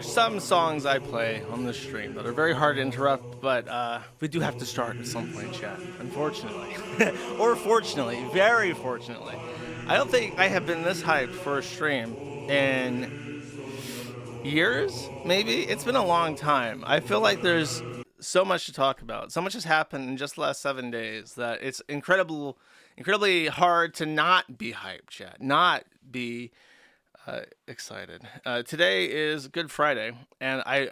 Some songs I play on this stream that are very hard to interrupt, but we do have to start at some point, chat, unfortunately. Or fortunately, very fortunately. I don't think I have been this hyped for a stream in years, maybe? It's been a long time. I feel like there's so much to talk about. So much has happened in just the last 7 days that it's incredibly hard to not be hyped, chat, not be excited. Today is Good Friday, and I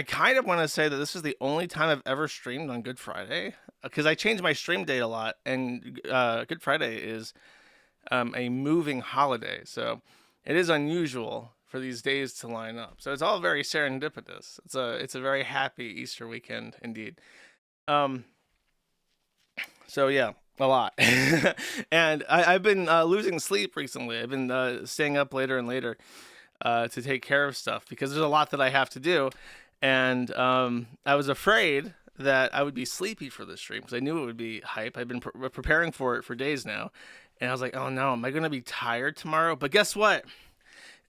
kind of want to say that this is the only time I've ever streamed on Good Friday, because I change my stream date a lot, and Good Friday is a moving holiday, so it is unusual for these days to line up. So it's all very serendipitous. It's a very happy Easter weekend indeed. So yeah, a lot. And I've been losing sleep recently. I've been staying up later and later to take care of stuff because there's a lot that I have to do. And I was afraid that I would be sleepy for this stream because I knew it would be hype. I've been preparing for it for days now. And I was like, oh no, am I going to be tired tomorrow? But guess what?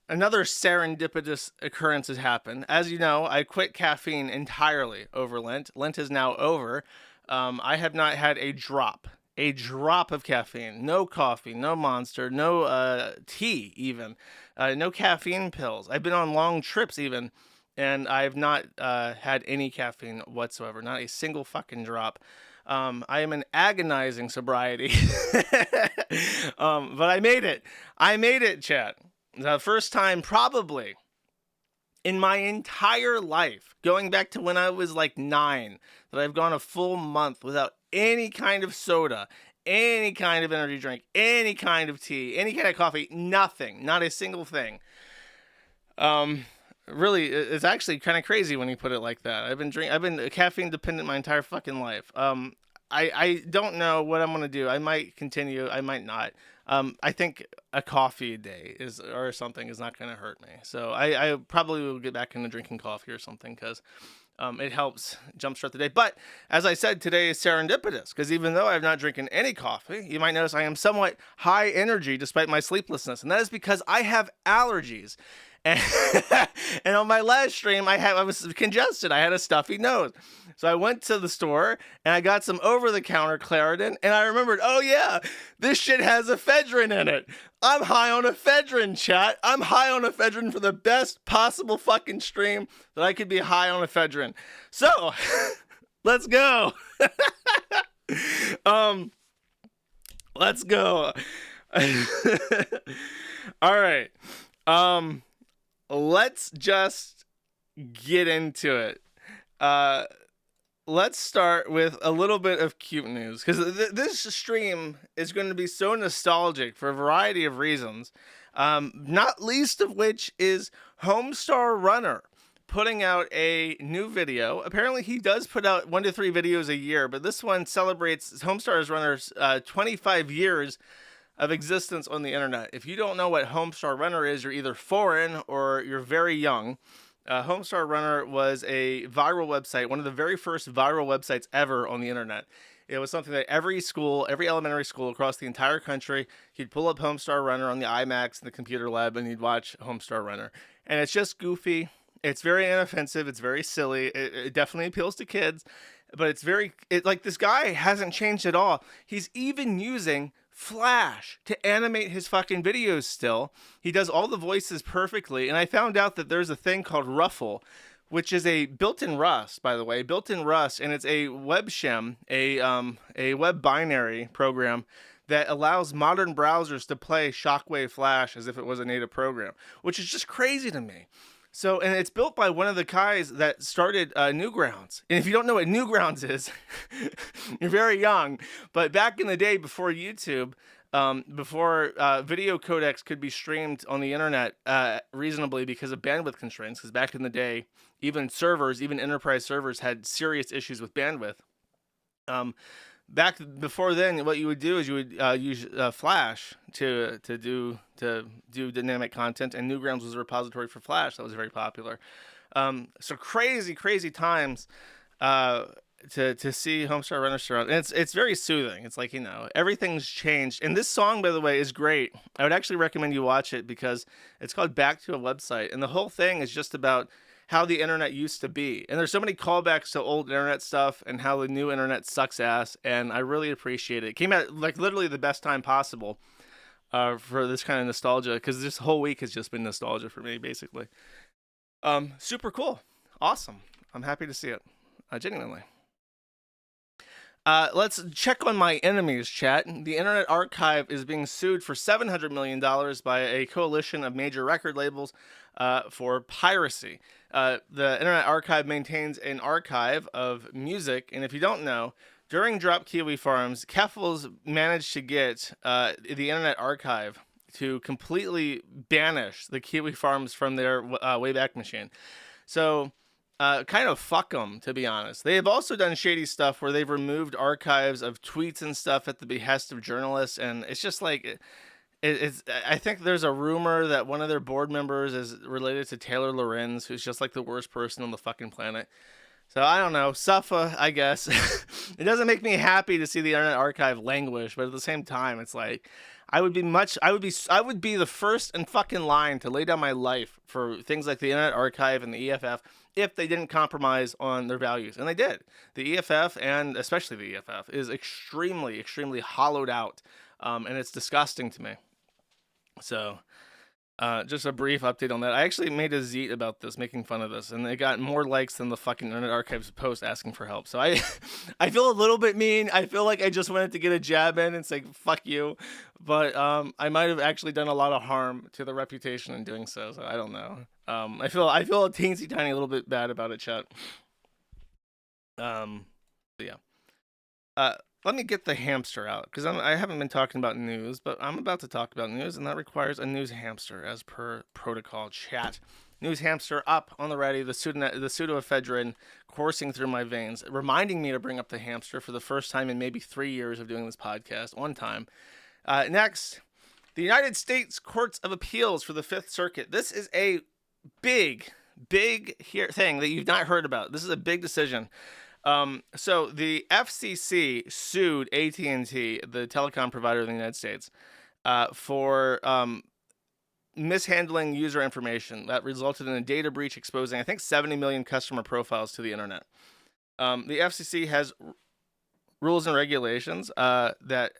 Another serendipitous occurrence has happened. As you know, I quit caffeine entirely over Lent. Lent is now over. I have not had a drop of caffeine. No coffee, no Monster, no tea even, no caffeine pills. I've been on long trips even, and I've not had any caffeine whatsoever. Not a single fucking drop. I am in agonizing sobriety. But I made it. I made it, chat. The first time probably in my entire life, going back to when I was like 9, that I've gone a full month without any kind of soda, any kind of energy drink, any kind of tea, any kind of coffee, nothing, not a single thing. Really, it's actually kind of crazy when you put it like that. I've been caffeine dependent my entire fucking life. I don't know what I'm gonna do. I might continue, I might not. I think a coffee a day or something is not going to hurt me. So I probably will get back into drinking coffee or something because it helps jumpstart the day. But as I said, today is serendipitous because even though I've not drinking any coffee, you might notice I am somewhat high energy despite my sleeplessness. And that is because I have allergies. And, and on my last stream, I was congested. I had a stuffy nose. So I went to the store and I got some over-the-counter Claritin. And I remembered, oh yeah, this shit has ephedrine in it. I'm high on ephedrine, chat. I'm high on ephedrine for the best possible fucking stream that I could be high on ephedrine. So, let's go. Let's go. All right. let's just get into it. Let's start with a little bit of cute news, because this stream is going to be so nostalgic for a variety of reasons, not least of which is HOMESTAR Runner putting out a new video. Apparently he does put out 1 to 3 videos a year, but this one celebrates HOMESTAR Runner's 25 years of existence on the internet. If you don't know what HOMESTAR Runner is, you're either foreign or you're very young. HOMESTAR Runner was a viral website, one of the very first viral websites ever on the internet. It was something that every school, every elementary school across the entire country, you'd pull up HOMESTAR Runner on the iMacs in the computer lab and you'd watch HOMESTAR Runner. And it's just goofy. It's very inoffensive. It's very silly. It definitely appeals to kids, but it's like this guy hasn't changed at all. He's even using Flash to animate his fucking videos still. He does all the voices perfectly. And I found out that there's a thing called Ruffle, which is a built-in Rust, by the way, built-in Rust. And it's a web shim, a web binary program that allows modern browsers to play Shockwave Flash as if it was a native program, which is just crazy to me. So, and it's built by one of the guys that started Newgrounds. And if you don't know what Newgrounds is, you're very young. But back in the day, before YouTube, before video codecs could be streamed on the internet reasonably because of bandwidth constraints, because back in the day, even servers, even enterprise servers had serious issues with bandwidth. Back before then, what you would do is you would use Flash to do dynamic content, and Newgrounds was a repository for Flash that was very popular. So crazy times to see HOMESTAR Runner surround, and it's very soothing. It's like, you know, everything's changed. And this song, by the way, is great. I would actually recommend you watch it because it's called Back to a Website, and the whole thing is just about how the internet used to be. And there's so many callbacks to old internet stuff and how the new internet sucks ass. And I really appreciate it. It came out like literally the best time possible for this kind of nostalgia, because this whole week has just been nostalgia for me, basically. Super cool. Awesome. I'm happy to see it. Genuinely. Let's check on my enemies, chat. The Internet Archive is being sued for $700 million by a coalition of major record labels for piracy. The Internet Archive maintains an archive of music, and if you don't know, during Drop Kiwi Farms, Keffels managed to get the Internet Archive to completely banish the Kiwi Farms from their Wayback Machine. So kind of fuck them, to be honest. They have also done shady stuff where they've removed archives of tweets and stuff at the behest of journalists, and it's just like, I think there's a rumor that one of their board members is related to Taylor Lorenz, who's just like the worst person on the fucking planet. So I don't know, suffer, I guess. It doesn't make me happy to see the Internet Archive languish, but at the same time, it's like, I would be the first in fucking line to lay down my life for things like the Internet Archive and the EFF if they didn't compromise on their values. And they did. The EFF, and especially the EFF, is extremely hollowed out. And it's disgusting to me. So, just a brief update on that. I actually made a Zeet about this, making fun of this, and it got more likes than the fucking Internet Archive's post asking for help. So I feel a little bit mean. I feel like I just wanted to get a jab in and say, fuck you. But I might have actually done a lot of harm to the reputation in doing so, so I don't know. I feel a teensy tiny little bit bad about it, chat. So yeah. Let me get the hamster out, because I haven't been talking about news, but I'm about to talk about news, and that requires a news hamster, as per protocol, chat. News hamster up on the ready, the pseudoephedrine coursing through my veins, reminding me to bring up the hamster for the first time in maybe 3 years of doing this podcast, one time. Next, the United States Courts of Appeals for the Fifth Circuit. This is a big thing that you've not heard about. This is a big decision. So the FCC sued AT&T, the telecom provider in the United States, for mishandling user information that resulted in a data breach exposing, I think, 70 million customer profiles to the internet. The FCC has rules and regulations that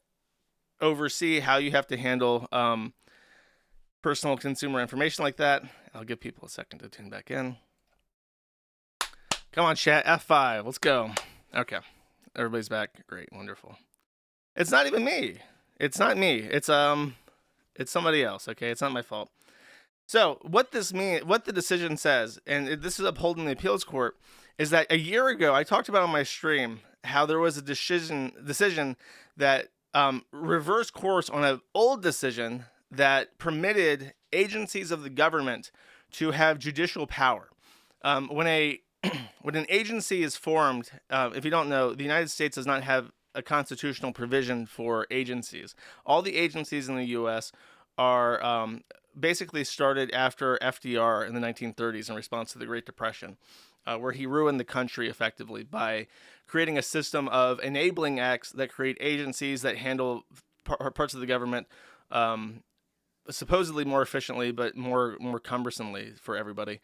oversee how you have to handle personal consumer information like that. I'll give people a second to tune back in. Come on, chat. F5. Let's go. Okay. Everybody's back. Great. Wonderful. It's not even me. It's not me. It's somebody else. Okay. It's not my fault. So what this means, what the decision says, and this is upholding the appeals court, is that a year ago I talked about on my stream how there was a decision that reversed course on an old decision that permitted agencies of the government to have judicial power. When an agency is formed, if you don't know, the United States does not have a constitutional provision for agencies. All the agencies in the U.S. are basically started after FDR in the 1930s in response to the Great Depression, where he ruined the country effectively by creating a system of enabling acts that create agencies that handle parts of the government supposedly more efficiently, but more cumbersomely for everybody.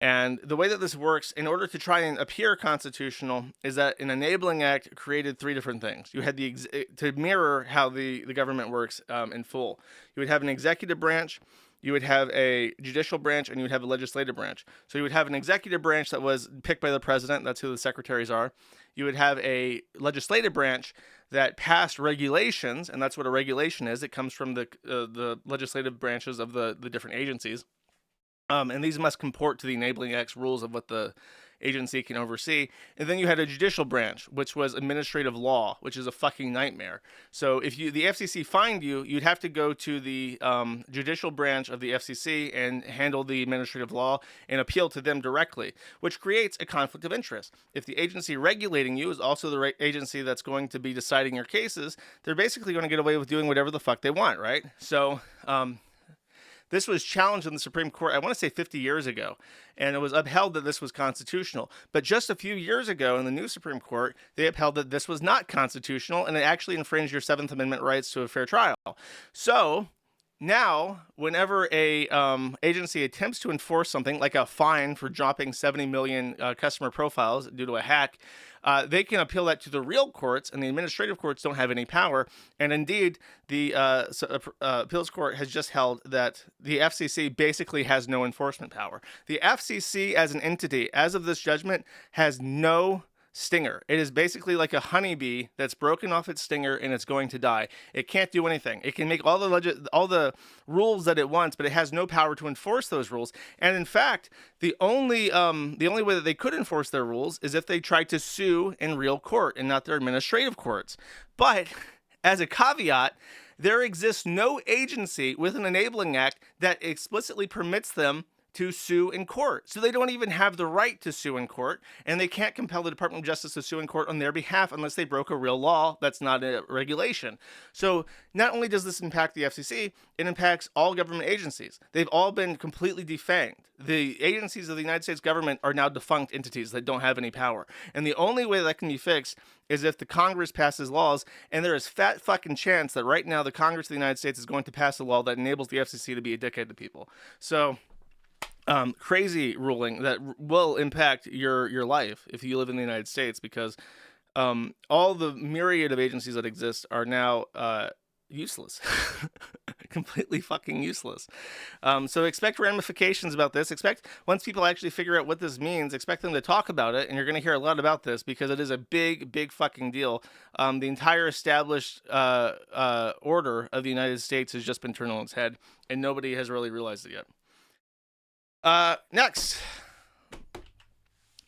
And the way that this works, in order to try and appear constitutional, is that an enabling act created three different things. You had to mirror how the government works in full. You would have an executive branch, you would have a judicial branch, and you would have a legislative branch. So you would have an executive branch that was picked by the president. That's who the secretaries are. You would have a legislative branch that passed regulations, and that's what a regulation is. It comes from the legislative branches of the different agencies. And these must comport to the Enabling Act's rules of what the agency can oversee. And then you had a judicial branch, which was administrative law, which is a fucking nightmare. So if the FCC fined you, you'd have to go to the judicial branch of the FCC and handle the administrative law and appeal to them directly, which creates a conflict of interest. If the agency regulating you is also the agency that's going to be deciding your cases, they're basically going to get away with doing whatever the fuck they want, right? So, this was challenged in the Supreme Court, I want to say 50 years ago, and it was upheld that this was constitutional. But just a few years ago in the new Supreme Court, they upheld that this was not constitutional, and it actually infringed your Seventh Amendment rights to a fair trial. So now, whenever a agency attempts to enforce something like a fine for dropping 70 million customer profiles due to a hack, they can appeal that to the real courts, and the administrative courts don't have any power. And indeed, the appeals court has just held that the FCC basically has no enforcement power. The FCC as an entity, as of this judgment, has no stinger. It is basically like a honeybee that's broken off its stinger and it's going to die. It can't do anything. It can make all the rules that it wants, but it has no power to enforce those rules. And in fact, the only way that they could enforce their rules is if they tried to sue in real court and not their administrative courts. But as a caveat, there exists no agency with an enabling act that explicitly permits them to sue in court. So they don't even have the right to sue in court, and they can't compel the Department of Justice to sue in court on their behalf unless they broke a real law that's not a regulation. So not only does this impact the FCC, it impacts all government agencies. They've all been completely defanged. The agencies of the United States government are now defunct entities that don't have any power. And the only way that can be fixed is if the Congress passes laws, and there is fat fucking chance that right now the Congress of the United States is going to pass a law that enables the FCC to be a dickhead to people. So crazy ruling that will impact your life if you live in the United States, because all the myriad of agencies that exist are now useless. Completely fucking useless. So expect ramifications about this. Expect, once people actually figure out what this means, expect them to talk about it, and you're going to hear a lot about this because it is a big fucking deal. The entire established order of the United States has just been turned on its head, and nobody has really realized it yet. Next,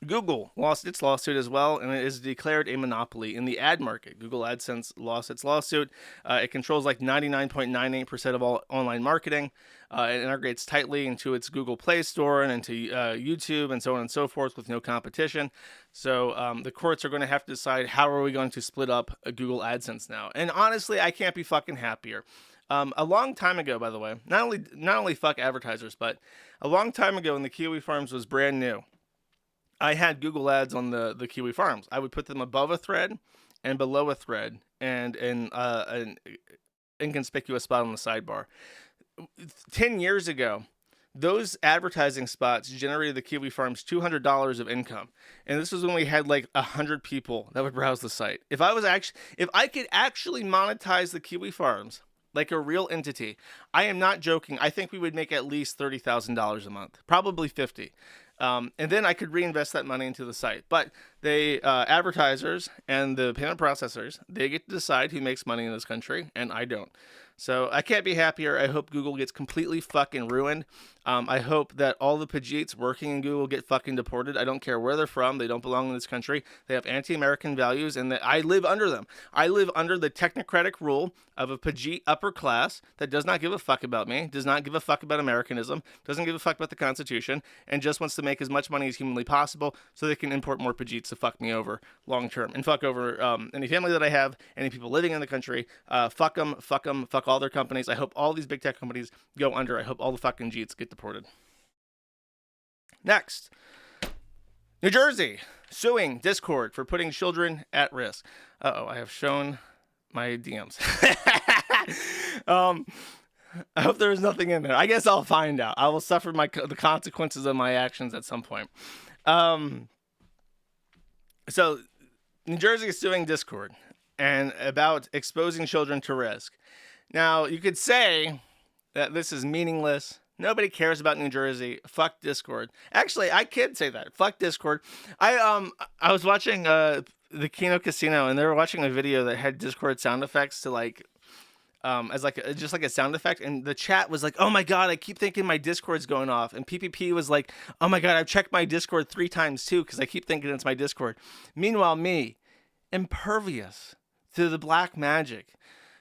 Google lost its lawsuit as well, and it is declared a monopoly in the ad market. Google AdSense lost its lawsuit. It controls like 99.98% of all online marketing. It integrates tightly into its Google Play Store and into YouTube and so on and so forth with no competition. So the courts are going to have to decide, how are we going to split up Google AdSense now? And honestly, I can't be fucking happier. A long time ago, by the way, not only fuck advertisers, but a long time ago when the Kiwi Farms was brand new, I had Google ads on the Kiwi Farms. I would put them above a thread and below a thread and in an inconspicuous spot on the sidebar. 10 years ago, those advertising spots generated the Kiwi Farms $200 of income. And this was when we had like 100 people that would browse the site. If I could actually monetize the Kiwi Farms like a real entity, I am not joking, I think we would make at least $30,000 a month, probably 50. And then I could reinvest that money into the site. But they, advertisers and the payment processors, they get to decide who makes money in this country, and I don't. So I can't be happier. I hope Google gets completely fucking ruined. I hope that all the Pajeets working in Google get fucking deported. I don't care where they're from. They don't belong in this country. They have anti-American values, and that I live under them. I live under the technocratic rule of a Pajeet upper class that does not give a fuck about me, does not give a fuck about Americanism, doesn't give a fuck about the Constitution, and just wants to make as much money as humanly possible so they can import more Pajeets to fuck me over long term and fuck over any family that I have, any people living in the country. Fuck them, fuck all their companies. I hope all these big tech companies go under. I hope all the fucking Jeets get deported. Next, New Jersey suing Discord for putting children at risk. I have shown my DMs. I hope there is nothing in there. I guess I'll find out. I will suffer the consequences of my actions at some point. So New Jersey is suing Discord and about exposing children to risk. Now, you could say that this is meaningless. Nobody cares about New Jersey. Fuck Discord. Actually, I could say that. Fuck Discord. I was watching the Kino Casino, and they were watching a video that had Discord sound effects to as just like a sound effect, and the chat was like, "Oh my god, I keep thinking my Discord's going off," and PPP was like, "Oh my god, I've checked my Discord 3 times too because I keep thinking it's my Discord." Meanwhile, me, impervious to the black magic.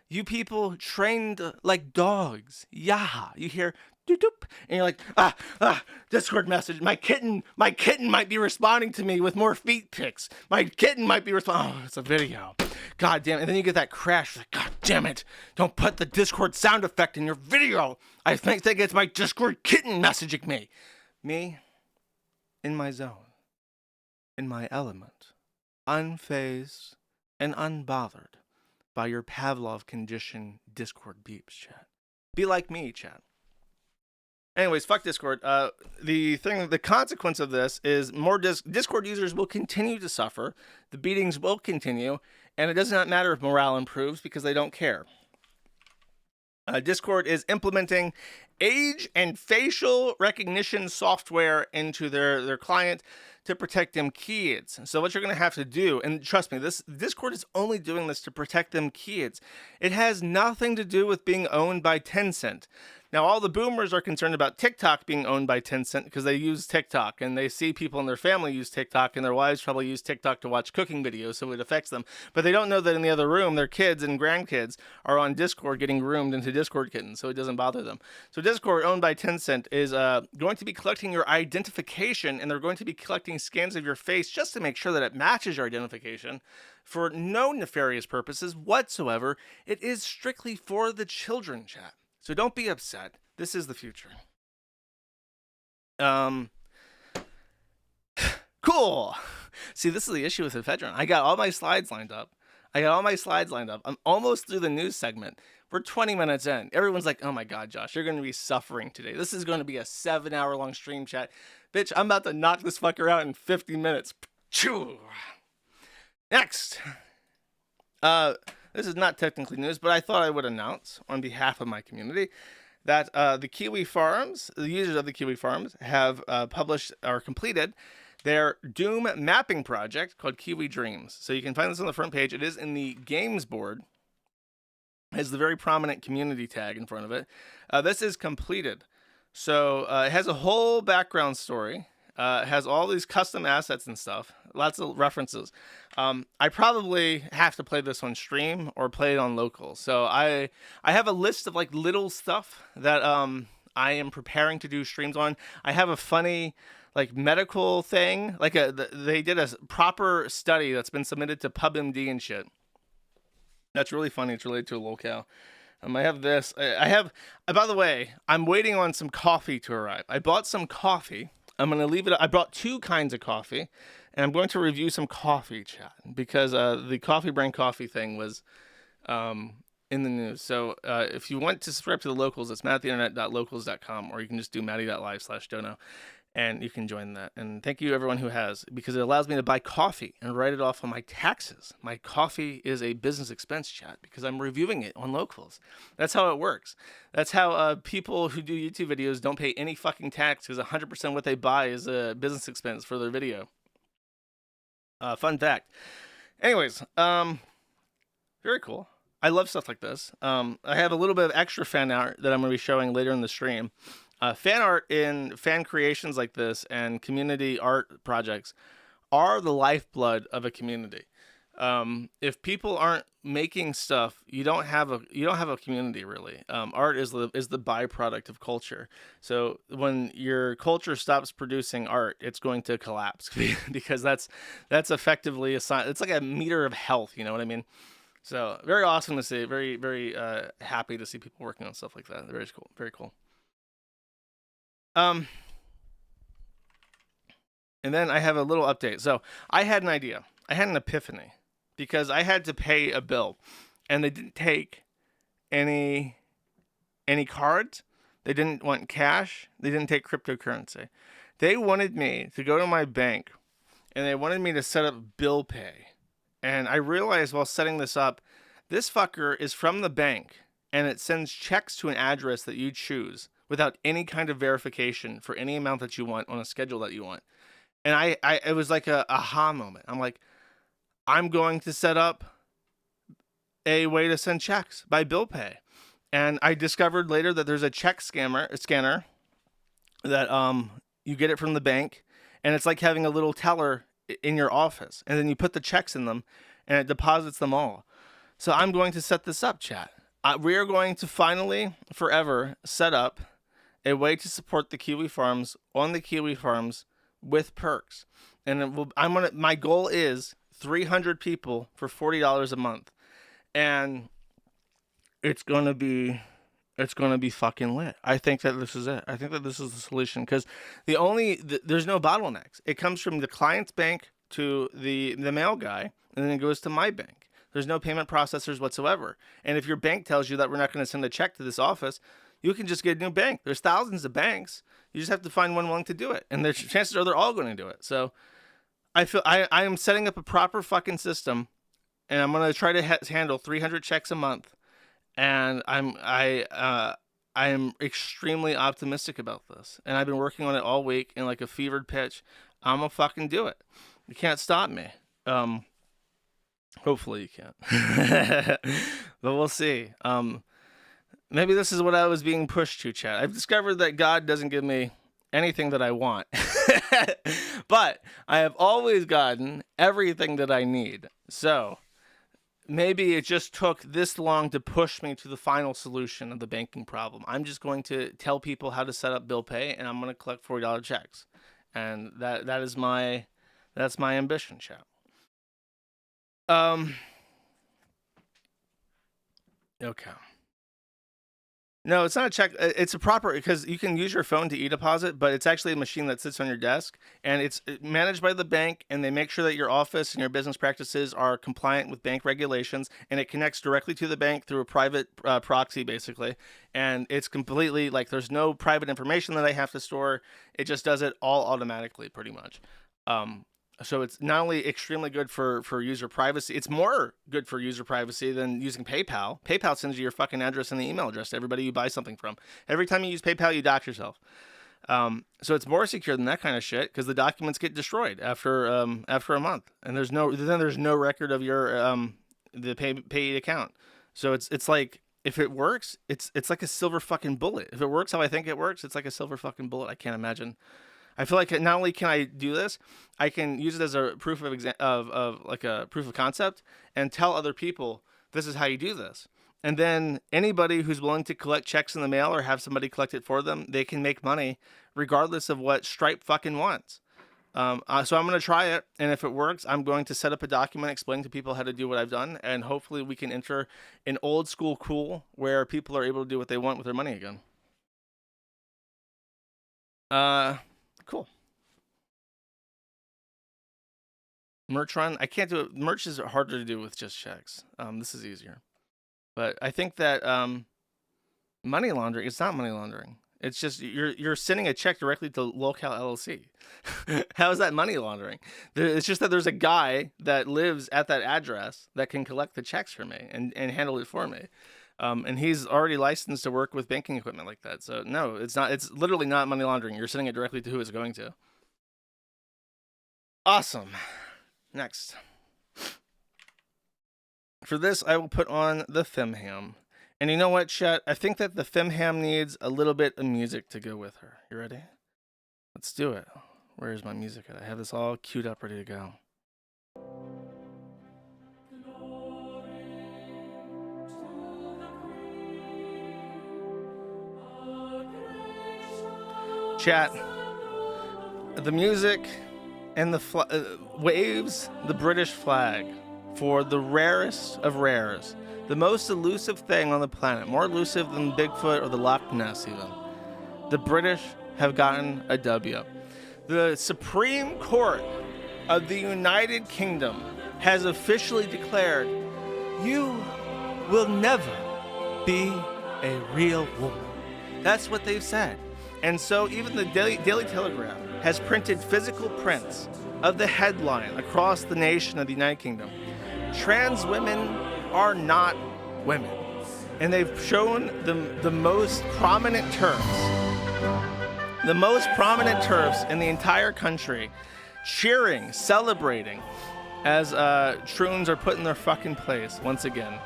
You people trained like dogs. Yeah, you hear doop doop, and you're like, Discord message. My kitten might be responding to me with more feet pics. My kitten might be responding. Oh, it's a video. God damn it. And then you get that crash. Like, God damn it. Don't put the Discord sound effect in your video. I think it's my Discord kitten messaging me. Me, in my zone, in my element, unfazed and unbothered by your Pavlov condition Discord beeps, chat. Be like me, chat. Anyways, fuck Discord. The consequence of this is more Discord users will continue to suffer. The beatings will continue, and it does not matter if morale improves because they don't care. Discord is implementing age and facial recognition software into their client to protect them kids. So what you're going to have to do, and trust me, this Discord is only doing this to protect them kids. It has nothing to do with being owned by Tencent. Now, all the boomers are concerned about TikTok being owned by Tencent because they use TikTok and they see people in their family use TikTok and their wives probably use TikTok to watch cooking videos, so it affects them. But they don't know that in the other room, their kids and grandkids are on Discord getting groomed into Discord kittens, so it doesn't bother them. So Discord, owned by Tencent, is going to be collecting your identification, and they're going to be collecting scans of your face just to make sure that it matches your identification for no nefarious purposes whatsoever. It is strictly for the children, chat. So don't be upset. This is the future. Cool. See, this is the issue with Ephedrine. I got all my slides lined up. I'm almost through the news segment. We're 20 minutes in. Everyone's like, oh my God, Josh, you're going to be suffering today. This is going to be a 7-hour-long stream, chat. Bitch, I'm about to knock this fucker out in 50 minutes. Choo. Next. This is not technically news, but I thought I would announce on behalf of my community that the Kiwi Farms, the users of the Kiwi Farms, have published or completed their Doom mapping project called Kiwi Dreams. So you can find this on the front page. It is in the games board. It has the very prominent community tag in front of it. This is completed. So it has a whole background story. It has all these custom assets and stuff. Lots of references. I probably have to play this on stream or play it on local. So I have a list of like little stuff that I am preparing to do streams on. I have a funny like medical thing. Like they did a proper study that's been submitted to PubMD and shit. That's really funny. It's related to a locale. I have this. By the way, I'm waiting on some coffee to arrive. I bought some coffee. I'm going to leave it. I brought 2 kinds of coffee, and I'm going to review some coffee, chat, because the Coffee Brain Coffee thing was in the news. So if you want to subscribe to the locals, it's matttheinternet.locals.com, or you can just do matty.live/dono, and you can join that. And thank you, everyone who has, because it allows me to buy coffee and write it off on my taxes. My coffee is a business expense, chat, because I'm reviewing it on locals. That's how it works. That's how people who do YouTube videos don't pay any fucking tax, because 100% what they buy is a business expense for their video. Fun fact. Anyways, very cool. I love stuff like this. I have a little bit of extra fan art that I'm going to be showing later in the stream. Fan art in fan creations like this and community art projects are the lifeblood of a community. If people aren't making stuff, you don't have a community really. Art is the byproduct of culture. So when your culture stops producing art, it's going to collapse because that's effectively a sign. It's like a meter of health. You know what I mean? So very awesome to see. Very very happy to see people working on stuff like that. Very cool. Very cool. Um, and then I have a little update. So I had an idea. I had an epiphany because I had to pay a bill, and they didn't take any cards. They didn't want cash. They didn't take cryptocurrency. They wanted me to go to my bank, and they wanted me to set up bill pay. And I realized while setting this up, this fucker is from the bank, and it sends checks to an address that you choose without any kind of verification for any amount that you want on a schedule that you want. And it was like a aha moment. I'm like, I'm going to set up a way to send checks by bill pay. And I discovered later that there's a scanner that you get it from the bank, and it's like having a little teller in your office, and then you put the checks in them, and it deposits them all. So I'm going to set this up, chat. We are going to finally, forever, set up a way to support the Kiwi farms on the Kiwi farms with perks, and my goal is 300 people for $40 a month, and it's gonna be fucking lit. I think that this is it. I think that this is the solution because there's no bottlenecks. It comes from the client's bank to the mail guy, and then it goes to my bank. There's no payment processors whatsoever. And if your bank tells you that we're not going to send a check to this office, you can just get a new bank. There's thousands of banks. You just have to find one willing to do it, and the chances are they're all going to do it. So I feel I am setting up a proper fucking system, and I'm going to try to handle 300 checks a month. And I am extremely optimistic about this, and I've been working on it all week in like a fevered pitch. I'm gonna fucking do it. You can't stop me. Hopefully you can't, but we'll see. Maybe this is what I was being pushed to, chat. I've discovered that God doesn't give me anything that I want, but I have always gotten everything that I need. So maybe it just took this long to push me to the final solution of the banking problem. I'm just going to tell people how to set up bill pay, and I'm going to collect $40 checks, and that's my ambition, chat. Okay. No, it's not a check. It's a proper, because you can use your phone to e-deposit, but it's actually a machine that sits on your desk, and it's managed by the bank, and they make sure that your office and your business practices are compliant with bank regulations, and it connects directly to the bank through a private proxy, basically. And it's completely, like, there's no private information that I have to store. It just does it all automatically, pretty much. So it's not only extremely good for user privacy, it's more good for user privacy than using PayPal. PayPal sends you your fucking address and the email address to everybody you buy something from. Every time you use PayPal, you dox yourself. So it's more secure than that kind of shit because the documents get destroyed after a month, and there's no record of your the paid account. So it's like, if it works, it's like a silver fucking bullet. If it works how I think it works, it's like a silver fucking bullet. I can't imagine. I feel like not only can I do this, I can use it as a proof of like a proof of concept and tell other people this is how you do this. And then anybody who's willing to collect checks in the mail or have somebody collect it for them, they can make money regardless of what Stripe fucking wants. So I'm going to try it, and if it works, I'm going to set up a document explaining to people how to do what I've done, and hopefully we can enter an old school cool where people are able to do what they want with their money again. Cool. Merch run. I can't do it. Merch is harder to do with just checks. This is easier. But I think that money laundering, it's not money laundering. It's just you're sending a check directly to Locale LLC. How is that money laundering? It's just that there's a guy that lives at that address that can collect the checks for me and handle it for me. And he's already licensed to work with banking equipment like that. So no, it's not. It's literally not money laundering. You're sending it directly to who it's going to. Awesome. Next. For this, I will put on the Femham. And you know what, chat? I think that the Femham needs a little bit of music to go with her. You ready? Let's do it. Where's my music at? I have this all queued up, ready to go. Chat, the music and the waves the British flag for the rarest of rares, the most elusive thing on the planet, more elusive than Bigfoot or the Loch Ness even. The British have gotten a W. The Supreme Court of the United Kingdom has officially declared, you will never be a real woman. That's what they've said. And so even the Daily Telegraph has printed physical prints of the headline across the nation of the United Kingdom. Trans women are not women. And they've shown the most prominent TERFs. The most prominent TERFs in the entire country cheering, celebrating as troons are put in their fucking place once again.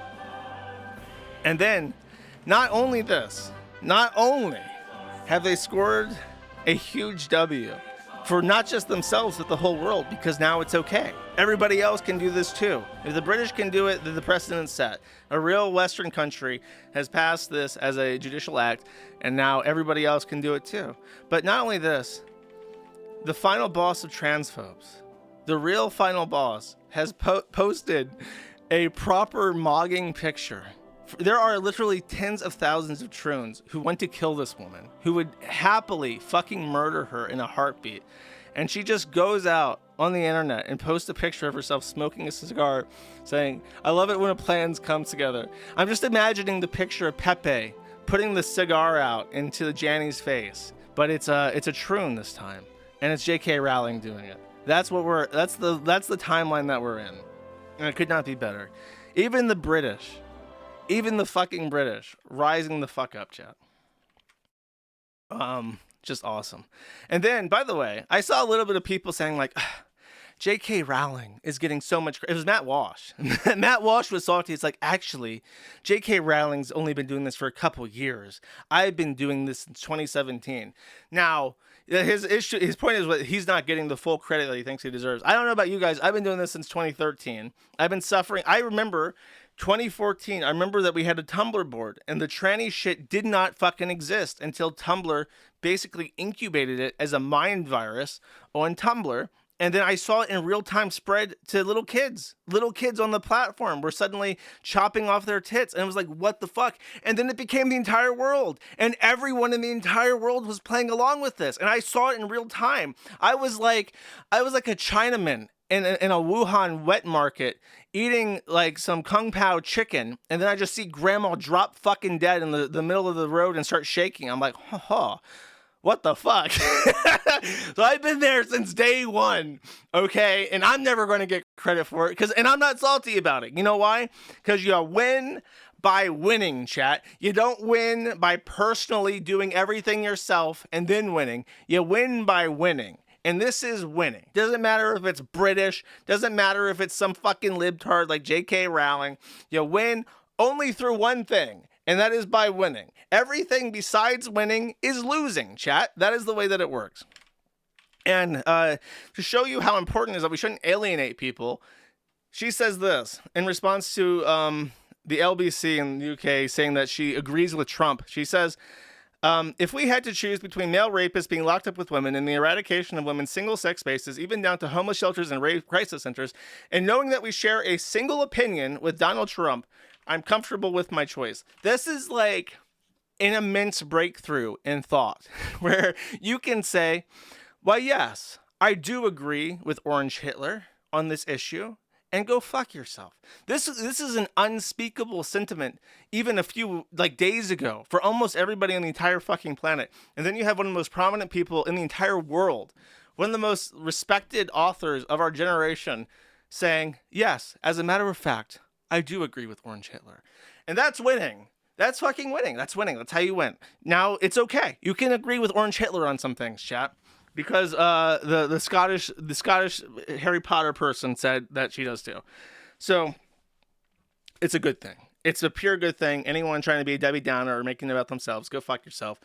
And then, not only this, not only have they scored a huge W for not just themselves, but the whole world, because now it's okay. Everybody else can do this too. If the British can do it, then the precedent's set. A real Western country has passed this as a judicial act, and now everybody else can do it too. But not only this, the final boss of transphobes, the real final boss, has posted a proper mogging picture. There are literally tens of thousands of troons who want to kill this woman, who would happily fucking murder her in a heartbeat. And she just goes out on the internet and posts a picture of herself smoking a cigar saying, I love it when plans come together. I'm just imagining the picture of Pepe putting the cigar out into Janny's face, but it's a troon this time. And it's J.K. Rowling doing it. That's the timeline that we're in. And it could not be better. Even the fucking British rising the fuck up, chat. Just awesome. And then, by the way, I saw a little bit of people saying like, J.K. Rowling is getting so much. It was Matt Walsh. Matt Walsh was salty. It's like, actually, J.K. Rowling's only been doing this for a couple years. I've been doing this since 2017. Now, his point is what he's not getting the full credit that he thinks he deserves. I don't know about you guys. I've been doing this since 2013. I've been suffering. I remember 2014, I remember that we had a Tumblr board, and the tranny shit did not fucking exist until Tumblr basically incubated it as a mind virus on Tumblr. And then I saw it in real time spread to little kids. Little kids on the platform were suddenly chopping off their tits. And it was like, what the fuck? And then it became the entire world. And everyone in the entire world was playing along with this. And I saw it in real time. I was like a Chinaman in a Wuhan wet market eating like some Kung Pao chicken. And then I just see grandma drop fucking dead in the middle of the road and start shaking. I'm like, what the fuck? So I've been there since day one, okay? And I'm never going to get credit for it, and I'm not salty about it. You know why? Because you win by winning, chat. You don't win by personally doing everything yourself and then winning. You win by winning. And this is winning. Doesn't matter if it's British. Doesn't matter if it's some fucking libtard like J.K. Rowling. You win only through one thing. And that is by winning. Everything besides winning is losing, chat. That is the way that it works. And to show you how important it is that we shouldn't alienate people, she says this in response to the LBC in the UK saying that she agrees with Trump. She says, if we had to choose between male rapists being locked up with women and the eradication of women's single-sex spaces, even down to homeless shelters and rape crisis centers, and knowing that we share a single opinion with Donald Trump, I'm comfortable with my choice. This is like an immense breakthrough in thought where you can say, well, yes, I do agree with Orange Hitler on this issue, and go fuck yourself. This is an unspeakable sentiment even a few days ago for almost everybody on the entire fucking planet. And then you have one of the most prominent people in the entire world, one of the most respected authors of our generation saying, yes, as a matter of fact, I do agree with Orange Hitler. And that's winning. That's fucking winning. That's winning. That's how you win. Now, it's okay. You can agree with Orange Hitler on some things, chat. Because the Scottish Harry Potter person said that she does too. So, it's a good thing. It's a pure good thing. Anyone trying to be a Debbie Downer or making it about themselves, go fuck yourself.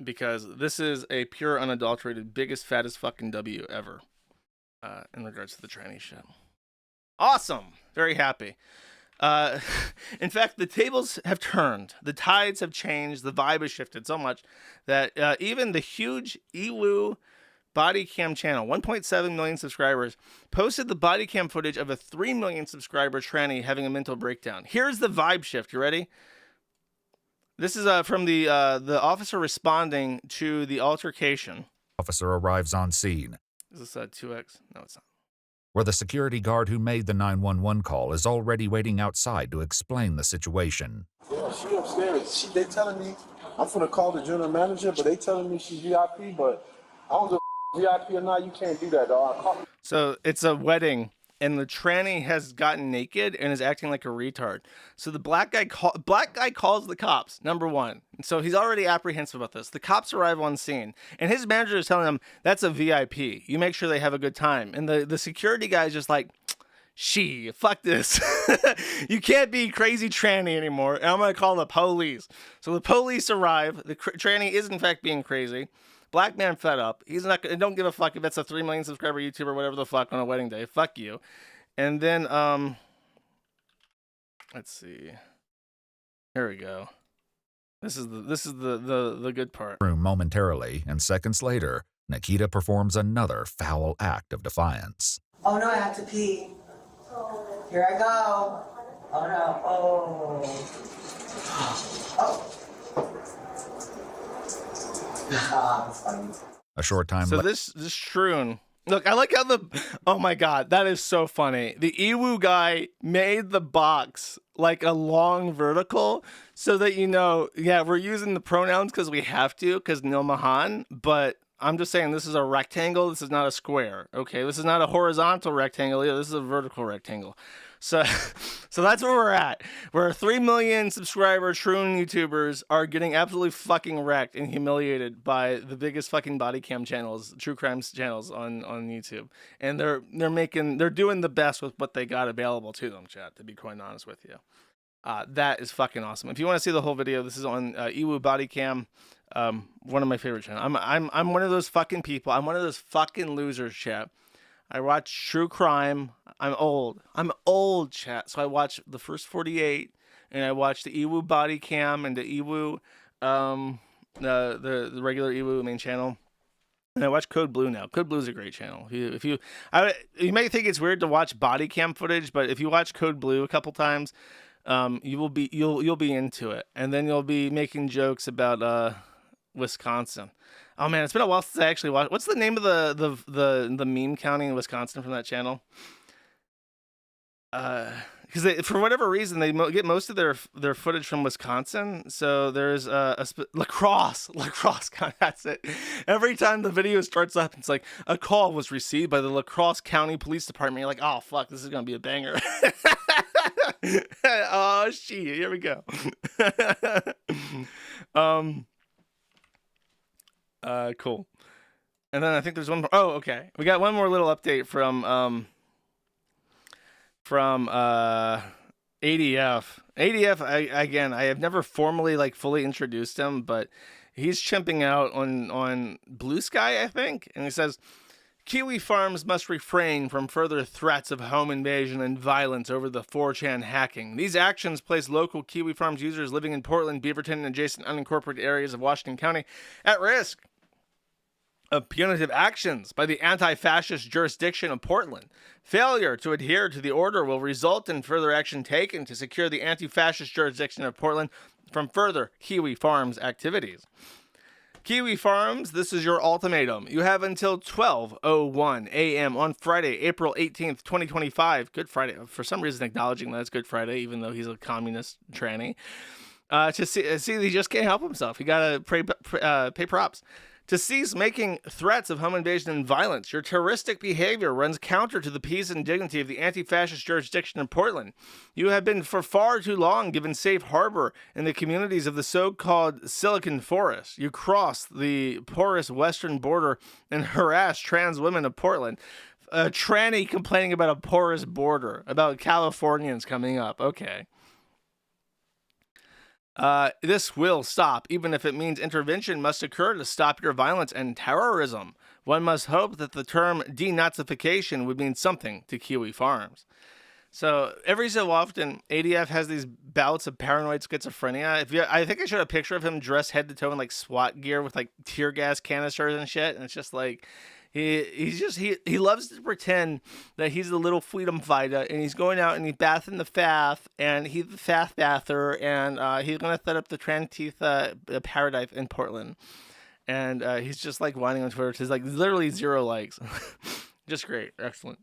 Because this is a pure, unadulterated, biggest, fattest fucking W ever in regards to the tranny shit. Awesome. Very happy. In fact, the tables have turned. The tides have changed. The vibe has shifted so much that even the huge Ewu body cam channel, 1.7 million subscribers, posted the body cam footage of a 3 million subscriber tranny having a mental breakdown. Here's the vibe shift. You ready? This is from the officer responding to the altercation. Officer arrives on scene. Is this 2X? No, it's not. Where the security guard who made the 911 call is already waiting outside to explain the situation. Yeah, she upstairs. They telling me I'm finna call the general manager, but they telling me she's VIP, but I don't give a VIP or not. You can't do that, dog. So it's a wedding, and the tranny has gotten naked and is acting like a retard. So the black guy calls the cops, number one. So he's already apprehensive about this. The cops arrive on scene, and his manager is telling him, that's a VIP. You make sure they have a good time. And the security guy is just like, fuck this. You can't be crazy tranny anymore, and I'm going to call the police. So the police arrive. The tranny is, in fact, being crazy. Black man fed up. He's not. Don't give a fuck if it's a 3 million subscriber YouTuber, whatever the fuck, on a wedding day. Fuck you. And then let's see. Here we go. This is the good part. Momentarily, and seconds later, Nikita performs another foul act of defiance. Oh no, I have to pee. Here I go. Oh no. Oh. That's funny. A short time later. So this shroon. Look, I like how oh my god, that is so funny. The Ewu guy made the box like a long vertical so that yeah, we're using the pronouns because we have to, because no mahan, but I'm just saying this is a rectangle, this is not a square, okay? This is not a horizontal rectangle either, this is a vertical rectangle. So that's where we're at. Where 3 million subscriber shroon YouTubers are getting absolutely fucking wrecked and humiliated by the biggest fucking body cam channels, true crimes channels on YouTube. And they're doing the best with what they got available to them, chat, to be quite honest with you. That is fucking awesome. If you want to see the whole video, this is on Ewu body cam. One of my favorite channels. I'm one of those fucking people. I'm one of those fucking losers, chat. I watch true crime. I'm old, chat. So I watch the first 48, and I watch the Ewu body cam and the Ewu, the regular Ewu main channel. And I watch Code Blue now. Code Blue is a great channel. You may think it's weird to watch body cam footage, but if you watch Code Blue a couple times, you'll be into it, and then you'll be making jokes about Wisconsin. Oh man, it's been a while since I actually watched. What's the name of the meme county in Wisconsin from that channel? Because for whatever reason they get most of their footage from Wisconsin. So there's lacrosse. That's it. Every time the video starts up, it's like a call was received by the La Crosse County Police Department. You're like, oh fuck, this is gonna be a banger. Oh shit, here we go. Cool. And then I think there's one more. Oh, okay. We got one more little update from ADF. ADF, I have never formally fully introduced him, but he's chimping out on Blue Sky, I think, and he says, Kiwi farms must refrain from further threats of home invasion and violence over the 4chan hacking. These actions place local Kiwi farms users living in Portland, Beaverton, and adjacent unincorporated areas of Washington County at risk of punitive actions by the anti-fascist jurisdiction of Portland. Failure to adhere to the order will result in further action taken to secure the anti-fascist jurisdiction of Portland from further Kiwi farms activities. Kiwi Farms, this is your ultimatum. You have until 12:01 a.m. on Friday, April 18th, 2025. Good Friday. For some reason, acknowledging that it's Good Friday, even though he's a communist tranny. To see he just can't help himself. He got to pay props. To cease making threats of home invasion and violence. Your terroristic behavior runs counter to the peace and dignity of the anti-fascist jurisdiction in Portland. You have been for far too long given safe harbor in the communities of the so-called Silicon Forest. You cross the porous western border and harass trans women of Portland. A tranny complaining about a porous border, about Californians coming up. Okay. This will stop, even if it means intervention must occur to stop your violence and terrorism. One must hope that the term denazification would mean something to Kiwi farms. So every so often, ADF has these bouts of paranoid schizophrenia. I think I showed a picture of him dressed head to toe in like SWAT gear with like tear gas canisters and shit, and it's just like he loves to pretend that he's the little freedom fighter, and he's going out and he's bathing the faff, and he's the faff bather, and he's gonna set up the Trantifa paradise in Portland, and he's just like whining on Twitter. He's like literally 0 likes. Just great, excellent.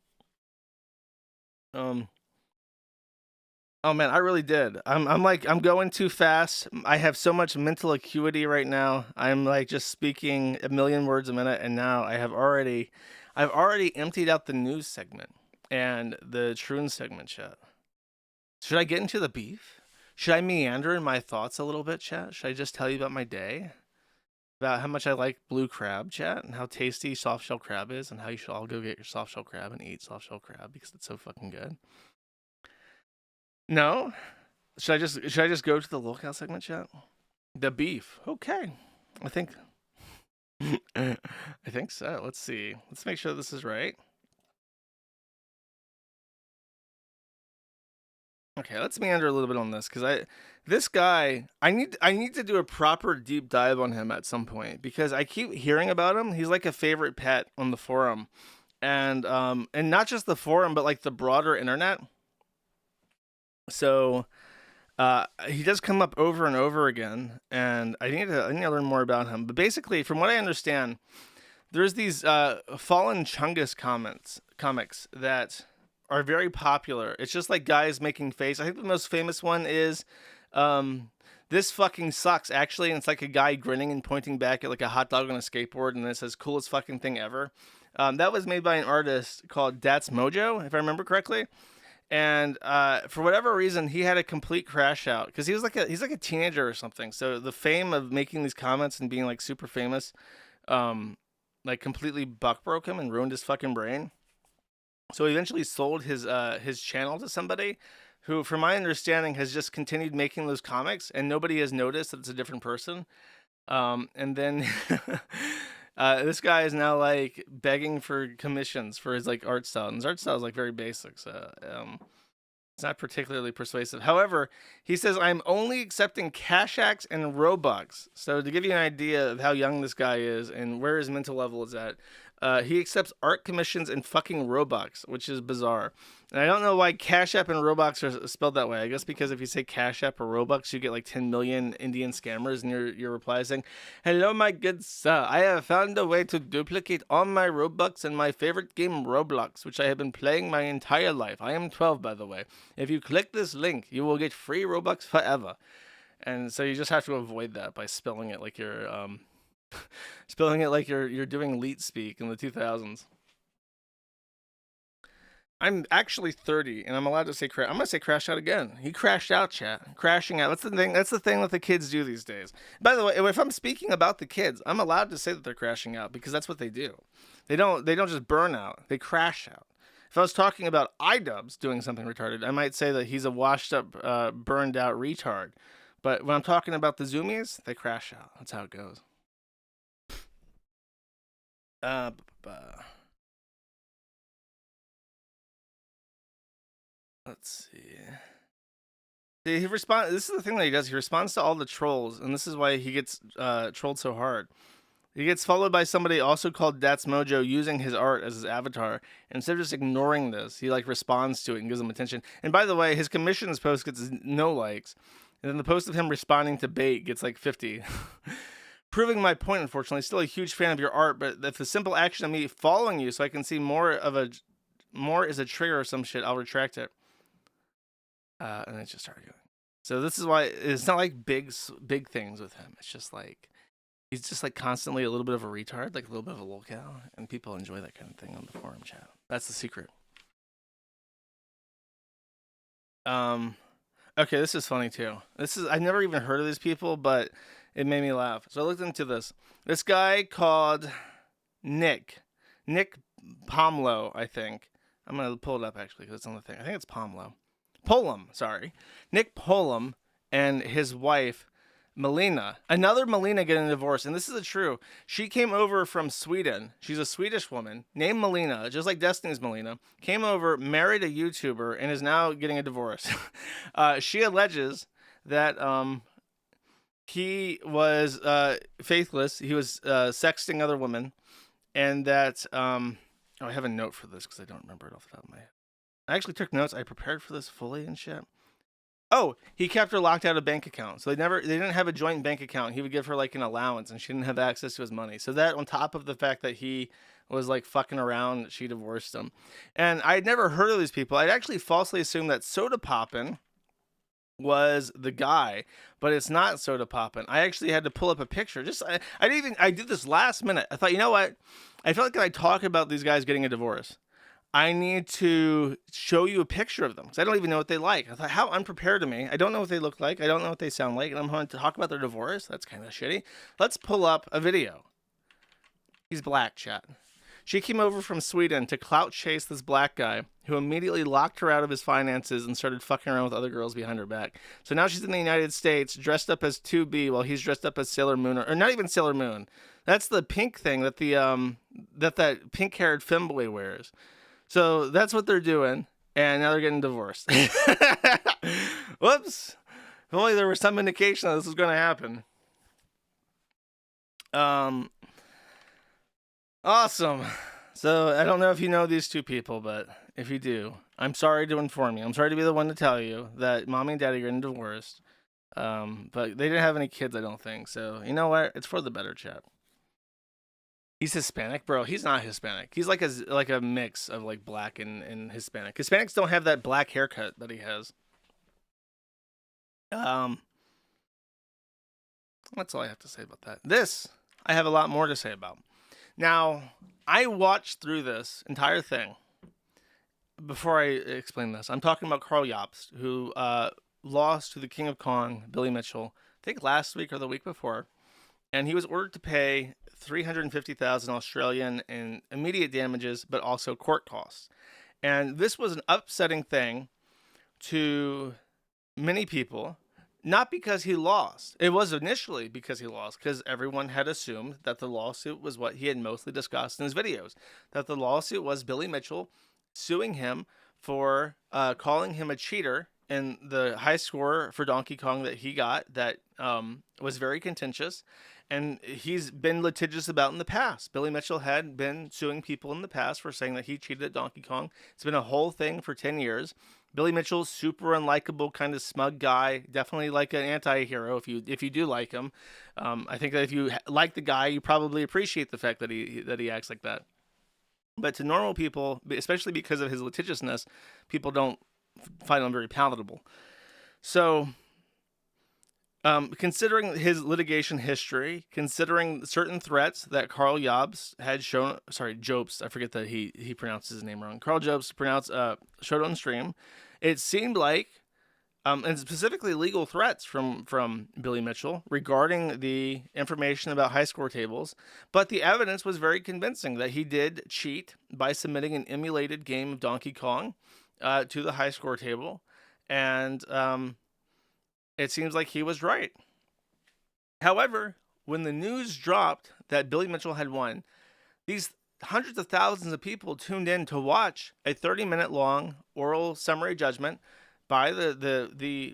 Oh man, I really did. I'm going too fast. I have so much mental acuity right now. I'm like just speaking a million words a minute, and now I've already emptied out the news segment and the Troon segment, chat. Should I get into the beef? Should I meander in my thoughts a little bit, chat? Should I just tell you about my day? About how much I like blue crab, chat, and how tasty soft shell crab is, and how you should all go get your soft shell crab and eat soft shell crab because it's so fucking good. No? Should I just go to the lookout segment, chat? The beef. Okay. I think so. Let's see. Let's make sure this is right. Okay, let's meander a little bit on this because I need to do a proper deep dive on him at some point because I keep hearing about him. He's like a favorite pet on the forum, and not just the forum but like the broader internet. So he does come up over and over again, and I need to learn more about him. But basically, from what I understand, there's these Fallen Chungus comics that are very popular. It's just like guys making face. I think the most famous one is This Fucking Sucks, actually. And it's like a guy grinning and pointing back at like a hot dog on a skateboard, and it says coolest fucking thing ever. That was made by an artist called That's Mojo, if I remember correctly. And for whatever reason, he had a complete crash out because he's like a teenager or something. So the fame of making these comments and being like super famous, like completely buck broke him and ruined his fucking brain. So he eventually sold his channel to somebody who, from my understanding, has just continued making those comics, and nobody has noticed that it's a different person. And then this guy is now like begging for commissions for his like art style, and his art style is like very basic, so it's not particularly persuasive. However, he says, I'm only accepting Cash Axe and Robux. So to give you an idea of how young this guy is and where his mental level is at, he accepts art commissions and fucking Robux, which is bizarre. And I don't know why Cash App and Robux are spelled that way. I guess because if you say Cash App or Robux, you get like 10 million Indian scammers, and your reply saying, hello, my good sir. I have found a way to duplicate all my Robux in my favorite game, Roblox, which I have been playing my entire life. I am 12, by the way. If you click this link, you will get free Robux forever. And so you just have to avoid that by spelling it like you're you're doing leet speak in the 2000s. I'm actually 30, and I'm allowed to say crash. I'm gonna say crash out again. He crashed out, chat. Crashing out. That's the thing. That's the thing that the kids do these days. By the way, if I'm speaking about the kids, I'm allowed to say that they're crashing out because that's what they do. They don't just burn out. They crash out. If I was talking about iDubbbz doing something retarded, I might say that he's a washed up, burned out retard. But when I'm talking about the Zoomies, they crash out. That's how it goes. Let's see. He responds. This is the thing that he does. He responds to all the trolls, and this is why he gets trolled so hard. He gets followed by somebody also called That's Mojo using his art as his avatar. And instead of just ignoring this, he like responds to it and gives them attention. And by the way, his commissions post gets no likes, and then the post of him responding to bait gets like 50. Proving my point, unfortunately. Still a huge fan of your art, but if the simple action of me following you so I can see more is a trigger or some shit, I'll retract it. And it just started going. So this is why it's not like big things with him. It's just like he's just like constantly a little bit of a retard, like a little bit of a lolcow, and people enjoy that kind of thing on the forum chat. That's the secret. Okay, this is funny too. I've never even heard of these people, but it made me laugh. So I looked into this. This guy called Nick Pomlo, I think. I'm going to pull it up, actually, because it's on the thing. I think it's Pomlo. Polam, sorry. Nick Polam and his wife, Melina. Another Melina getting divorced, and this is true. She came over from Sweden. She's a Swedish woman named Melina, just like Destiny's Melina. Came over, married a YouTuber, and is now getting a divorce. She alleges that he was faithless. He was sexting other women, and that I have a note for this because I don't remember it off the top of my head. I actually took notes. I prepared for this fully and shit. Oh, he kept her locked out of bank account. So they didn't have a joint bank account. He would give her like an allowance and she didn't have access to his money. So that on top of the fact that he was like fucking around, she divorced him. And I'd never heard of these people. I'd actually falsely assumed that Soda Poppin' was the guy, but it's not Soda Poppin'. I actually had to pull up a picture. I did this last minute. I thought, you know what? I felt like I talk about these guys getting a divorce, I need to show you a picture of them because I don't even know what they like. I thought, how unprepared of me. I don't know what they look like. I don't know what they sound like. And I'm going to talk about their divorce. That's kind of shitty. Let's pull up a video. He's black, chat. She came over from Sweden to clout chase this black guy who immediately locked her out of his finances and started fucking around with other girls behind her back. So now she's in the United States dressed up as 2B while he's dressed up as Sailor Moon, or not even Sailor Moon. That's the pink thing that that pink-haired femboy wears. So that's what they're doing, and now they're getting divorced. Whoops. If only there was some indication that this was going to happen. Awesome. So I don't know if you know these two people, but if you do, I'm sorry to inform you. I'm sorry to be the one to tell you that mommy and daddy are getting divorced. But they didn't have any kids, I don't think. So you know what? It's for the better, chat. He's Hispanic, bro. He's not Hispanic. He's like a mix of like black and Hispanic. Hispanics don't have that black haircut that he has. That's all I have to say about that. This, I have a lot more to say about. Now, I watched through this entire thing. Before I explain this, I'm talking about Carl Jobst, who lost to the King of Kong, Billy Mitchell, I think last week or the week before. And he was ordered to pay 350,000 Australian in immediate damages, but also court costs. And this was an upsetting thing to many people, not because he lost. It was initially because he lost, because everyone had assumed that the lawsuit was what he had mostly discussed in his videos, that the lawsuit was Billy Mitchell suing him for calling him a cheater in the high score for Donkey Kong that he got that was very contentious. And he's been litigious about in the past. Billy Mitchell had been suing people in the past for saying that he cheated at Donkey Kong. It's been a whole thing for 10 years. Billy Mitchell's super unlikable, kind of smug guy. Definitely like an anti-hero if you do like him. I think that if you like the guy, you probably appreciate the fact that he acts like that. But to normal people, especially because of his litigiousness, people don't find him very palatable. So considering his litigation history, considering certain threats that Carl Jobst had shown, Jobst, I forget that he pronounces his name wrong. Carl Jobst showed on stream. It seemed like, and specifically legal threats from Billy Mitchell regarding the information about high score tables, but the evidence was very convincing that he did cheat by submitting an emulated game of Donkey Kong to the high score table, and it seems like he was right. However, when the news dropped that Billy Mitchell had won, these hundreds of thousands of people tuned in to watch a 30-minute long oral summary judgment by the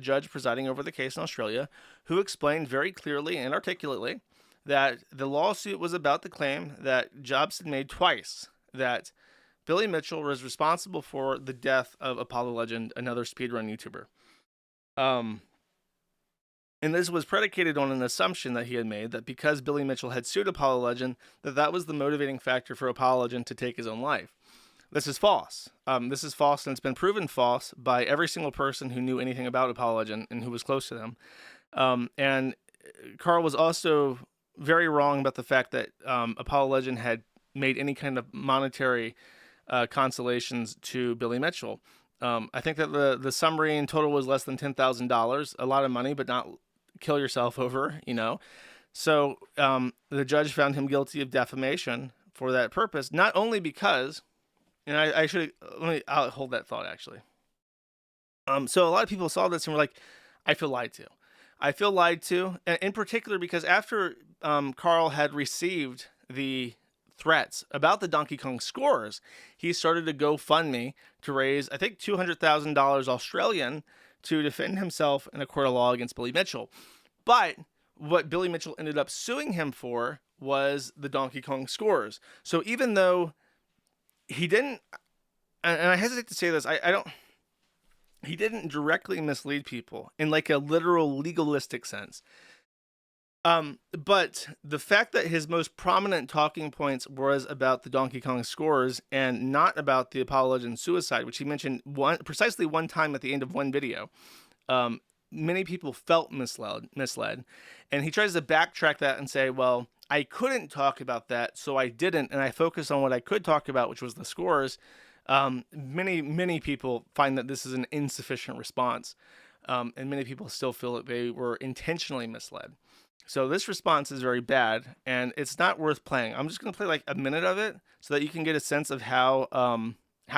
judge presiding over the case in Australia, who explained very clearly and articulately that the lawsuit was about the claim that Jobst had made twice, that Billy Mitchell was responsible for the death of Apollo Legend, another speedrun YouTuber. And this was predicated on an assumption that he had made that because Billy Mitchell had sued Apollo Legend, that was the motivating factor for Apollo Legend to take his own life. This is false. This is false, and it's been proven false by every single person who knew anything about Apollo Legend and who was close to them. And Carl was also very wrong about the fact that Apollo Legend had made any kind of monetary consolations to Billy Mitchell. I think that the summary in total was less than $10,000, a lot of money, but not kill yourself over, you know. So the judge found him guilty of defamation for that purpose. Not only because, and I should I'll hold that thought actually. So a lot of people saw this and were like, I feel lied to. I feel lied to, and in particular because after Carl had received the threats about the Donkey Kong scores, he started a GoFundMe to raise, I think, $200,000 Australian to defend himself in a court of law against Billy Mitchell. But what Billy Mitchell ended up suing him for was the Donkey Kong scores. So even though he didn't, and I hesitate to say this, I don't, he didn't directly mislead people in like a literal legalistic sense. But the fact that his most prominent talking points was about the Donkey Kong scores and not about the Apollo Legends suicide, which he mentioned precisely one time at the end of one video, many people felt misled. And he tries to backtrack that and say, well, I couldn't talk about that, so I didn't, and I focused on what I could talk about, which was the scores. Many people find that this is an insufficient response, and many people still feel that they were intentionally misled. So this response is very bad, and it's not worth playing. I'm just going to play like a minute of it so that you can get a sense of how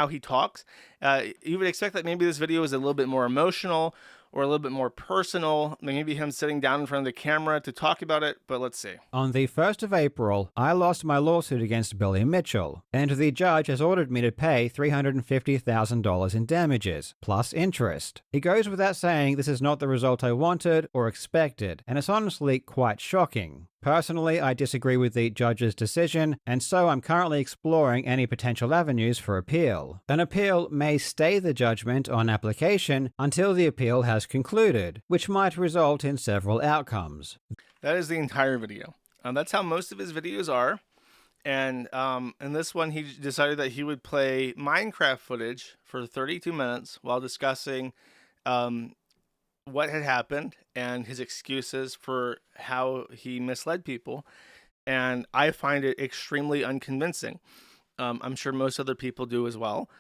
he talks. You would expect that maybe this video is a little bit more emotional or a little bit more personal, maybe him sitting down in front of the camera to talk about it, but let's see. On the 1st of April, I lost my lawsuit against Billy Mitchell, and the judge has ordered me to pay $350,000 in damages, plus interest. It goes without saying this is not the result I wanted or expected, and it's honestly quite shocking. Personally, I disagree with the judge's decision, and so I'm currently exploring any potential avenues for appeal. An appeal may stay the judgment on application until the appeal has concluded, which might result in several outcomes. That is the entire video. That's how most of his videos are. And in this one, he decided that he would play Minecraft footage for 32 minutes while discussing what had happened and his excuses for how he misled people. And I find it extremely unconvincing. I'm sure most other people do as well.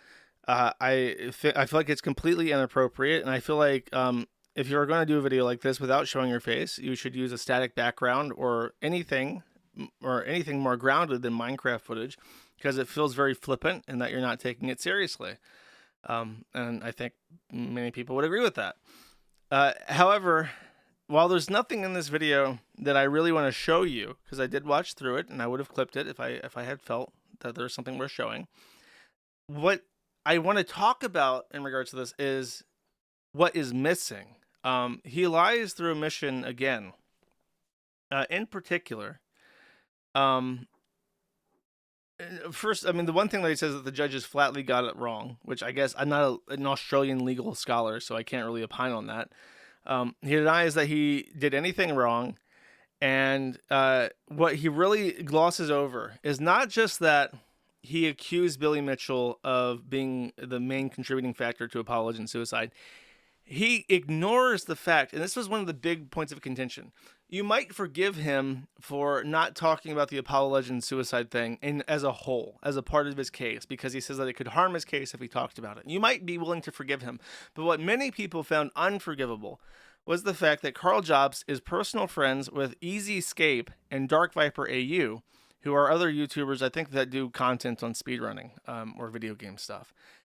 I feel like it's completely inappropriate, and I feel like if you're going to do a video like this without showing your face, you should use a static background or anything more grounded than Minecraft footage, because it feels very flippant and that you're not taking it seriously. And I think many people would agree with that. However, while there's nothing in this video that I really want to show you, because I did watch through it and I would have clipped it if I had felt that there's something worth showing, what I want to talk about in regards to this is what is missing. He lies through omission again. In particular, first, I mean, the one thing that he says is that the judges flatly got it wrong, which I guess I'm not an Australian legal scholar, so I can't really opine on that. He denies that he did anything wrong. And what he really glosses over is not just that he accused Billy Mitchell of being the main contributing factor to Apollo Legends suicide. He ignores the fact, and this was one of the big points of contention. You might forgive him for not talking about the Apollo Legends suicide thing as a whole, as a part of his case, because he says that it could harm his case if he talked about it. You might be willing to forgive him. But what many people found unforgivable was the fact that Carl Jobs is personal friends with Easy Escape and Dark Viper AU, who are other YouTubers, I think, that do content on speedrunning or video game stuff.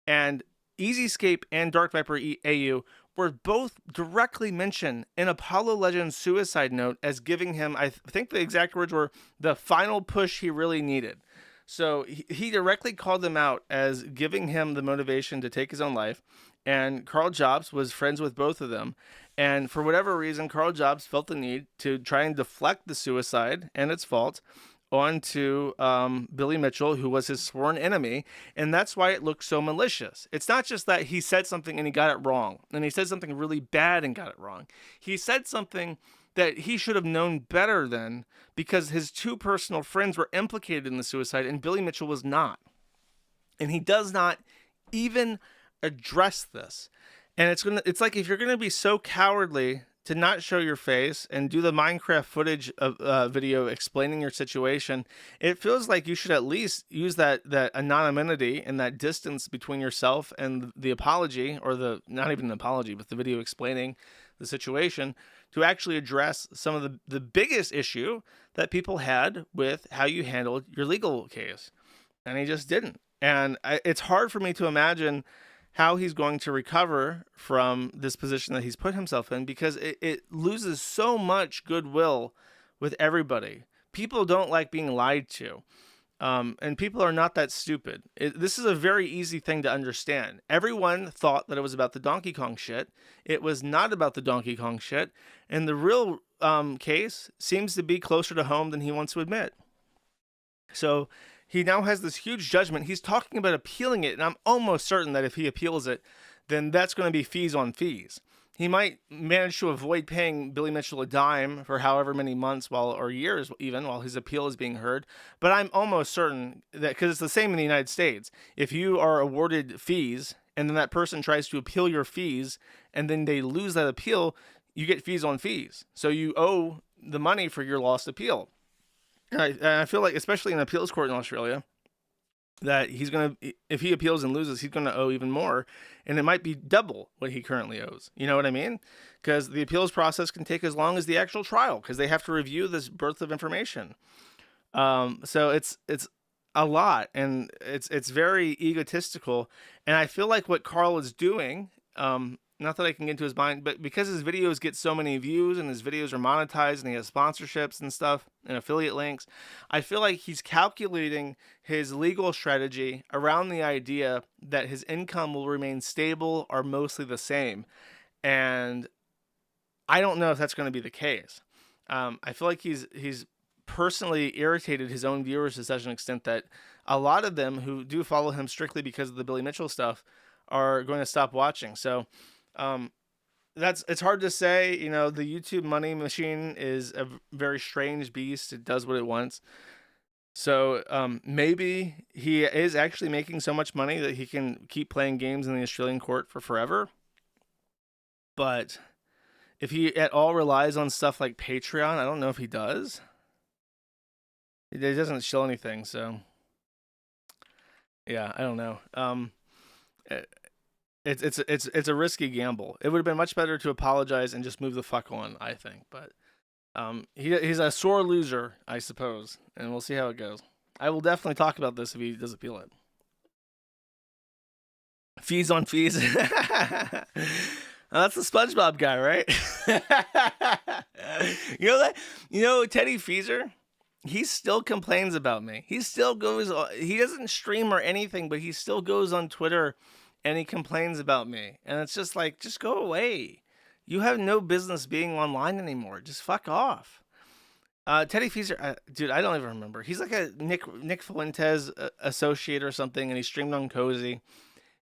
And Easy Escape and Dark Viper AU were both directly mentioned in Apollo Legends suicide note as giving him, I think the exact words were, the final push he really needed. So he directly called them out as giving him the motivation to take his own life. And Carl Jobs was friends with both of them. And for whatever reason, Carl Jobs felt the need to try and deflect the suicide and its fault onto Billy Mitchell, who was his sworn enemy, and that's why it looked so malicious. It's not just that he said something and he got it wrong, and he said something really bad and got it wrong. He said something that he should have known better than, because his two personal friends were implicated in the suicide and Billy Mitchell was not. And he does not even address this. And it's like, if you're gonna be so cowardly to not show your face and do the Minecraft footage of video explaining your situation, it feels like you should at least use that anonymity and that distance between yourself and the apology, or not even the apology, but the video explaining the situation, to actually address some of the biggest issue that people had with how you handled your legal case. And he just didn't. And it's hard for me to imagine how he's going to recover from this position that he's put himself in, because it loses so much goodwill with everybody. People don't like being lied to. And people are not that stupid. This is a very easy thing to understand. Everyone thought that it was about the Donkey Kong shit. It was not about the Donkey Kong shit. And the real case seems to be closer to home than he wants to admit. So he now has this huge judgment. He's talking about appealing it. And I'm almost certain that if he appeals it, then that's going to be fees on fees. He might manage to avoid paying Billy Mitchell a dime for however many months or years even while his appeal is being heard. But I'm almost certain that, because it's the same in the United States, if you are awarded fees and then that person tries to appeal your fees and then they lose that appeal, you get fees on fees. So you owe the money for your lost appeal. And I feel like, especially in an appeals court in Australia, that he's going to, if he appeals and loses, he's going to owe even more. And it might be double what he currently owes. You know what I mean? Because the appeals process can take as long as the actual trial, because they have to review this birth of information. So it's a lot, and it's very egotistical. And I feel like what Carl is doing, not that I can get into his mind, but because his videos get so many views and his videos are monetized and he has sponsorships and stuff and affiliate links, I feel like he's calculating his legal strategy around the idea that his income will remain stable or mostly the same. And I don't know if that's going to be the case. I feel like he's personally irritated his own viewers to such an extent that a lot of them who do follow him strictly because of the Billy Mitchell stuff are going to stop watching. So it's hard to say. You know, the YouTube money machine is a very strange beast. It does what it wants. So maybe he is actually making so much money that he can keep playing games in the Australian court for forever. But if he at all relies on stuff like Patreon, I don't know if he does. It doesn't show anything, so yeah, I don't know. It's a risky gamble. It would have been much better to apologize and just move the fuck on, I think. But he's a sore loser, I suppose, and we'll see how it goes. I will definitely talk about this if he does appeal it. Fees on fees. That's the SpongeBob guy, right? You know that? You know Teddy Feezer? He still complains about me. He still goes. He doesn't stream or anything, but he still goes on Twitter and he complains about me. And it's just like, just go away. You have no business being online anymore. Just fuck off. Teddy Feezer, dude, I don't even remember. He's like a Nick Fuentes associate or something, and he streamed on Cozy.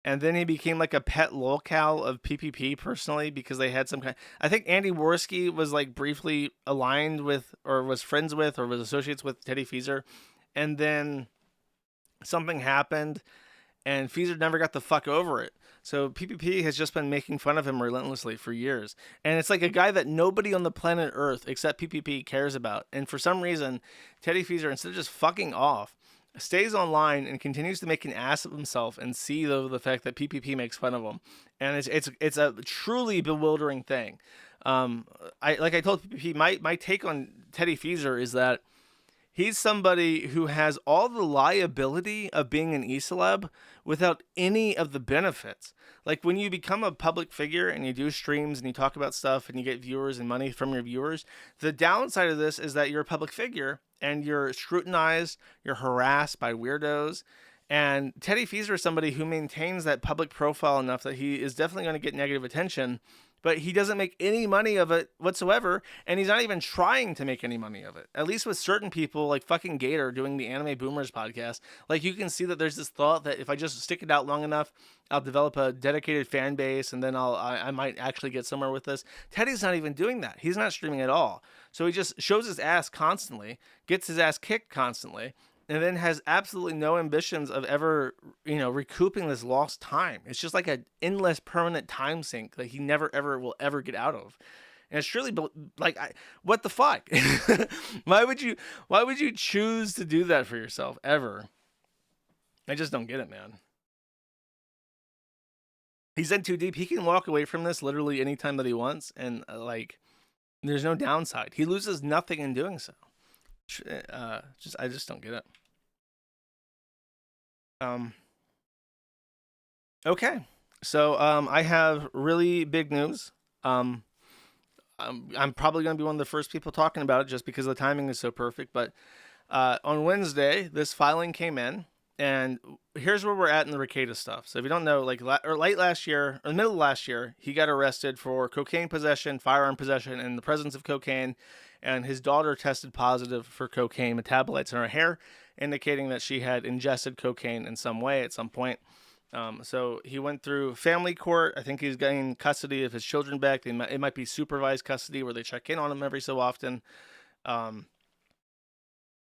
And then he became like a pet lolcow of PPP personally, because they had some kind. I think Andy Worski was like briefly aligned with, or was friends with, or was associates with Teddy Feezer. And then something happened and Feezer never got the fuck over it. So PPP has just been making fun of him relentlessly for years. And it's like a guy that nobody on the planet Earth except PPP cares about. And for some reason, Teddy Feezer, instead of just fucking off, stays online and continues to make an ass of himself and see the fact that PPP makes fun of him. And it's a truly bewildering thing. Like I told PPP, my take on Teddy Feezer is that he's somebody who has all the liability of being an e-celeb without any of the benefits. Like when you become a public figure and you do streams and you talk about stuff and you get viewers and money from your viewers, the downside of this is that you're a public figure and you're scrutinized, you're harassed by weirdos. And Teddy Feezer is somebody who maintains that public profile enough that he is definitely going to get negative attention, but he doesn't make any money of it whatsoever, and he's not even trying to make any money of it. At least with certain people, like fucking Gator doing the Anime Boomers podcast, like you can see that there's this thought that if I just stick it out long enough, I'll develop a dedicated fan base, and then I might actually get somewhere with this. Teddy's not even doing that. He's not streaming at all. So he just shows his ass constantly, gets his ass kicked constantly, and then has absolutely no ambitions of ever, recouping this lost time. It's just like an endless permanent time sink that he never ever will ever get out of. And it's truly like, what the fuck? Why would you choose to do that for yourself ever? I just don't get it, man. He's in too deep. He can walk away from this literally anytime that he wants, and There's no downside. He loses nothing in doing so. I just don't get it. Okay, so I have really big news. I'm probably going to be one of the first people talking about it just because the timing is so perfect. But on Wednesday, this filing came in, and here's where we're at in the Rekieta stuff. So if you don't know, like late last year, or the middle of last year, he got arrested for cocaine possession, firearm possession, and the presence of cocaine. And his daughter tested positive for cocaine metabolites in her hair, indicating that she had ingested cocaine in some way at some point. So he went through family court. I think he's getting custody of his children back. It might be supervised custody where they check in on him every so often.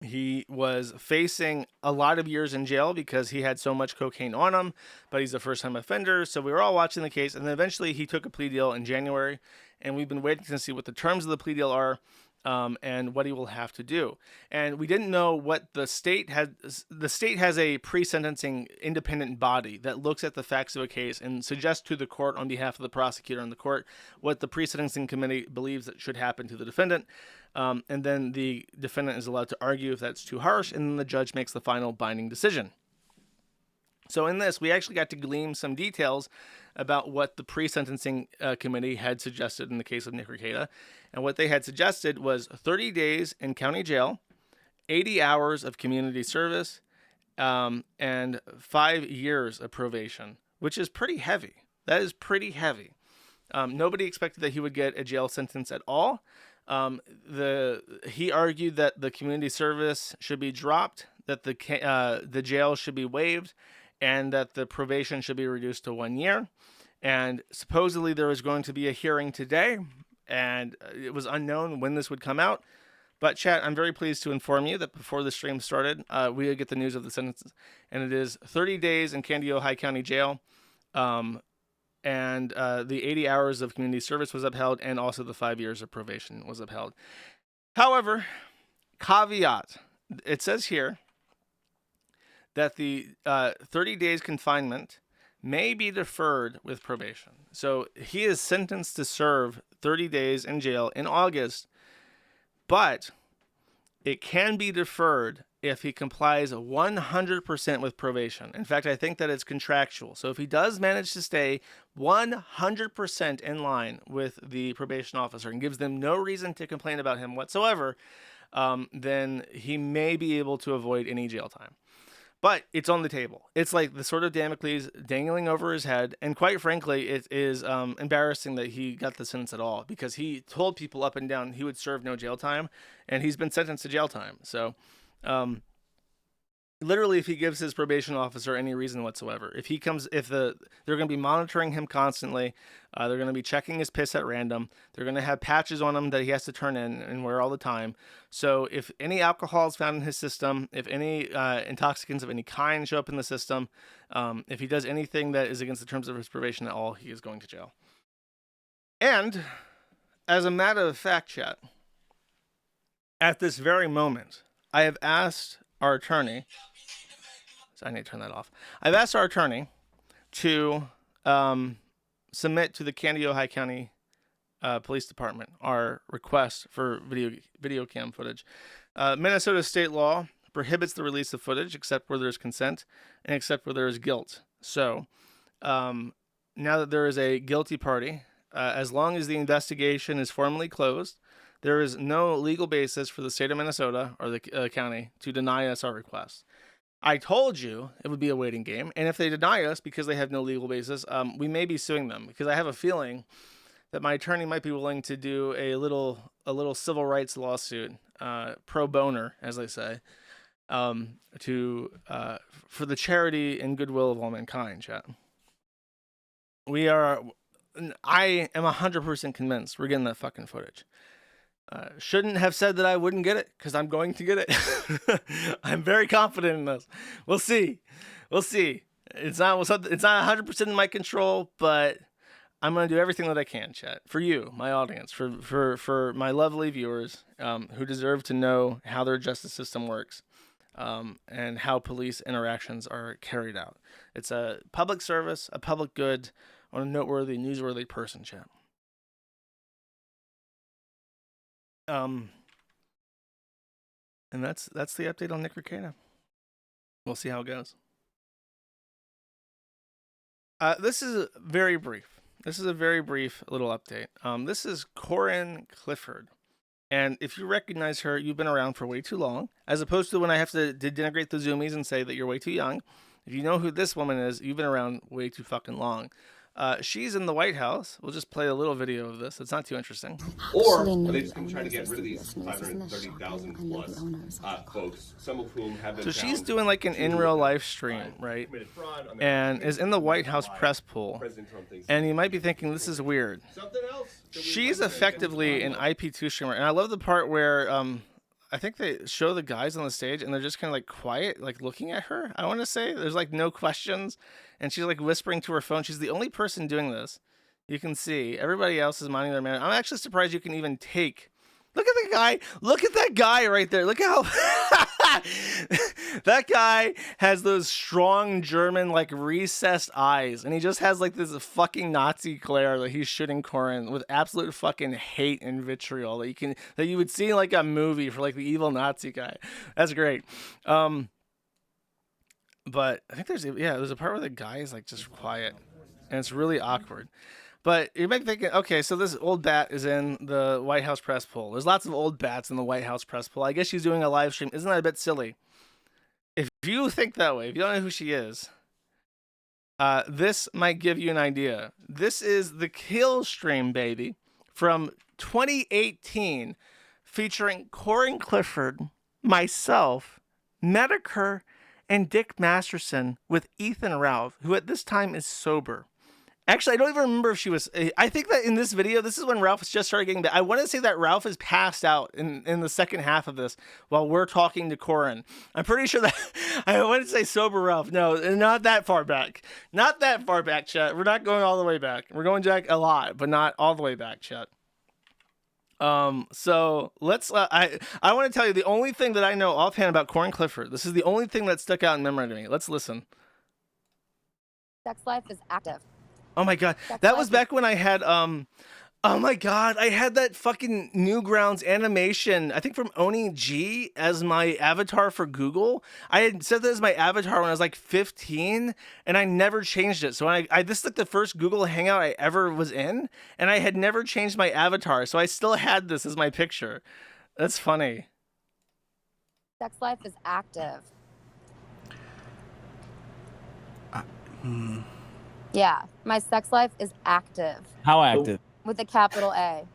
He was facing a lot of years in jail because he had so much cocaine on him, but he's a first-time offender. So we were all watching the case, and then eventually he took a plea deal in January, and we've been waiting to see what the terms of the plea deal are. And what he will have to do. And we didn't know what the state had. The state has a pre-sentencing independent body that looks at the facts of a case and suggests to the court on behalf of the prosecutor and the court what the pre-sentencing committee believes that should happen to the defendant. And then the defendant is allowed to argue if that's too harsh, and then the judge makes the final binding decision. So in this, we actually got to glean some details about what the pre-sentencing committee had suggested in the case of Nick Rekieta. And what they had suggested was 30 days in county jail, 80 hours of community service, and 5 years of probation, which is pretty heavy. That is pretty heavy. Nobody expected that he would get a jail sentence at all. He argued that the community service should be dropped, that the jail should be waived, and that the probation should be reduced to 1 year. And supposedly there was going to be a hearing today, and it was unknown when this would come out. But chat, I'm very pleased to inform you that before the stream started, we did get the news of the sentences, and it is 30 days in Candido County Jail, and the 80 hours of community service was upheld, and also the 5 years of probation was upheld. However, caveat, it says here that the 30 days confinement may be deferred with probation. So he is sentenced to serve 30 days in jail in August, but it can be deferred if he complies 100% with probation. In fact, I think that it's contractual. So if he does manage to stay 100% in line with the probation officer and gives them no reason to complain about him whatsoever, then he may be able to avoid any jail time. But it's on the table. It's like the sort of Damocles dangling over his head. And quite frankly, it is embarrassing that he got the sentence at all, because he told people up and down he would serve no jail time, and he's been sentenced to jail time. So literally, if he gives his probation officer any reason whatsoever, they're going to be monitoring him constantly, they're going to be checking his piss at random, they're going to have patches on him that he has to turn in and wear all the time. So if any alcohol is found in his system, if any intoxicants of any kind show up in the system, if he does anything that is against the terms of his probation at all, he is going to jail. And as a matter of fact, chat, at this very moment, I have asked our attorney, so I need to turn that off. I've asked our attorney to submit to the Candido County Police Department our request for video cam footage. Minnesota state law prohibits the release of footage except where there's consent and except where there is guilt. So now that there is a guilty party, as long as the investigation is formally closed, there is no legal basis for the state of Minnesota or the county to deny us our request. I told you it would be a waiting game, and if they deny us because they have no legal basis, we may be suing them, because I have a feeling that my attorney might be willing to do a little civil rights lawsuit, pro bono, as they say, for the charity and goodwill of all mankind. Chat. I am 100% convinced we're getting that fucking footage. Shouldn't have said that I wouldn't get it, because I'm going to get it. I'm very confident in this. We'll see. It's not 100% in my control, but I'm going to do everything that I can, chat, for you, my audience, for my lovely viewers who deserve to know how their justice system works, and how police interactions are carried out. It's a public service, a public good, on a noteworthy, newsworthy person, chat. And that's the update on Nick Ricada. We'll see how it goes. This is very brief. This is a very brief little update. This is Corinne Clifford. And if you recognize her, you've been around for way too long, as opposed to when I have to denigrate the Zoomies and say that you're way too young. If you know who this woman is, you've been around way too fucking long. She's in the White House. We'll just play a little video of this. It's not too interesting. Or are they just going to try to get rid of these 530,000 plus folks, some of whom have been So she's doing like an in real life stream, right? And is in the White House press pool. And you might be thinking, this is weird. She's effectively an IP2 streamer. And I love the part where I think they show the guys on the stage and they're just kind of like quiet, like looking at her. I want to say there's like no questions. And she's like whispering to her phone. She's the only person doing this. You can see everybody else is minding their man. I'm actually surprised you can even take. Look at the guy. Look at that guy right there. Look how that guy has those strong German, like recessed eyes. And he just has like this fucking Nazi glare that he's shooting Corin with absolute fucking hate and vitriol that you would see in like a movie for like the evil Nazi guy. That's great. But I think there's a part where the guy is like just quiet and it's really awkward. But you might be thinking, okay, so this old bat is in the White House press pool. There's lots of old bats in the White House press pool. I guess she's doing a live stream. Isn't that a bit silly? If you think that way, if you don't know who she is, this might give you an idea. This is the Kill Stream, baby, from 2018, featuring Corin Clifford, myself, Medicare, and Dick Masterson with Ethan Ralph, who at this time is sober. Actually, I don't even remember if she was. I think that in this video, this is when Ralph just started getting back. I want to say that Ralph is passed out in the second half of this while we're talking to Corin. I'm pretty sure that I want to say sober Ralph. No, not that far back. Not that far back, chat. We're not going all the way back. We're going back a lot, but not all the way back, chat. So let's. I want to tell you the only thing that I know offhand about Corin Clifford. This is the only thing that stuck out in memory to me. Let's listen. Sex life is active. Oh my god, that was back when I had oh my god, I had that fucking Newgrounds animation, I think from Oni G, as my avatar for Google. I had set that as my avatar when I was like 15, and I never changed it. So this is like the first Google Hangout I ever was in, and I had never changed my avatar, so I still had this as my picture. That's funny. Sex life is active. Yeah, my sex life is active. How active? With a capital A.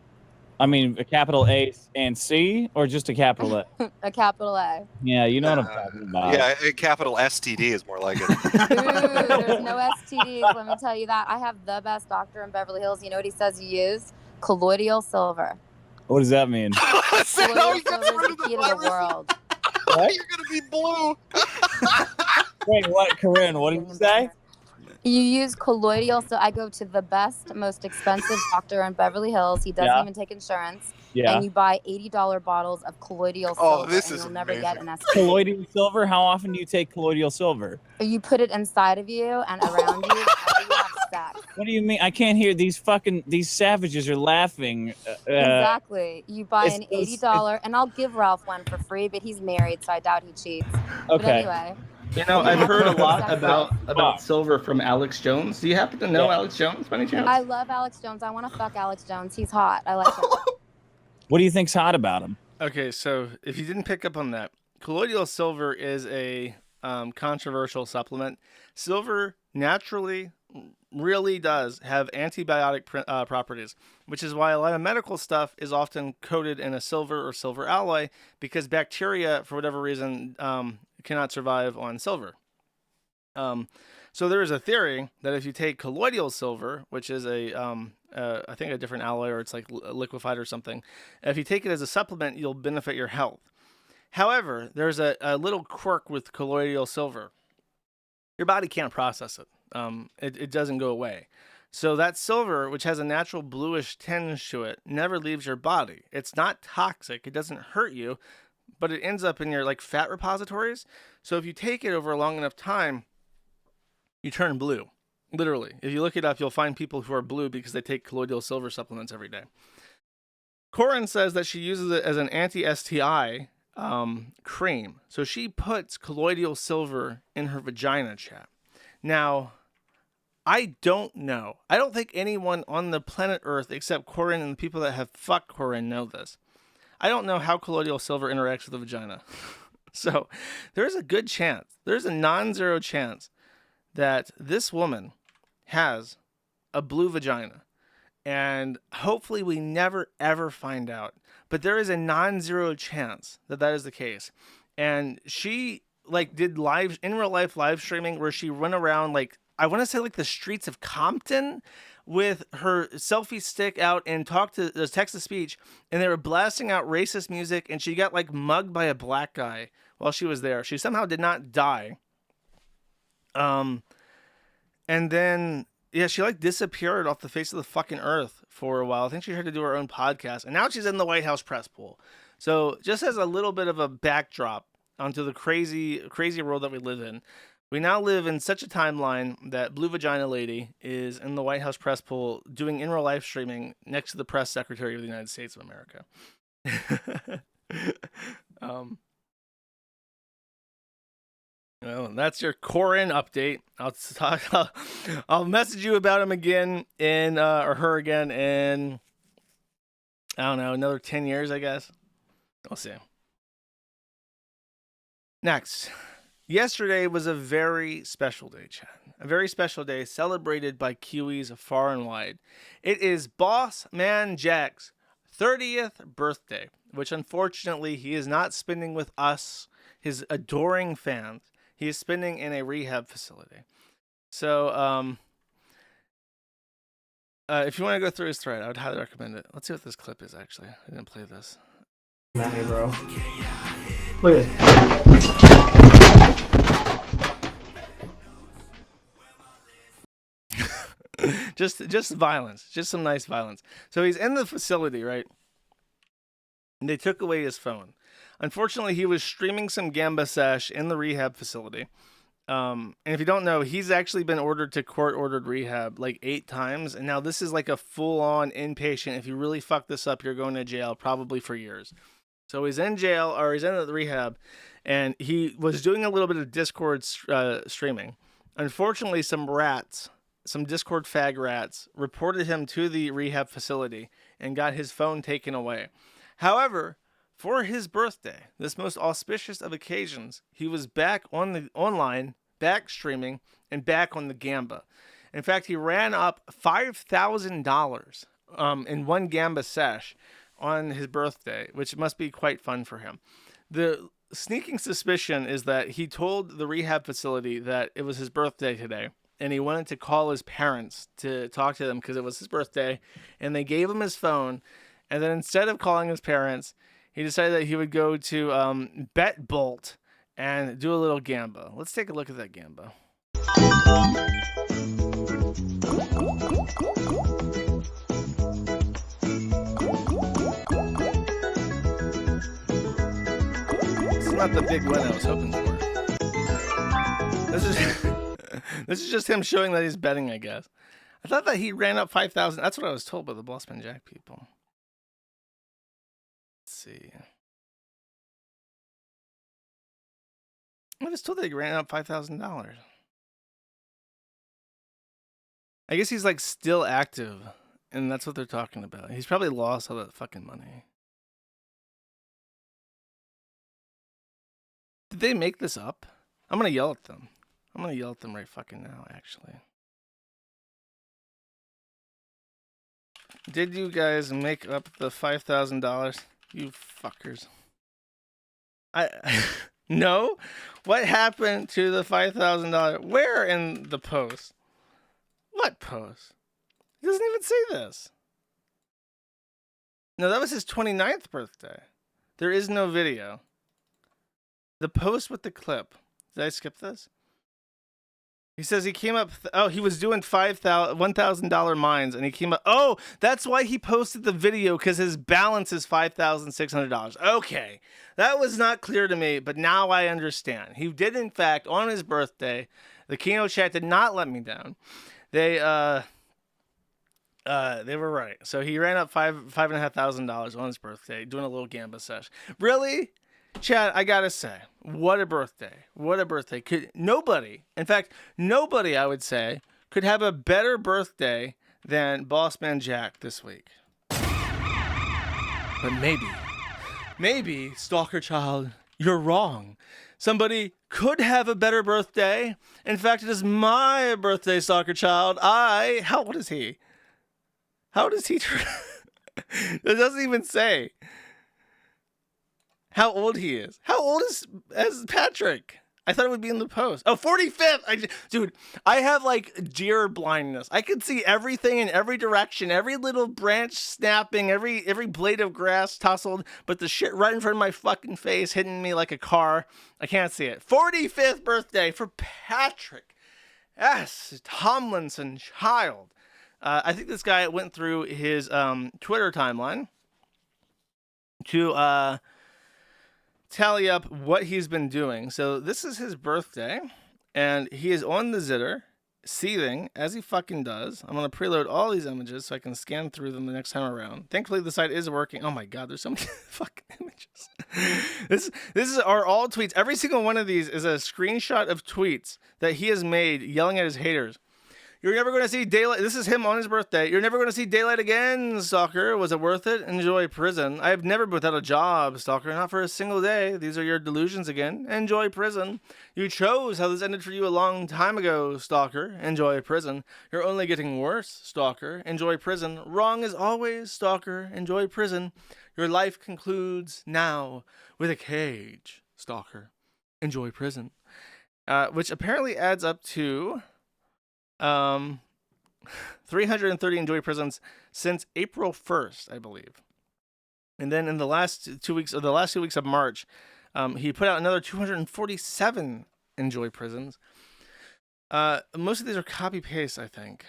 I mean, a capital A and C, or just a capital A? A capital A. Yeah, you know what I'm talking about. Yeah, a capital STD is more like it. Ooh, there's no STDs, let me tell you that. I have the best doctor in Beverly Hills. You know what he says you use? Colloidal silver. What does that mean? Colloidal silver is the key to the world. What? You're going to be blue. Wait, what, Corinne? What did you say? You use colloidal, so I go to the best, most expensive doctor in Beverly Hills. He doesn't even take insurance. Yeah. And you buy $80 bottles of colloidal silver. Oh, this and is you'll never get an STD. Colloidal silver? How often do you take colloidal silver? You put it inside of you and around you after you have sex. What do you mean? I can't hear these savages are laughing. Exactly. You buy an $80, and I'll give Ralph one for free, but he's married, so I doubt he cheats. But Okay. anyway. You know, I've heard a lot about silver from Alex Jones. Do you happen to know Alex Jones by any chance? I love Alex Jones. I want to fuck Alex Jones. He's hot. I like him. What do you think's hot about him? Okay, so if you didn't pick up on that, colloidal silver is a controversial supplement. Silver naturally really does have antibiotic properties, which is why a lot of medical stuff is often coated in a silver or silver alloy, because bacteria, for whatever reason, cannot survive on silver. So there is a theory that if you take colloidal silver, which is I think a different alloy, or it's like liquefied or something, if you take it as a supplement, you'll benefit your health. However, there's a little quirk with colloidal silver. Your body can't process it. It doesn't go away. So that silver, which has a natural bluish tinge to it, never leaves your body. It's not toxic. It doesn't hurt you, but it ends up in your like fat repositories. So if you take it over a long enough time, you turn blue. Literally. If you look it up, you'll find people who are blue because they take colloidal silver supplements every day. Corin says that she uses it as an anti-STI cream. So she puts colloidal silver in her vagina, chat. Now, I don't know. I don't think anyone on the planet Earth except Corin and the people that have fucked Corin know this. I don't know how colloidal silver interacts with the vagina. So there's a good chance, there's a non-zero chance that this woman has a blue vagina. And hopefully we never, ever find out. But there is a non-zero chance that that is the case. And she did live in real life live streaming where she went around I want to say the streets of Compton with her selfie stick out and talked to the text to speech, and they were blasting out racist music, and she got mugged by a black guy while she was there. She somehow did not die. And then she disappeared off the face of the fucking earth for a while. I think she had to do her own podcast, and now she's in the White House press pool. So just as a little bit of a backdrop onto the crazy world that we live in, we now live in such a timeline that Blue Vagina Lady is in the White House press pool doing in real life streaming next to the press secretary of the United States of America. Well, that's your Corin update. I'll message you about him again or her again in, I don't know, another 10 years, I guess. We'll see. Next. Yesterday was a very special day, Chad. A very special day celebrated by Kiwis far and wide. It is Boss Man Jack's 30th birthday, which unfortunately he is not spending with us, his adoring fans. He is spending in a rehab facility. So, if you want to go through his thread, I would highly recommend it. Let's see what this clip is, actually. I didn't play this. Hey, bro. Look at this. just violence, just some nice violence. So he's in the facility, right? And they took away his phone. Unfortunately, he was streaming some Gamba Sesh in the rehab facility. And if you don't know, he's actually been ordered to court-ordered rehab 8 times. And now this is a full-on inpatient. If you really fuck this up, you're going to jail probably for years. So he's in jail, or he's in the rehab, and he was doing a little bit of Discord streaming. Unfortunately, some Discord fag rats reported him to the rehab facility and got his phone taken away. However, for his birthday, this most auspicious of occasions, he was back online, back streaming, and back on the Gamba. In fact, he ran up $5,000 in one Gamba sesh on his birthday, which must be quite fun for him. The sneaking suspicion is that he told the rehab facility that it was his birthday today, and he wanted to call his parents to talk to them because it was his birthday, and they gave him his phone. And then instead of calling his parents, he decided that he would go to BetBolt and do a little Gamba. Let's take a look at that Gamba. This is not the big win I was hoping for. This is just him showing that he's betting, I guess. I thought that he ran up 5,000. That's what I was told by the Bossman Jack people. Let's see. I was told that he ran up $5,000. I guess he's still active, and that's what they're talking about. He's probably lost all that fucking money. Did they make this up? I'm gonna yell at them. I'm gonna yell at them right fucking now, actually. Did you guys make up the $5,000? You fuckers. No? What happened to the $5,000? Where in the post? What post? He doesn't even say this. No, that was his 29th birthday. There is no video. The post with the clip. Did I skip this? He says he came up. He was doing $1,000 mines, and he came up. Oh, that's why he posted the video, because his balance is $5,600. Okay, that was not clear to me, but now I understand. He did, in fact, on his birthday. The Kino chat did not let me down. They They were right. So he ran up $5,500 on his birthday, doing a little gamba sesh. Really, Chad? I gotta say, what a birthday! What a birthday! Could nobody, in fact, nobody, I would say, could have a better birthday than Bossman Jack this week. But maybe, Stalker Child, you're wrong. Somebody could have a better birthday. In fact, it is my birthday, Stalker Child. How old is he? How does he turn? It doesn't even say how old he is. How old is Patrick? I thought it would be in the post. Oh, 45th. Dude, I have like deer blindness. I can see everything in every direction, every little branch snapping, every blade of grass tousled, but the shit right in front of my fucking face hitting me like a car. I can't see it. 45th birthday for Patrick S. Tomlinson Child. I think this guy went through his Twitter timeline to tally up what he's been doing. So this is his birthday, and he is on the zitter, seething, as he fucking does. I'm going to preload all these images so I can scan through them the next time around. Thankfully, the site is working. Oh my god, there's so many fucking images. This are all tweets. Every single one of these is a screenshot of tweets that he has made yelling at his haters. You're never going to see daylight. This is him on his birthday. You're never going to see daylight again, Stalker. Was it worth it? Enjoy prison. I have never been without a job, Stalker. Not for a single day. These are your delusions again. Enjoy prison. You chose how this ended for you a long time ago, Stalker. Enjoy prison. You're only getting worse, Stalker. Enjoy prison. Wrong as always, Stalker. Enjoy prison. Your life concludes now with a cage, Stalker. Enjoy prison. Which apparently adds up to 330 enjoy prisons since April 1st, I believe. And then in the last 2 weeks, or the last 2 weeks of March, he put out another 247 enjoy prisons. Most of these are copy paste, I think.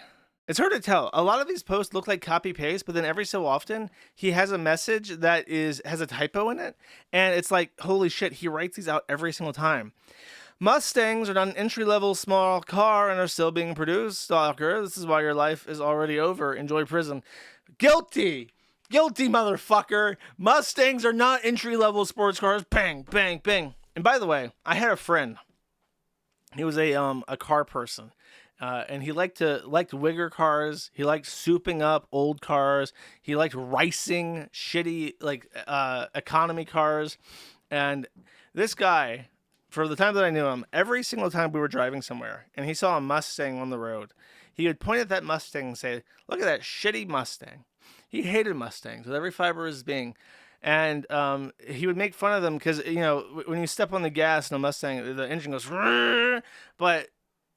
It's hard to tell. A lot of these posts look like copy paste, but then every so often he has a message that has a typo in it, and it's like, holy shit, he writes these out every single time. Mustangs are not an entry-level small car and are still being produced, Stalker. This is why your life is already over. Enjoy prison. Guilty! Guilty, motherfucker! Mustangs are not entry-level sports cars. Bang, bang, bang. And by the way, I had a friend. He was a car person. And he liked Wigger cars. He liked souping up old cars. He liked ricing shitty, economy cars. And this guy, for the time that I knew him, every single time we were driving somewhere and he saw a Mustang on the road, he would point at that Mustang and say, look at that shitty Mustang. He hated Mustangs with every fiber of his being. And he would make fun of them because, when you step on the gas in a Mustang, the engine goes, but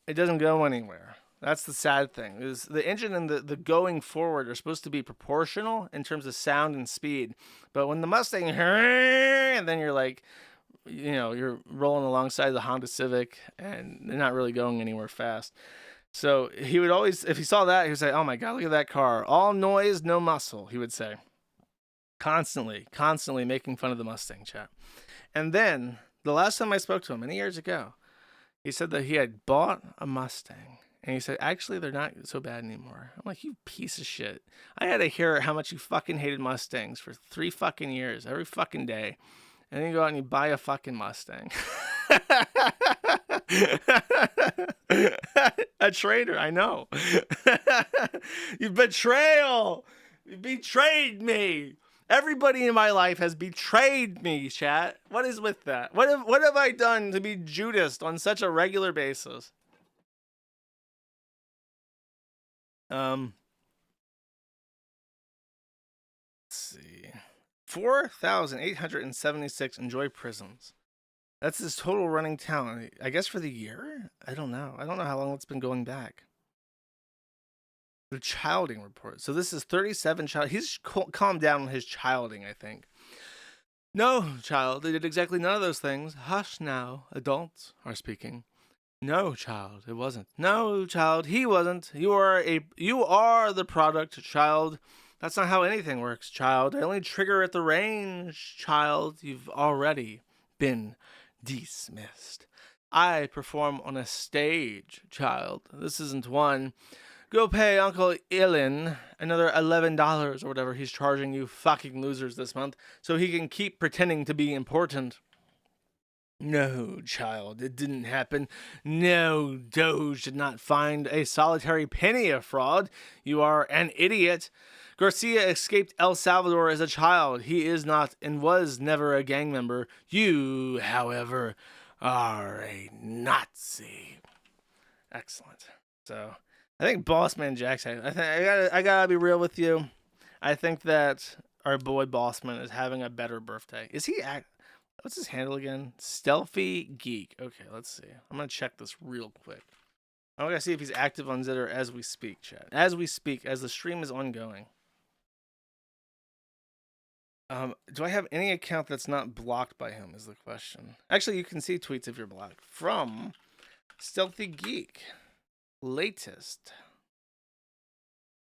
it doesn't go anywhere. That's the sad thing. Is the engine and the going forward are supposed to be proportional in terms of sound and speed. But when the Mustang, and then you're like, you're rolling alongside the Honda Civic and they're not really going anywhere fast. So he would always, if he saw that, he would say, oh my God, look at that car. All noise, no muscle, he would say. Constantly making fun of the Mustang, chat. And then the last time I spoke to him, many years ago, he said that he had bought a Mustang. And he said, actually, they're not so bad anymore. I'm like, you piece of shit. I had to hear how much you fucking hated Mustangs for 3 fucking years, every fucking day. And then you go out and you buy a fucking Mustang. A traitor, I know. You betrayal. You betrayed me. Everybody in my life has betrayed me, chat. What is with that? What have I done to be Judas on such a regular basis? Let's see. 4,876 enjoy prisons. That's his total running talent. I guess for the year? I don't know. I don't know how long it's been going back. The childing report. So this is 37 child. He's calmed down on his childing, I think. No, child. They did exactly none of those things. Hush now. Adults are speaking. No, child. It wasn't. No, child. He wasn't. You are the product, child. That's not how anything works, child. I only trigger at the range, child. You've already been dismissed. I perform on a stage, child. This isn't one Go pay Uncle Ilan another $11 or whatever he's charging you fucking losers this month so he can keep pretending to be important. No, child, it didn't happen. No, Doge did not find a solitary penny of fraud. You are an idiot. Garcia escaped El Salvador as a child. He is not and was never a gang member. You, however, are a Nazi. Excellent. So, I think Bossman Jackson. I gotta be real with you. I think that our boy Bossman is having a better birthday. Is he? What's his handle again? Stealthy Geek. Okay, let's see. I'm gonna check this real quick. I'm gonna see if he's active on Zitter as we speak, chat. As we speak, as the stream is ongoing. Do I have any account that's not blocked by him is the question. Actually, you can see tweets if you're blocked. From Stealthy Geek. Latest.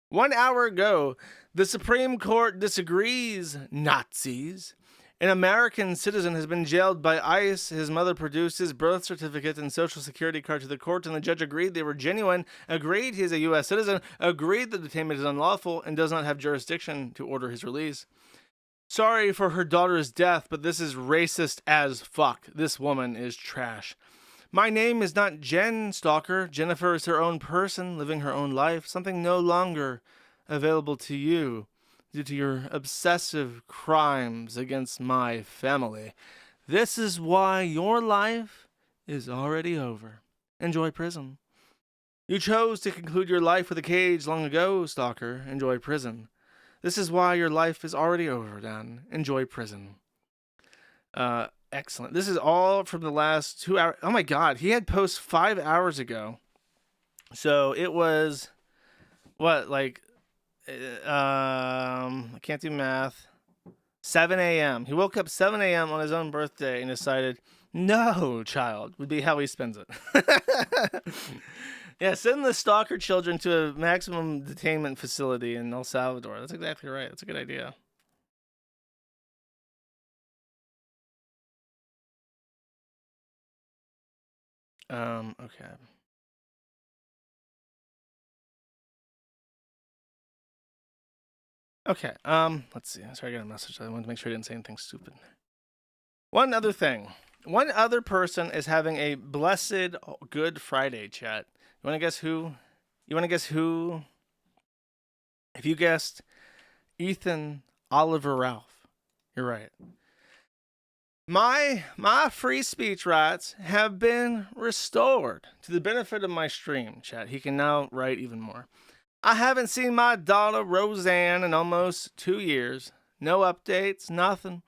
1 hour ago, the Supreme Court disagrees, Nazis. An American citizen has been jailed by ICE. His mother produced his birth certificate and social security card to the court, and the judge agreed they were genuine, agreed he is a U.S. citizen, agreed the detainment is unlawful, and does not have jurisdiction to order his release. Sorry for her daughter's death, but this is racist as fuck. This woman is trash. My name is not Jen Stalker. Jennifer is her own person, living her own life, something no longer available to you due to your obsessive crimes against my family. This is why your life is already over. Enjoy prison. You chose to conclude your life with a cage long ago, Stalker. Enjoy prison. This is why your life is already over, Dan. Enjoy prison. Excellent. This is all from the last 2 hours. Oh my god, he had posts 5 hours ago. So it was, what, like, I can't do math. 7 a.m. He woke up 7 a.m. on his own birthday and decided, no, child, would be how he spends it. Yeah, send the stalker children to a maximum detainment facility in El Salvador. That's exactly right. That's a good idea. Okay. Okay, let's see. Sorry, I got a message. I wanted to make sure I didn't say anything stupid. One other thing. One other person is having a blessed Good Friday, chat. You want to guess who? You want to guess who? If you guessed Ethan Oliver Ralph, you're right. My free speech rights have been restored to the benefit of my stream, chat. He can now write even more. I haven't seen my daughter Roseanne in almost 2 years. No updates, nothing.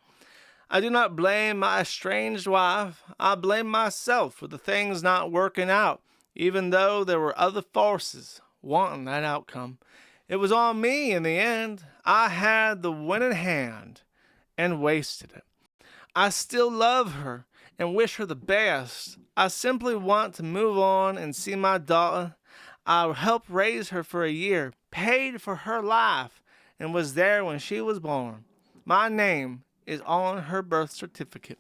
I do not blame my estranged wife. I blame myself for the things not working out, even though there were other forces wanting that outcome. It was on me in the end. I had the winning hand and wasted it. I still love her and wish her the best. I simply want to move on and see my daughter. I helped raise her for a year, paid for her life, and was there when she was born. My name is on her birth certificate.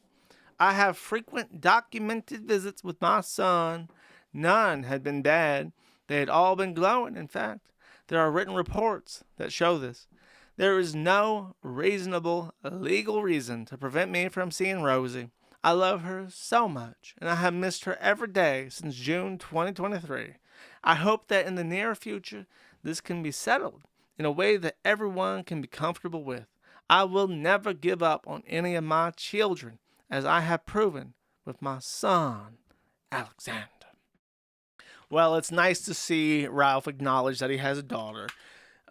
I have frequent documented visits with my son. None had been bad. They had all been glowing, in fact. There are written reports that show this. There is no reasonable legal reason to prevent me from seeing Rosie. I love her so much, and I have missed her every day since June 2023. I hope that in the near future, this can be settled in a way that everyone can be comfortable with. I will never give up on any of my children, as I have proven with my son, Alexander. Well, it's nice to see Ralph acknowledge that he has a daughter.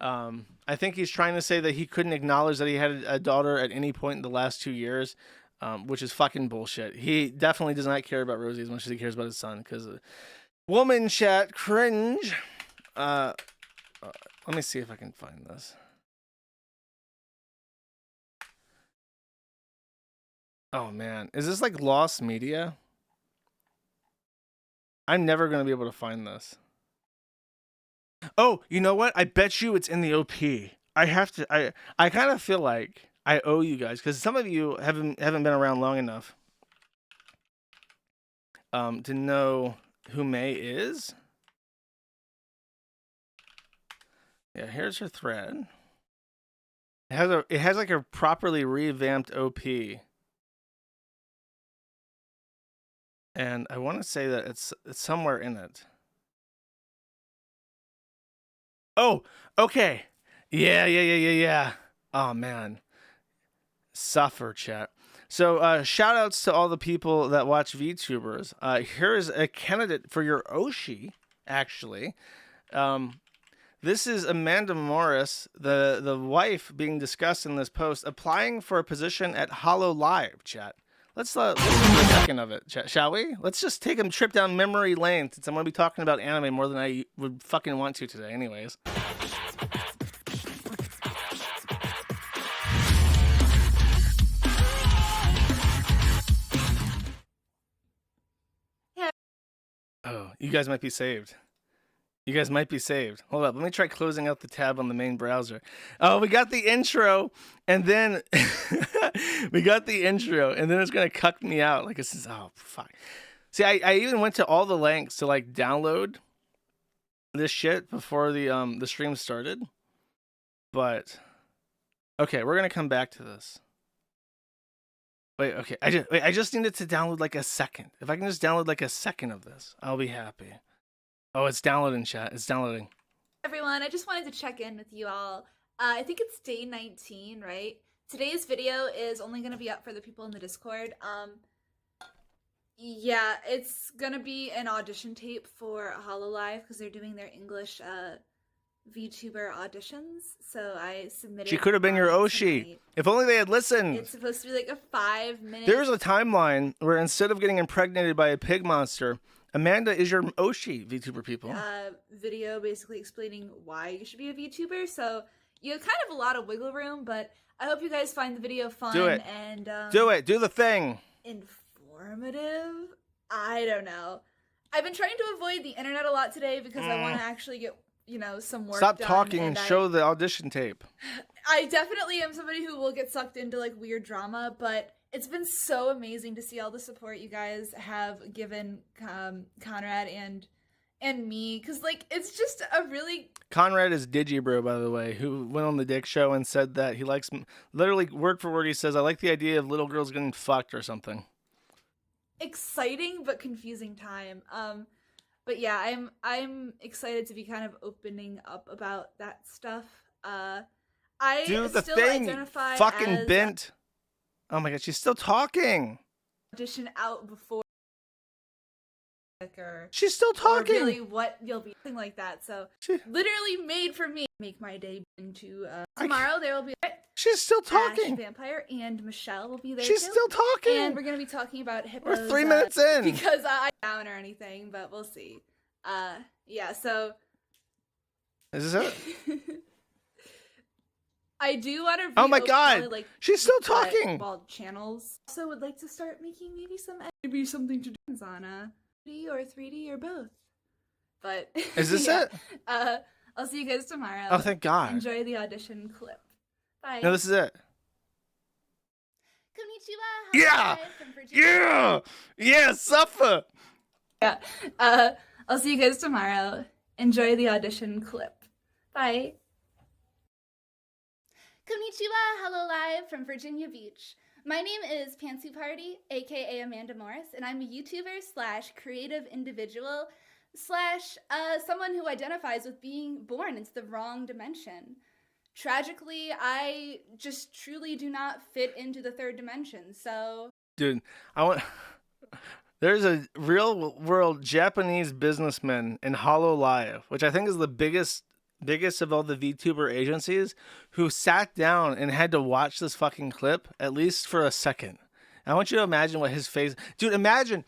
I think he's trying to say that he couldn't acknowledge that he had a daughter at any point in the last 2 years, which is fucking bullshit. He definitely does not care about Rosie as much as he cares about his son, because woman chat cringe. Let me see if I can find this. Oh man, is this like lost media? I'm never going to be able to find this. Oh, you know what? I bet you it's in the OP. I have to. I kind of feel like I owe you guys, because some of you haven't been around long enough to know who May is. Yeah, here's her thread. It has like a properly revamped OP. And I want to say that it's somewhere in it. Oh, okay. Yeah. Oh man. Suffer, chat. So shout outs to all the people that watch VTubers. Here's a candidate for your Oshi, actually. This is Amanda Morris, the wife being discussed in this post, applying for a position at Hollow Live, chat. Let's listen to a second of it, chat, shall we? Let's just take a trip down memory lane, since I'm going to be talking about anime more than I would fucking want to today anyways. Oh, you guys might be saved. You guys might be saved. Hold up. Let me try closing out the tab on the main browser. Oh, we got the intro, and then we got the intro, and then it's gonna cuck me out. Like this is fuck. See, I even went to all the lengths to like download this shit before the stream started. But okay, we're gonna come back to this. Wait, okay. I just needed to download like a second. If I can just download like a second of this, I'll be happy. Oh, it's downloading, chat. It's downloading. Everyone, I just wanted to check in with you all. I think it's day 19, right? Today's video is only going to be up for the people in the Discord. Yeah, it's going to be an audition tape for HoloLive because they're doing their English VTuber auditions. So I submitted. She could have been your Oshi. Tonight. If only they had listened. It's supposed to be like a 5-minute. There's a timeline where instead of getting impregnated by a pig monster, Amanda is your Oshi, VTuber people. Video basically explaining why you should be a VTuber. So you have kind of a lot of wiggle room, but I hope you guys find the video fun. Do it. And do it. Do the thing. Informative? I don't know. I've been trying to avoid the internet a lot today because I want to actually get, some work Stop done. talking and show the audition tape. I definitely am somebody who will get sucked into like weird drama, but it's been so amazing to see all the support you guys have given Conrad and me, because like it's just a really... Conrad is Digibro, by the way, who went on the Dick Show and said that he likes, literally word for word, he says, I like the idea of little girls getting fucked or something. Exciting but confusing time. But yeah, I'm excited to be kind of opening up about that stuff. I do the still thing, identify fucking as bent. Oh my god, she's still talking. Audition out before. She's still talking. Or really, what you'll be something like that. So literally made for me. Make my day into tomorrow. There will be. She's still talking. Ash, Vampire, and Michelle will be there. She's too. still talking. And we're gonna be talking about hippos. We're 3 minutes in. Because I'm down or anything, but we'll see. Yeah. So. Is this it? I do want to. Oh my god! Like, she's still talking. Channels. Also, would like to start making maybe something to do on 2D or 3D or both. But is this yeah. it? I'll see you guys tomorrow. Oh, thank God! Enjoy the audition clip. Bye. No, this is it. Konnichiwa. Yeah, suffer. Yeah. I'll see you guys tomorrow. Enjoy the audition clip. Bye. Konnichiwa, hello live from Virginia Beach. My name is Pantsu Party, aka Amanda Morris, and I'm a YouTuber / creative individual / someone who identifies with being born into the wrong dimension. Tragically, I just truly do not fit into the third dimension, so... Dude, There's a real world Japanese businessman in Hollow Live, which I think is the biggest of all the VTuber agencies, who sat down and had to watch this fucking clip at least for a second. I want you to imagine what his face... Dude, imagine...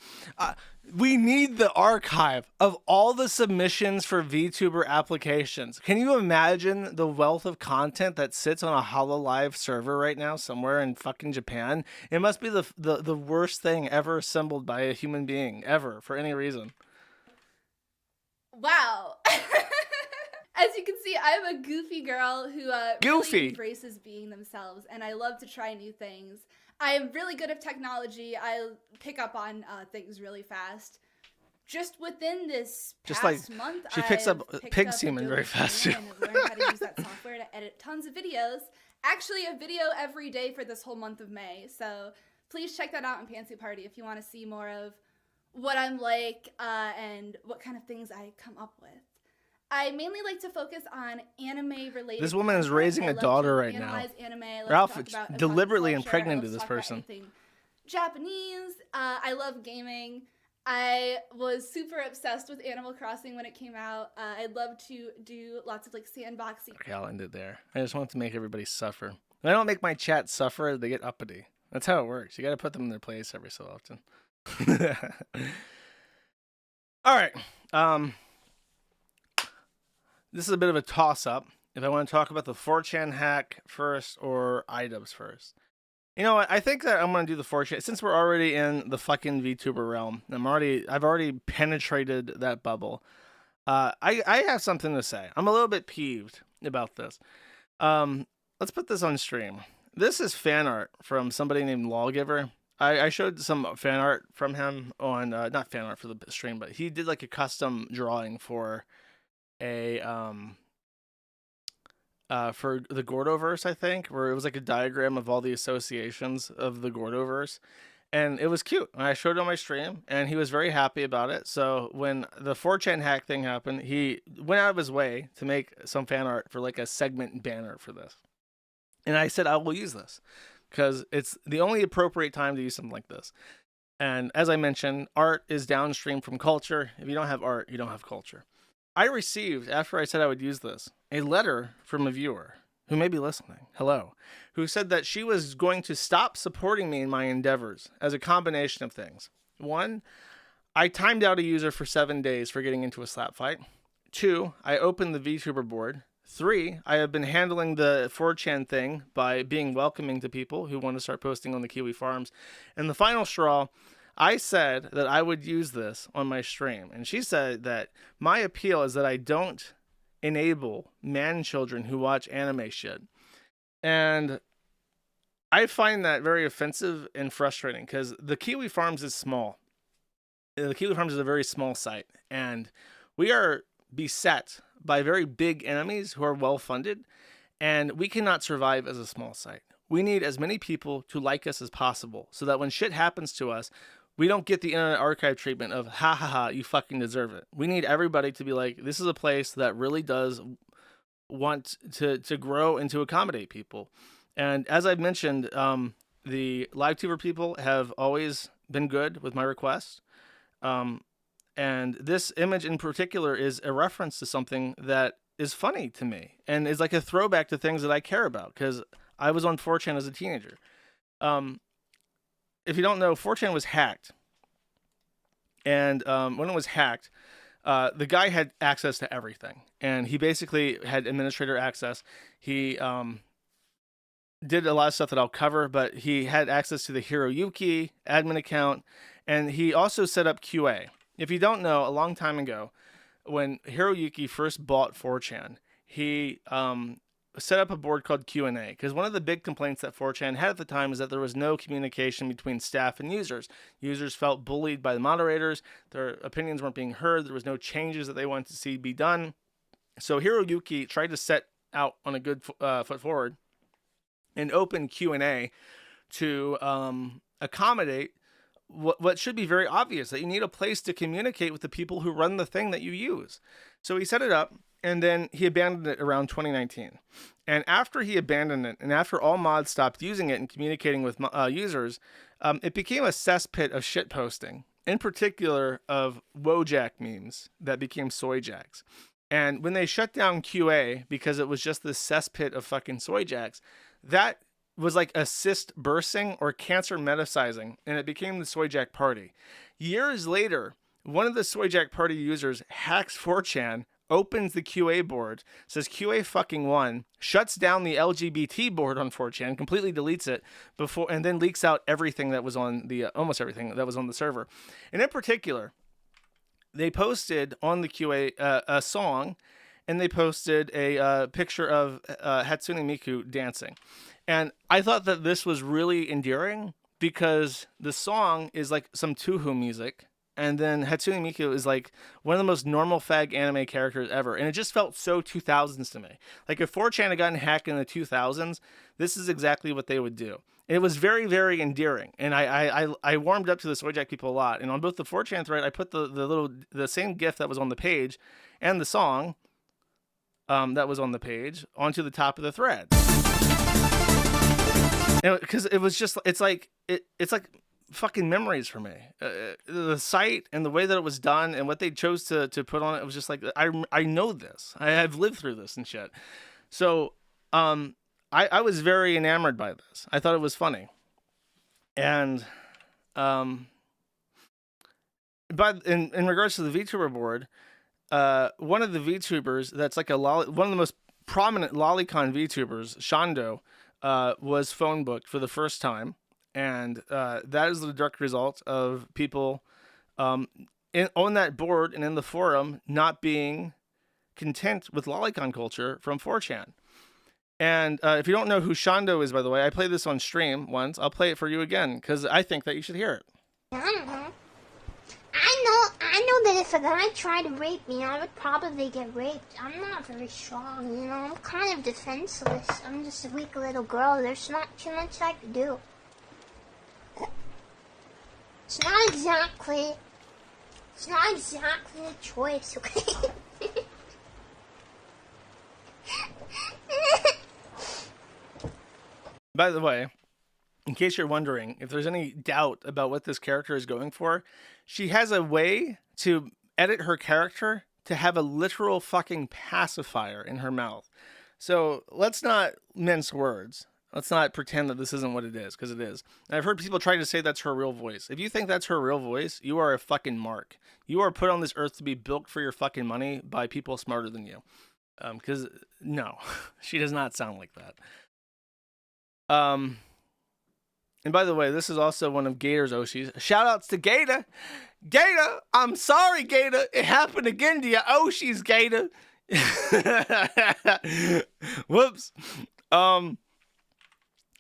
we need the archive of all the submissions for VTuber applications. Can you imagine the wealth of content that sits on a HoloLive server right now somewhere in fucking Japan? It must be the worst thing ever assembled by a human being, ever, for any reason. Wow. As you can see, I'm a goofy girl who really embraces being themselves, and I love to try new things. I am really good at technology. I pick up on things really fast. just within this Just past like month, she picks up I've picked pig up semen Adobe very fast. Premiere and have learned how to use that software to edit tons of videos. Actually, a video every day for this whole month of May. So please check that out on Pantsuit Party if you want to see more of what I'm like and what kind of things I come up with. I mainly like to focus on anime-related. This woman is raising a daughter right now. Ralph deliberately impregnated this person. Japanese. I love gaming. I was super obsessed with Animal Crossing when it came out. I'd love to do lots of like sandboxing. Okay, I'll end it there. I just want to make everybody suffer. When I don't make my chat suffer, they get uppity. That's how it works. You got to put them in their place every so often. All right. This is a bit of a toss-up. If I want to talk about the 4chan hack first or iDubbbz first. You know what? I think that I'm going to do the 4chan. Since we're already in the fucking VTuber realm, I've already penetrated that bubble. I have something to say. I'm a little bit peeved about this. Let's put this on stream. This is fan art from somebody named Lawgiver. I showed some fan art from him on, not fan art for the stream, but he did like a custom drawing for a, for the Gordoverse, I think, where it was like a diagram of all the associations of the Gordoverse. And it was cute. I showed it on my stream, and he was very happy about it. So when the 4chan hack thing happened, he went out of his way to make some fan art for like a segment banner for this. And I said, I will use this because it's the only appropriate time to use something like this. And as I mentioned, art is downstream from culture. If you don't have art, you don't have culture. I received, after I said I would use this, a letter from a viewer who may be listening, hello, who said that she was going to stop supporting me in my endeavors as a combination of things. 1, I timed out a user for 7 days for getting into a slap fight. 2, I opened the VTuber board. 3, I have been handling the 4chan thing by being welcoming to people who want to start posting on the Kiwi Farms. And the final straw, I said that I would use this on my stream. And she said that my appeal is that I don't enable man children who watch anime shit. And I find that very offensive and frustrating because the Kiwi Farms is small. The Kiwi Farms is a very small site. And we are beset by very big enemies who are well funded. And we cannot survive as a small site. We need as many people to like us as possible so that when shit happens to us, we don't get the Internet Archive treatment of, ha ha ha, you fucking deserve it. We need everybody to be like, this is a place that really does want to grow and to accommodate people. And as I've mentioned, the LiveTuber people have always been good with my requests. And this image in particular is a reference to something that is funny to me and is like a throwback to things that I care about because I was on 4chan as a teenager. If you don't know, 4chan was hacked. And when it was hacked, the guy had access to everything. And he basically had administrator access. He did a lot of stuff that I'll cover, but he had access to the Hiroyuki admin account. And he also set up QA. If you don't know, a long time ago, when Hiroyuki first bought 4chan, he set up a board called Q&A, because one of the big complaints that 4chan had at the time is that there was no communication between staff and users. Users felt bullied by the moderators, their opinions weren't being heard, there was no changes that they wanted to see be done. So Hiroyuki tried to set out on a good foot forward and open Q&A to accommodate what should be very obvious, that you need a place to communicate with the people who run the thing that you use. So he set it up, and then he abandoned it around 2019. And after he abandoned it, and after all mods stopped using it and communicating with users, it became a cesspit of shit posting, in particular of Wojak memes that became soyjacks. And when they shut down QA because it was just this cesspit of fucking soyjacks, that was like a cyst bursting or cancer metastasizing, and it became the Soyjack Party. Years later, one of the Soyjack Party users hacks 4chan, opens the QA board, says QA fucking won, shuts down the LGBT board on 4chan, completely deletes it before, and then leaks out everything that was on the almost everything that was on the server. And in particular, they posted on the QA a song, and they posted a picture of Hatsune Miku dancing. And I thought that this was really endearing because the song is like some Tuhu music and then Hatsune Miku is like one of the most normal fag anime characters ever, and it just felt so 2000s to me. Like if 4chan had gotten hacked in the 2000s, this is exactly what they would do. It was very, very endearing, and I warmed up to the Soyjack people a lot. And on both the 4chan thread, I put the same GIF that was on the page, and the song that was on the page onto the top of the thread. Because it was just, it's like fucking memories for me. The site and the way that it was done and what they chose to put on it was just like, I know this. I've lived through this and shit. So I was very enamored by this. I thought it was funny. And but in regards to the VTuber board, one of the VTubers that's like one of the most prominent lolicon VTubers, Shondo, was phone booked for the first time. And that is the direct result of people on that board and in the forum not being content with lolicon culture from 4chan. And if you don't know who Shondo is, by the way, I played this on stream once. I'll play it for you again because I think that you should hear it. I know that if a guy tried to rape me, I would probably get raped. I'm not very strong, you know. I'm kind of defenseless. I'm just a weak little girl. There's not too much I can do. It's not exactly a choice, okay? By the way, in case you're wondering, if there's any doubt about what this character is going for, she has a way to edit her character to have a literal fucking pacifier in her mouth. So let's not mince words. Let's not pretend that this isn't what it is, because it is. And I've heard people try to say that's her real voice. If you think that's her real voice, you are a fucking mark. You are put on this earth to be bilked for your fucking money by people smarter than you. Because, no, she does not sound like that. And by the way, this is also one of Gator's Oshis. Shout outs to Gator. Gator, I'm sorry, Gator. It happened again to your Oshis, Gator. Whoops.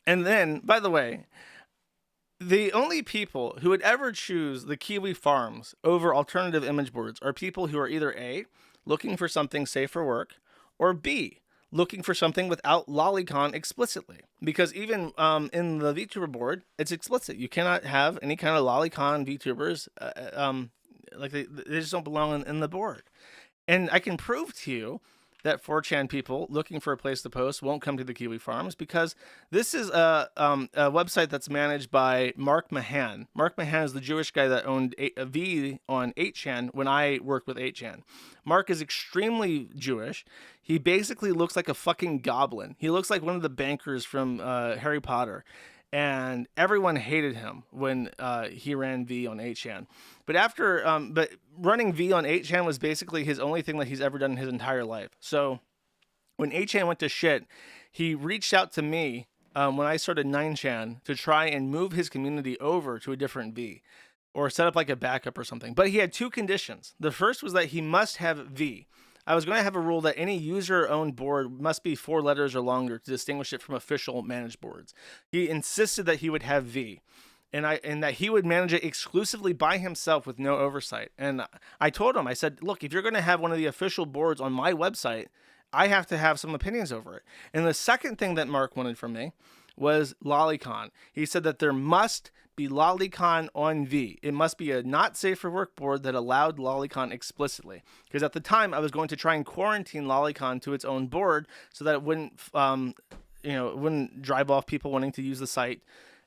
And then, by the way, the only people who would ever choose the Kiwi Farms over alternative image boards are people who are either A, looking for something safe for work, or B, looking for something without lolicon explicitly. Because even in the VTuber board, it's explicit. You cannot have any kind of lolicon VTubers. Like they just don't belong in the board. And I can prove to you that 4chan people looking for a place to post won't come to the Kiwi Farms, because this is a website that's managed by Mark Mahan. Mark Mahan is the Jewish guy that owned a V on 8chan when I worked with 8chan. Mark is extremely Jewish. He basically looks like a fucking goblin. He looks like one of the bankers from Harry Potter. And everyone hated him when he ran V on 8chan. But running V on 8chan was basically his only thing that he's ever done in his entire life. So when 8chan went to shit, he reached out to me when I started 9chan to try and move his community over to a different V or set up like a backup or something. But he had two conditions. The first was that he must have V. I was going to have a rule that any user-owned board must be 4 letters or longer to distinguish it from official managed boards. He insisted that he would have V, and that he would manage it exclusively by himself with no oversight. And I told him, I said, look, if you're going to have one of the official boards on my website, I have to have some opinions over it. And the second thing that Mark wanted from me was lolicon. He said that there must be lolicon on V. It must be a not safe for work board that allowed lolicon explicitly. Because at the time, I was going to try and quarantine lolicon to its own board so that it wouldn't, it wouldn't drive off people wanting to use the site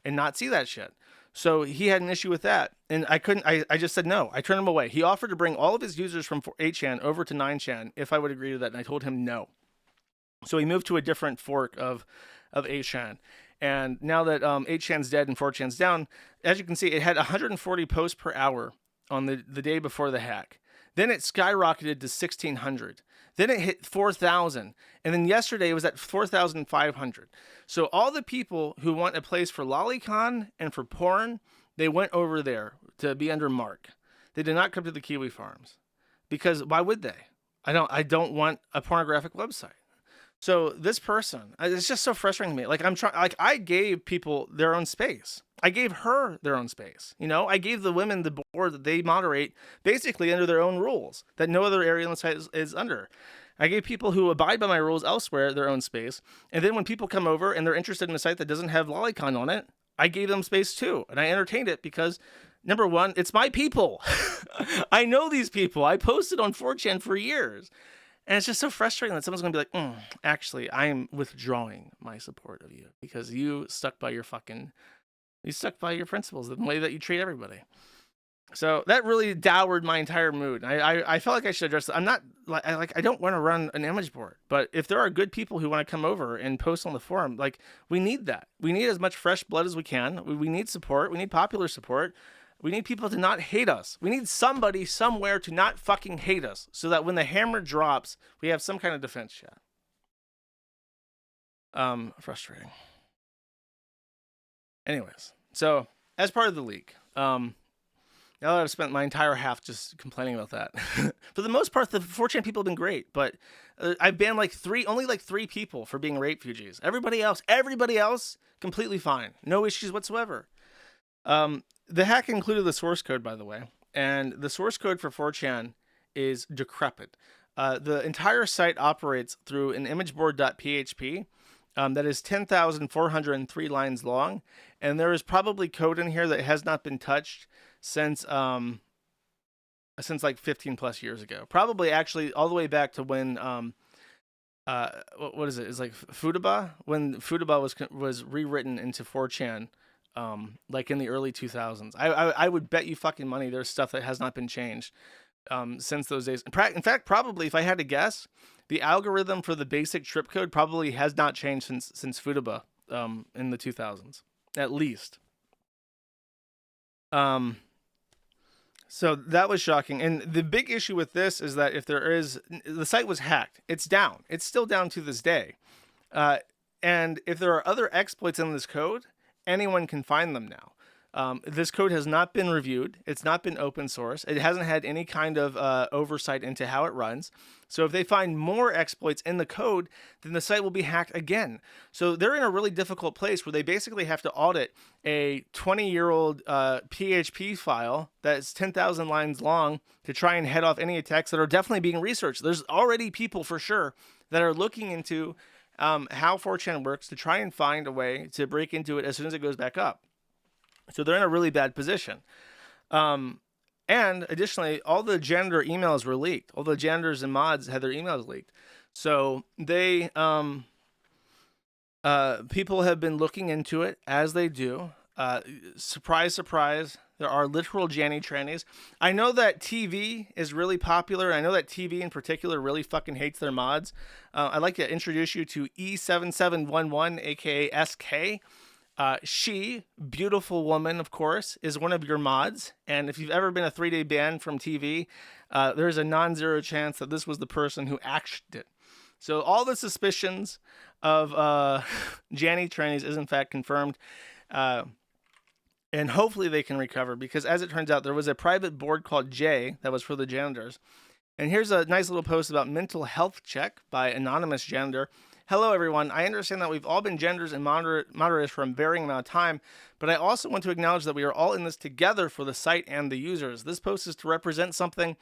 and not see that shit. So he had an issue with that. And I just said no. I turned him away. He offered to bring all of his users from 8chan over to 9chan if I would agree to that. And I told him no. So he moved to a different fork of 8chan. And now that 8chan's dead and 4chan's down, as you can see, it had 140 posts per hour on the day before the hack. Then it skyrocketed to 1,600. Then it hit 4,000. And then yesterday it was at 4,500. So all the people who want a place for lolicon and for porn, they went over there to be under Mark. They did not come to the Kiwi Farms. Because why would they? I don't want a pornographic website. So this person, it's just so frustrating to me. Like I gave people their own space. I gave her their own space. You know, I gave the women the board that they moderate basically under their own rules that no other area on the site is under. I gave people who abide by my rules elsewhere their own space. And then when people come over and they're interested in a site that doesn't have lolicon on it, I gave them space too. And I entertained it because, number one, it's my people. I know these people. I posted on 4chan for years. And it's just so frustrating that someone's going to be like, actually, I am withdrawing my support of you because you stuck by your principles, the way that you treat everybody. So that really dowered my entire mood. I felt like I should address it. I'm not I don't want to run an image board, but if there are good people who want to come over and post on the forum, like we need that. We need as much fresh blood as we can. We need support. We need popular support. We need people to not hate us. We need somebody somewhere to not fucking hate us so that when the hammer drops, we have some kind of defense chat. Frustrating. Anyways, so as part of the leak, now that I've spent my entire half just complaining about that. For the most part, the 4chan people have been great, but I've banned only three people for being rape refugees. Everybody else, completely fine. No issues whatsoever. The hack included the source code, by the way, and the source code for 4chan is decrepit. The entire site operates through an imageboard.php that is 10,403 lines long, and there is probably code in here that has not been touched since like 15 plus years ago. Probably actually all the way back to when what is it? It's like Futaba, when Futaba was rewritten into 4chan. Like in the early 2000s. I would bet you fucking money there's stuff that has not been changed since those days. In fact, probably if I had to guess, the algorithm for the basic trip code probably has not changed since Futaba in the 2000s, at least. So that was shocking. And the big issue with this is that if the site was hacked, it's down. It's still down to this day. And if there are other exploits in this code, anyone can find them now. This code has not been reviewed. It's not been open source. It hasn't had any kind of oversight into how it runs. So if they find more exploits in the code, then the site will be hacked again. So they're in a really difficult place where they basically have to audit a 20-year-old PHP file that's 10,000 lines long to try and head off any attacks that are definitely being researched. There's already people for sure that are looking into how 4chan works to try and find a way to break into it as soon as it goes back up. So they're in a really bad position. And additionally, all the janitor emails were leaked. All the janitors and mods had their emails leaked. So they, people have been looking into it as they do. Surprise, surprise. There are literal Janny trannies. I know that TV is really popular. I know that TV in particular really fucking hates their mods. I'd like to introduce you to E7711, aka SK. She, beautiful woman, of course, is one of your mods. And if you've ever been a 3-day ban from TV, there's a non-zero chance that this was the person who actioned it. So all the suspicions of Janny trannies is in fact confirmed. And hopefully they can recover, because as it turns out, there was a private board called J that was for the janitors. And here's a nice little post about mental health check by anonymous janitor. Hello, everyone. I understand that we've all been janitors and moderators for a varying amount of time, but I also want to acknowledge that we are all in this together for the site and the users. This post is to represent something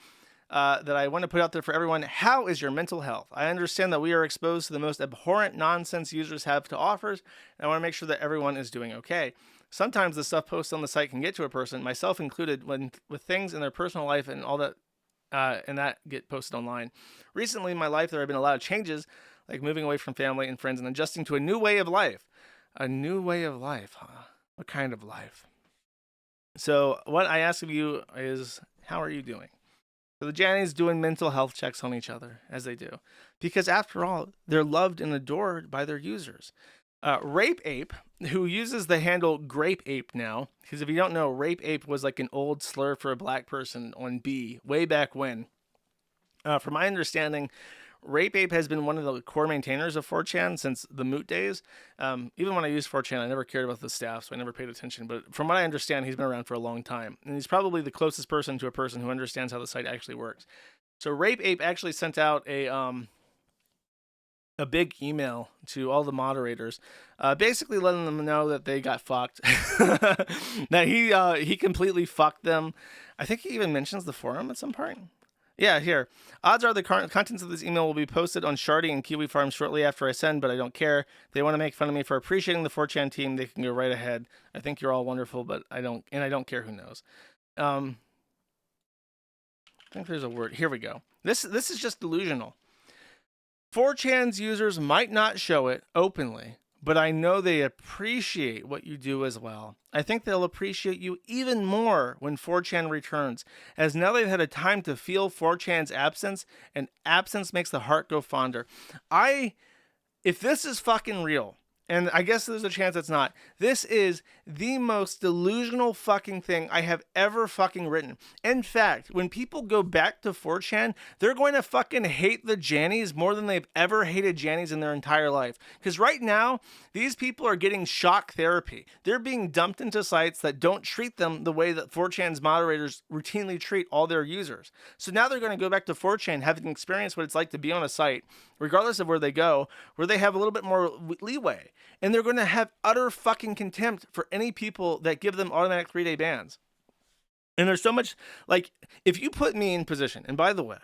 that I want to put out there for everyone. How is your mental health? I understand that we are exposed to the most abhorrent nonsense users have to offer, and I want to make sure that everyone is doing okay. Sometimes the stuff posted on the site can get to a person, myself included, with things in their personal life and all that, and that get posted online. Recently in my life, there have been a lot of changes, like moving away from family and friends and adjusting to a new way of life. A new way of life, huh? What kind of life? So what I ask of you is, how are you doing? So the Jannies doing mental health checks on each other, as they do. Because after all, they're loved and adored by their users. Rape Ape, who uses the handle Grape Ape now, because if you don't know, Rape Ape was like an old slur for a black person on B, way back when. From my understanding, Rape Ape has been one of the core maintainers of 4chan since the Moot days. Even when I used 4chan, I never cared about the staff, so I never paid attention. But from what I understand, he's been around for a long time. And he's probably the closest person to a person who understands how the site actually works. So Rape Ape actually sent out a a big email to all the moderators, basically letting them know that they got fucked, that he completely fucked them. I think he even mentions the forum at some point. Yeah, here. Odds are the contents of this email will be posted on Shardy and Kiwi Farms shortly after I send, but I don't care. If they want to make fun of me for appreciating the 4chan team, they can go right ahead. I think you're all wonderful, but I don't care who knows. I think there's a word. Here we go. This is just delusional. 4chan's users might not show it openly, but I know they appreciate what you do as well. I think they'll appreciate you even more when 4chan returns, as now they've had a time to feel 4chan's absence, and absence makes the heart go fonder. If this is fucking real, and I guess there's a chance it's not, this is the most delusional fucking thing I have ever fucking written. In fact, when people go back to 4chan, they're going to fucking hate the Jannies more than they've ever hated Jannies in their entire life. Because right now, these people are getting shock therapy. They're being dumped into sites that don't treat them the way that 4chan's moderators routinely treat all their users. So now they're going to go back to 4chan, having experienced what it's like to be on a site, regardless of where they go, where they have a little bit more leeway. And they're going to have utter fucking contempt for any people that give them automatic 3-day bans. And there's so much, like, if you put me in position, and by the way,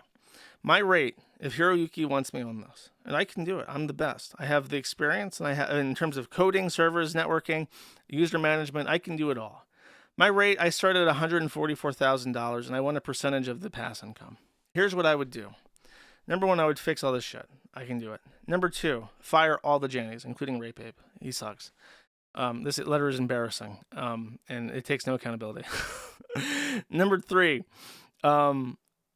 my rate, if Hiroyuki wants me on this, and I can do it, I'm the best. I have the experience, and I have, in terms of coding, servers, networking, user management, I can do it all. My rate, I started at $144,000, and I want a percentage of the pass income. Here's what I would do. Number one, I would fix all this shit. I can do it. Number two, fire all the Jannies, including Rape Ape. He sucks. This letter is embarrassing, and it takes no accountability. Number three,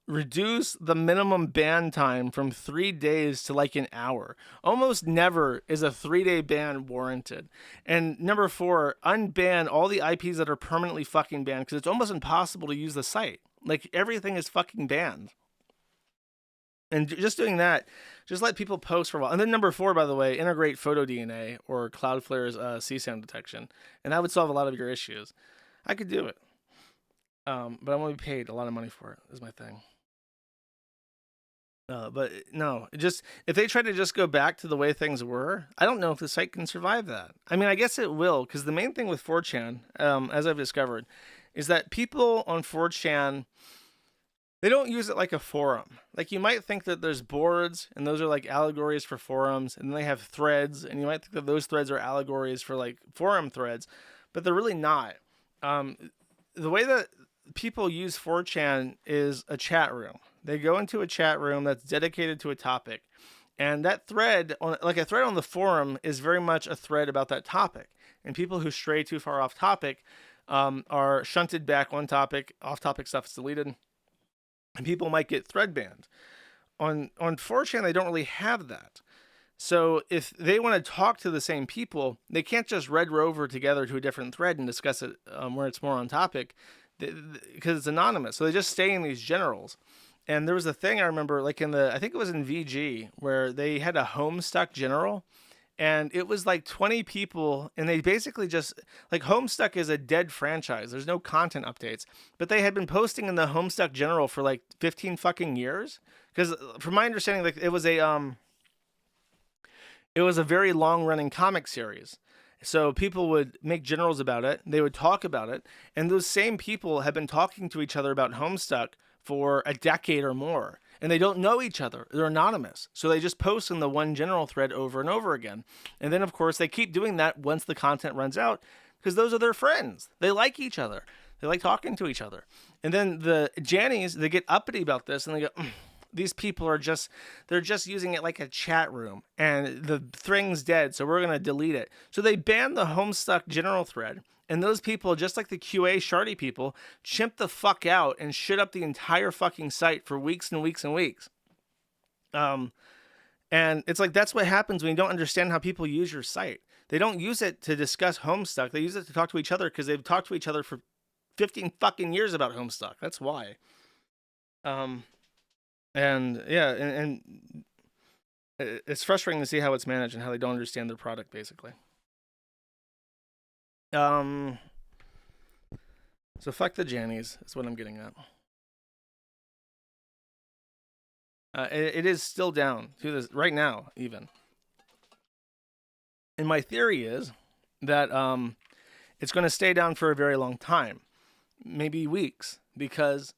reduce the minimum ban time from 3 days to like an hour. Almost never is a 3-day ban warranted. And number four, unban all the IPs that are permanently fucking banned, because it's almost impossible to use the site. Like, everything is fucking banned. And just doing that, just let people post for a while. And then number four, by the way, integrate photo DNA or Cloudflare's CSAM detection. And that would solve a lot of your issues. I could do it. But I'm going to be paid a lot of money for it, is my thing. But no, if they try to just go back to the way things were, I don't know if the site can survive that. I mean, I guess it will, because the main thing with 4chan, as I've discovered, is that people on 4chan, they don't use it like a forum. Like, you might think that there's boards, and those are like allegories for forums, and then they have threads, and you might think that those threads are allegories for like forum threads, but they're really not. The way that people use 4chan is a chat room. They go into a chat room that's dedicated to a topic, and that thread, like a thread on the forum, is very much a thread about that topic. And people who stray too far off topic are shunted back on topic. Off topic stuff is deleted. And people might get thread banned. On 4chan, they don't really have that. So if they want to talk to the same people, they can't just red rover together to a different thread and discuss it where it's more on topic, because it's anonymous. So they just stay in these generals. And there was a thing I remember, like I think it was in VG, where they had a Homestuck general. And it was like 20 people, and they basically just, like, Homestuck is a dead franchise. There's no content updates. But they had been posting in the Homestuck general for like 15 fucking years. Because from my understanding, like, it was a very long-running comic series. So people would make generals about it. They would talk about it. And those same people have been talking to each other about Homestuck for a decade or more. And they don't know each other. They're anonymous. So they just post in the one general thread over and over again. And then, of course, they keep doing that once the content runs out, because those are their friends. They like each other. They like talking to each other. And then the Jannies, they get uppity about this, and they go, these people are they're just using it like a chat room, and the thing's dead, so we're going to delete it. So they banned the Homestuck general thread. And those people, just like the QA Shardy people, chimp the fuck out and shit up the entire fucking site for weeks and weeks and weeks. And it's like, that's what happens when you don't understand how people use your site. They don't use it to discuss Homestuck. They use it to talk to each other, because they've talked to each other for 15 fucking years about Homestuck. That's why. And yeah, and it's frustrating to see how it's managed and how they don't understand their product, basically. So fuck the Jannies is what I'm getting at. It is still down to this right now, even. And my theory is that it's going to stay down for a very long time, maybe weeks, because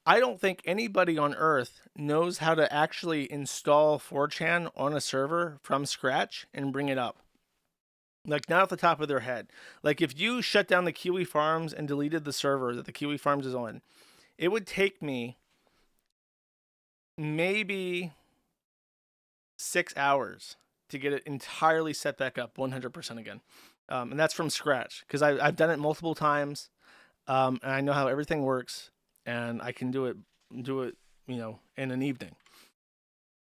I don't think anybody on Earth knows how to actually install 4chan on a server from scratch and bring it up. Like, not off the top of their head. Like, if you shut down the Kiwi Farms and deleted the server that the Kiwi Farms is on, it would take me maybe 6 hours to get it entirely set back up 100% again. And that's from scratch, because I've done it multiple times, and I know how everything works, and I can do it, in an evening.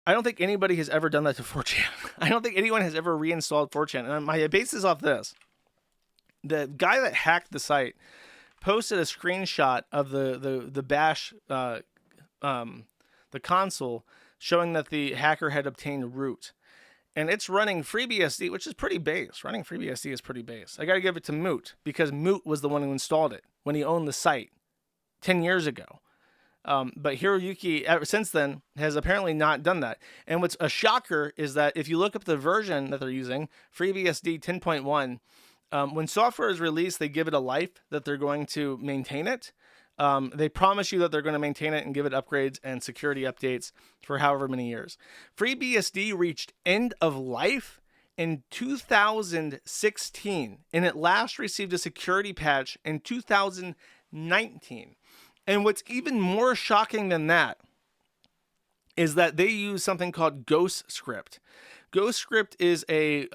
I don't think anybody has ever done that to 4chan. I don't think anyone has ever reinstalled 4chan. And my base is off this. The guy that hacked the site posted a screenshot of the bash, the console, showing that the hacker had obtained root. And it's running FreeBSD, which is pretty base. Running FreeBSD is pretty base. I got to give it to Moot, because Moot was the one who installed it when he owned the site 10 years ago. But Hiroyuki, ever since then, has apparently not done that. And what's a shocker is that if you look up the version that they're using, FreeBSD 10.1, when software is released, they give it a life that they're going to maintain it. They promise you that they're going to maintain it and give it upgrades and security updates for however many years. FreeBSD reached end of life in 2016, and it last received a security patch in 2019. And what's even more shocking than that is that they use something called Ghostscript. Ghostscript is a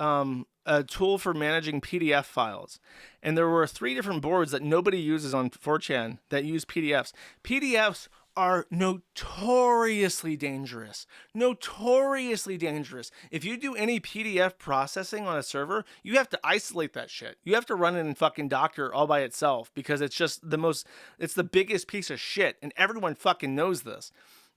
tool for managing PDF files. And there were 3 different boards that nobody uses on 4chan that use PDFs. PDFs are notoriously dangerous. Notoriously dangerous. If you do any PDF processing on a server, you have to isolate that shit. You have to run it in fucking Docker all by itself, because it's just it's the biggest piece of shit, and everyone fucking knows this.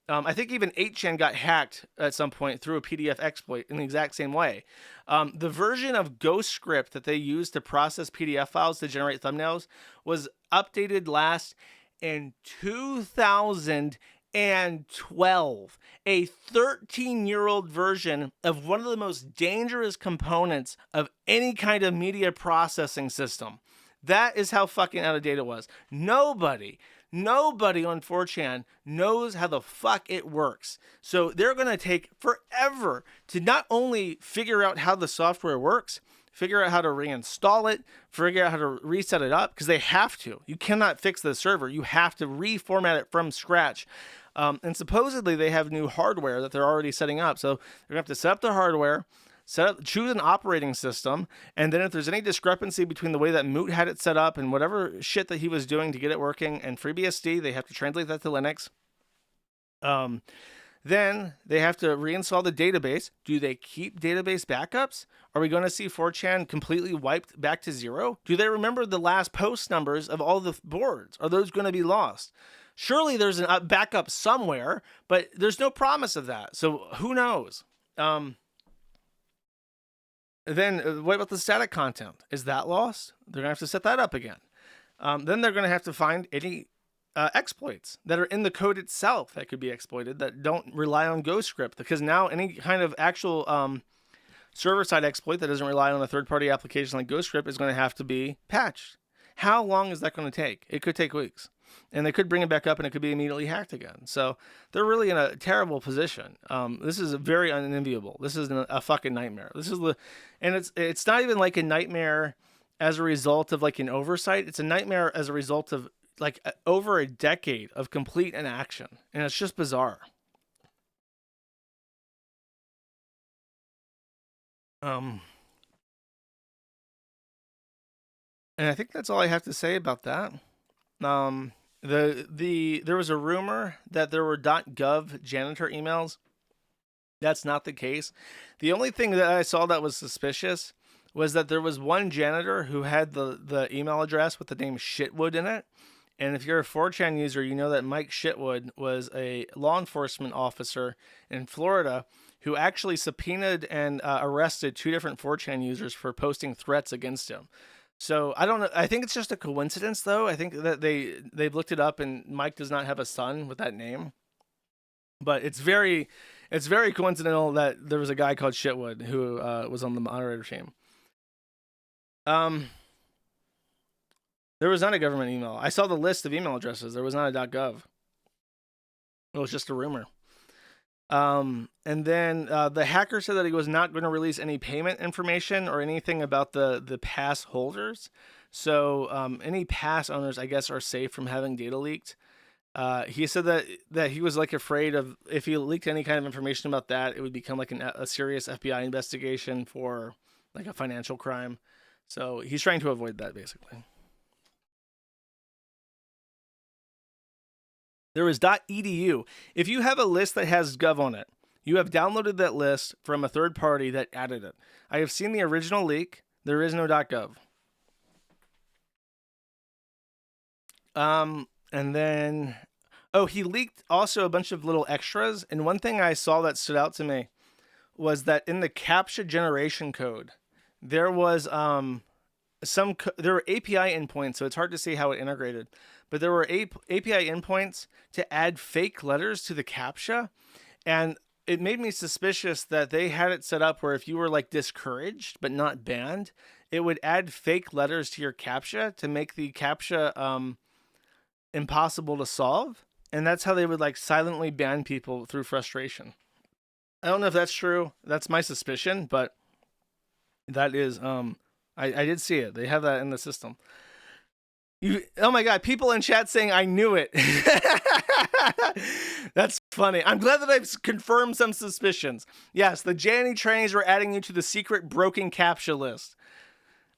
I think even 8chan got hacked at some point through a PDF exploit in the exact same way. The version of Ghostscript that they use to process PDF files to generate thumbnails was updated last in 2012, a 13-year-old version of one of the most dangerous components of any kind of media processing system. That is how fucking out of date it was. Nobody on 4chan knows how the fuck it works. So they're going to take forever to not only figure out how the software works, figure out how to reinstall it, figure out how to reset it up, because they have to. You cannot fix the server. You have to reformat it from scratch. And supposedly they have new hardware that they're already setting up. So they're going to have to set up the hardware, choose an operating system, and then if there's any discrepancy between the way that Moot had it set up and whatever shit that he was doing to get it working and FreeBSD, they have to translate that to Linux. Then they have to reinstall the database. Do they keep database backups? Are we going to see 4chan completely wiped back to zero? Do they remember the last post numbers of all the boards? Are those going to be lost? Surely there's a backup somewhere, but there's no promise of that. So who knows? Then what about the static content? Is that lost? They're going to have to set that up again. Then they're going to have to find any exploits that are in the code itself that could be exploited that don't rely on Ghostscript, because now any kind of actual server-side exploit that doesn't rely on a third-party application like Ghostscript is going to have to be patched. How long is that going to take? It could take weeks. And they could bring it back up and it could be immediately hacked again. So they're really in a terrible position. This is very unenviable. This is a fucking nightmare. And it's not even like a nightmare as a result of like an oversight. It's a nightmare as a result of like over a decade of complete inaction. And it's just bizarre. And I think that's all I have to say about that. There was a rumor that there were .gov janitor emails. That's not the case. The only thing that I saw that was suspicious was that there was one janitor who had the email address with the name Shitwood in it. And if you're a 4chan user, you know that Mike Shitwood was a law enforcement officer in Florida who actually subpoenaed and arrested 2 different 4chan users for posting threats against him. So I don't know. I think it's just a coincidence, though. I think that they've looked it up, and Mike does not have a son with that name. But it's very coincidental that there was a guy called Shitwood who was on the moderator team. There was not a government email. I saw the list of email addresses. There was not a .gov. It was just a rumor. And then the hacker said that he was not going to release any payment information or anything about the pass holders. So any pass owners, I guess, are safe from having data leaked. He said that he was like afraid of if he leaked any kind of information about that, it would become like a serious FBI investigation for like a financial crime. So he's trying to avoid that, basically. There is .edu. If you have a list that has gov on it, you have downloaded that list from a third party that added it. I have seen the original leak. There is no .gov. And then, he leaked also a bunch of little extras. And one thing I saw that stood out to me was that in the CAPTCHA generation code, there was there were API endpoints, so it's hard to see how it integrated. But there were API endpoints to add fake letters to the CAPTCHA, and it made me suspicious that they had it set up where if you were like discouraged but not banned, it would add fake letters to your CAPTCHA to make the CAPTCHA impossible to solve, and that's how they would like silently ban people through frustration. I don't know if that's true. That's my suspicion, but that is I did see it. They have that in the system. Oh my God, people in chat saying I knew it. That's funny. I'm glad that I've confirmed some suspicions. Yes, the Janny trainings were adding you to the secret broken CAPTCHA list.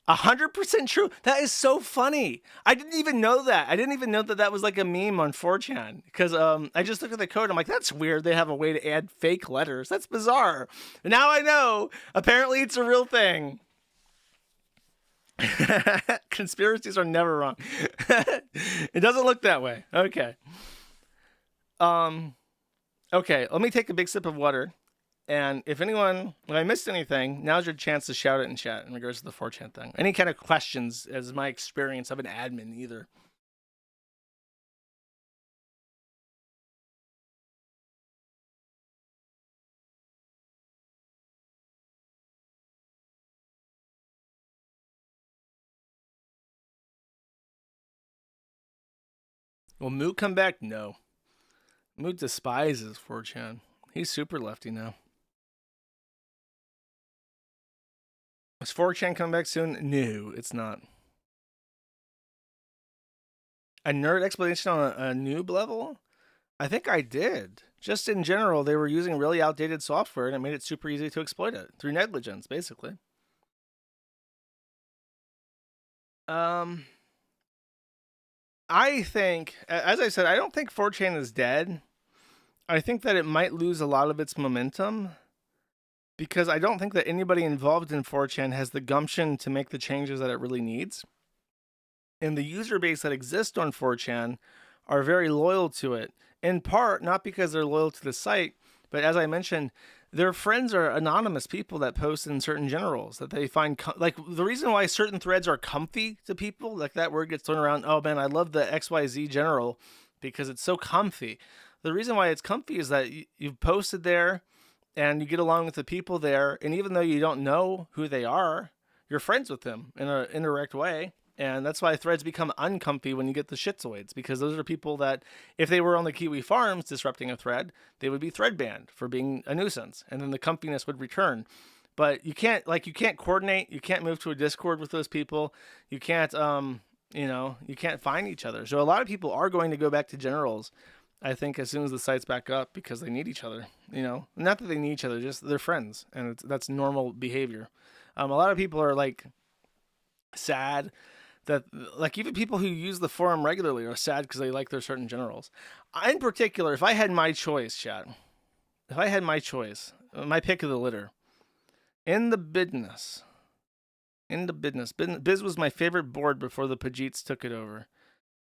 100% true. That is so funny. I didn't even know that. I didn't even know that that was like a meme on 4chan because I just looked at the code. I'm like, that's weird. They have a way to add fake letters. That's bizarre. Now I know. Apparently it's a real thing. Conspiracies are never wrong. It doesn't look that way. Okay. Okay, let me take a big sip of water. And if I missed anything, now's your chance to shout it in chat in regards to the 4chan thing. Any kind of questions as my experience of an admin either. Will Moot come back? No. Moot despises 4chan. He's super lefty now. Is 4chan coming back soon? No, it's not. A nerd explanation on a noob level? I think I did. Just in general, they were using really outdated software and it made it super easy to exploit it through negligence, basically. I think, as I said, I don't think 4chan is dead. I think that it might lose a lot of its momentum because I don't think that anybody involved in 4chan has the gumption to make the changes that it really needs. And the user base that exists on 4chan are very loyal to it, in part not because they're loyal to the site, but as I mentioned, their friends are anonymous people that post in certain generals that they find like the reason why certain threads are comfy to people, like that word gets thrown around, oh man, I love the XYZ general because it's so comfy. The reason why it's comfy is that you've posted there and you get along with the people there, and even though you don't know who they are, you're friends with them in an indirect way. And that's why threads become uncomfy when you get the shitzoids, because those are people that, if they were on the Kiwi Farms disrupting a thread, they would be thread banned for being a nuisance, and then the comfiness would return. But you can't coordinate, you can't move to a Discord with those people, you can't, you can't find each other. So a lot of people are going to go back to generals, I think, as soon as the site's back up, because they need each other, Not that they need each other, just they're friends, and that's normal behavior. A lot of people are, sad that, even people who use the forum regularly are sad because they like their certain generals. In particular, if I had my choice, chat, my pick of the litter, in the business, Biz was my favorite board before the Pajits took it over.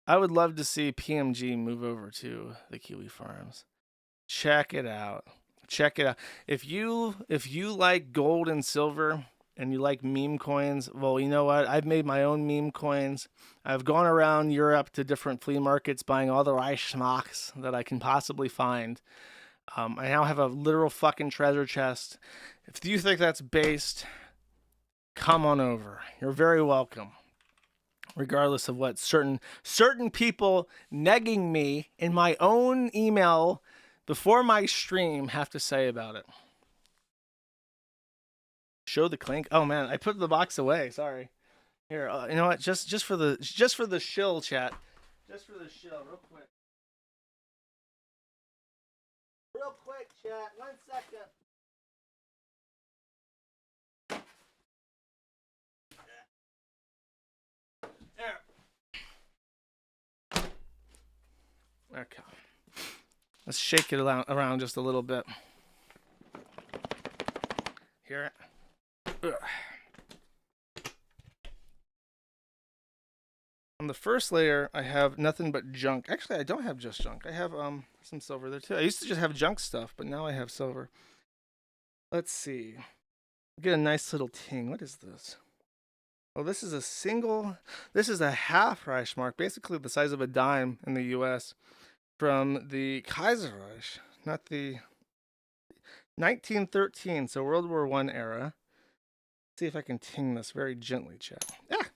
I would love to see PMG move over to the Kiwi Farms. Check it out. If you like gold and silver and you like meme coins, well, you know what? I've made my own meme coins. I've gone around Europe to different flea markets buying all the Reichsmarks that I can possibly find. I now have a literal fucking treasure chest. If you think that's based, come on over. You're very welcome. Regardless of what certain people negging me in my own email before my stream have to say about it. Show the clink. Oh man, I put the box away. Sorry. Here, you know what? Just for the shill, chat. Just for the shill, real quick. Real quick, chat. 1 second. There. Okay. Let's shake it around just a little bit. Hear it? Ugh. On the first layer, I have nothing but junk. Actually, I don't have just junk. I have some silver there too. I used to just have junk stuff, but now I have silver. Let's see. Get a nice little ting. What is this? Oh, this is a half Reichsmark, basically the size of a dime in the US, from the Kaiserreich, not the 1913, so World War I era. Let's see if I can ting this very gently, chat. Ah,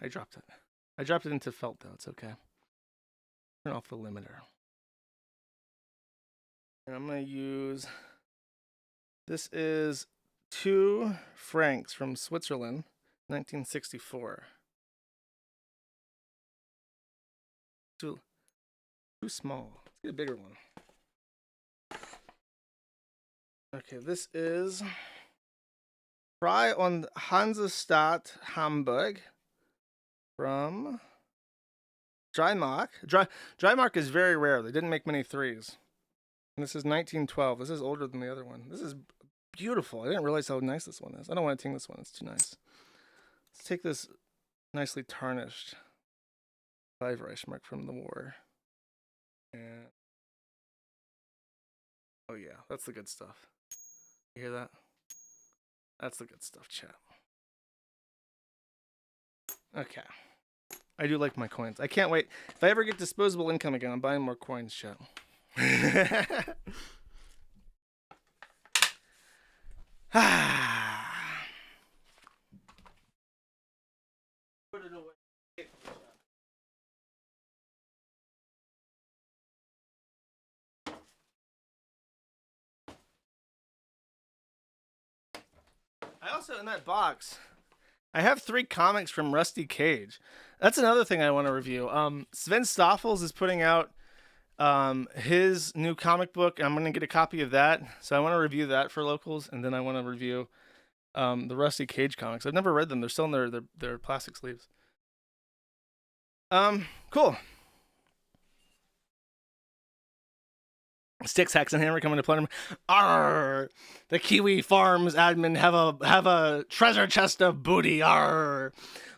I dropped it. I dropped it into felt, though. It's okay. Turn off the limiter. And I'm going to use... This is 2 francs from Switzerland, 1964. Too small. Let's get a bigger one. Okay, this is Frei und Hansestadt Hamburg from Dreimark. Dreimark is very rare. They didn't make many 3s. And this is 1912. This is older than the other one. This is beautiful. I didn't realize how nice this one is. I don't want to ting this one. It's too nice. Let's take this nicely tarnished 5 Reichsmark from the war. And oh yeah, that's the good stuff. You hear that? That's the good stuff, chat. Okay. I do like my coins. I can't wait. If I ever get disposable income again, I'm buying more coins, chat. Put it away. I also, in that box, I have 3 comics from Rusty Cage. That's another thing I want to review. Sven Stoffels is putting out his new comic book. I'm going to get a copy of that. So I want to review that for locals, and then I want to review the Rusty Cage comics. I've never read them. They're still in their plastic sleeves. Cool. Sticks, Hacks, and Hammer coming to play. Arr! The Kiwi Farms admin have a treasure chest of booty. Arr!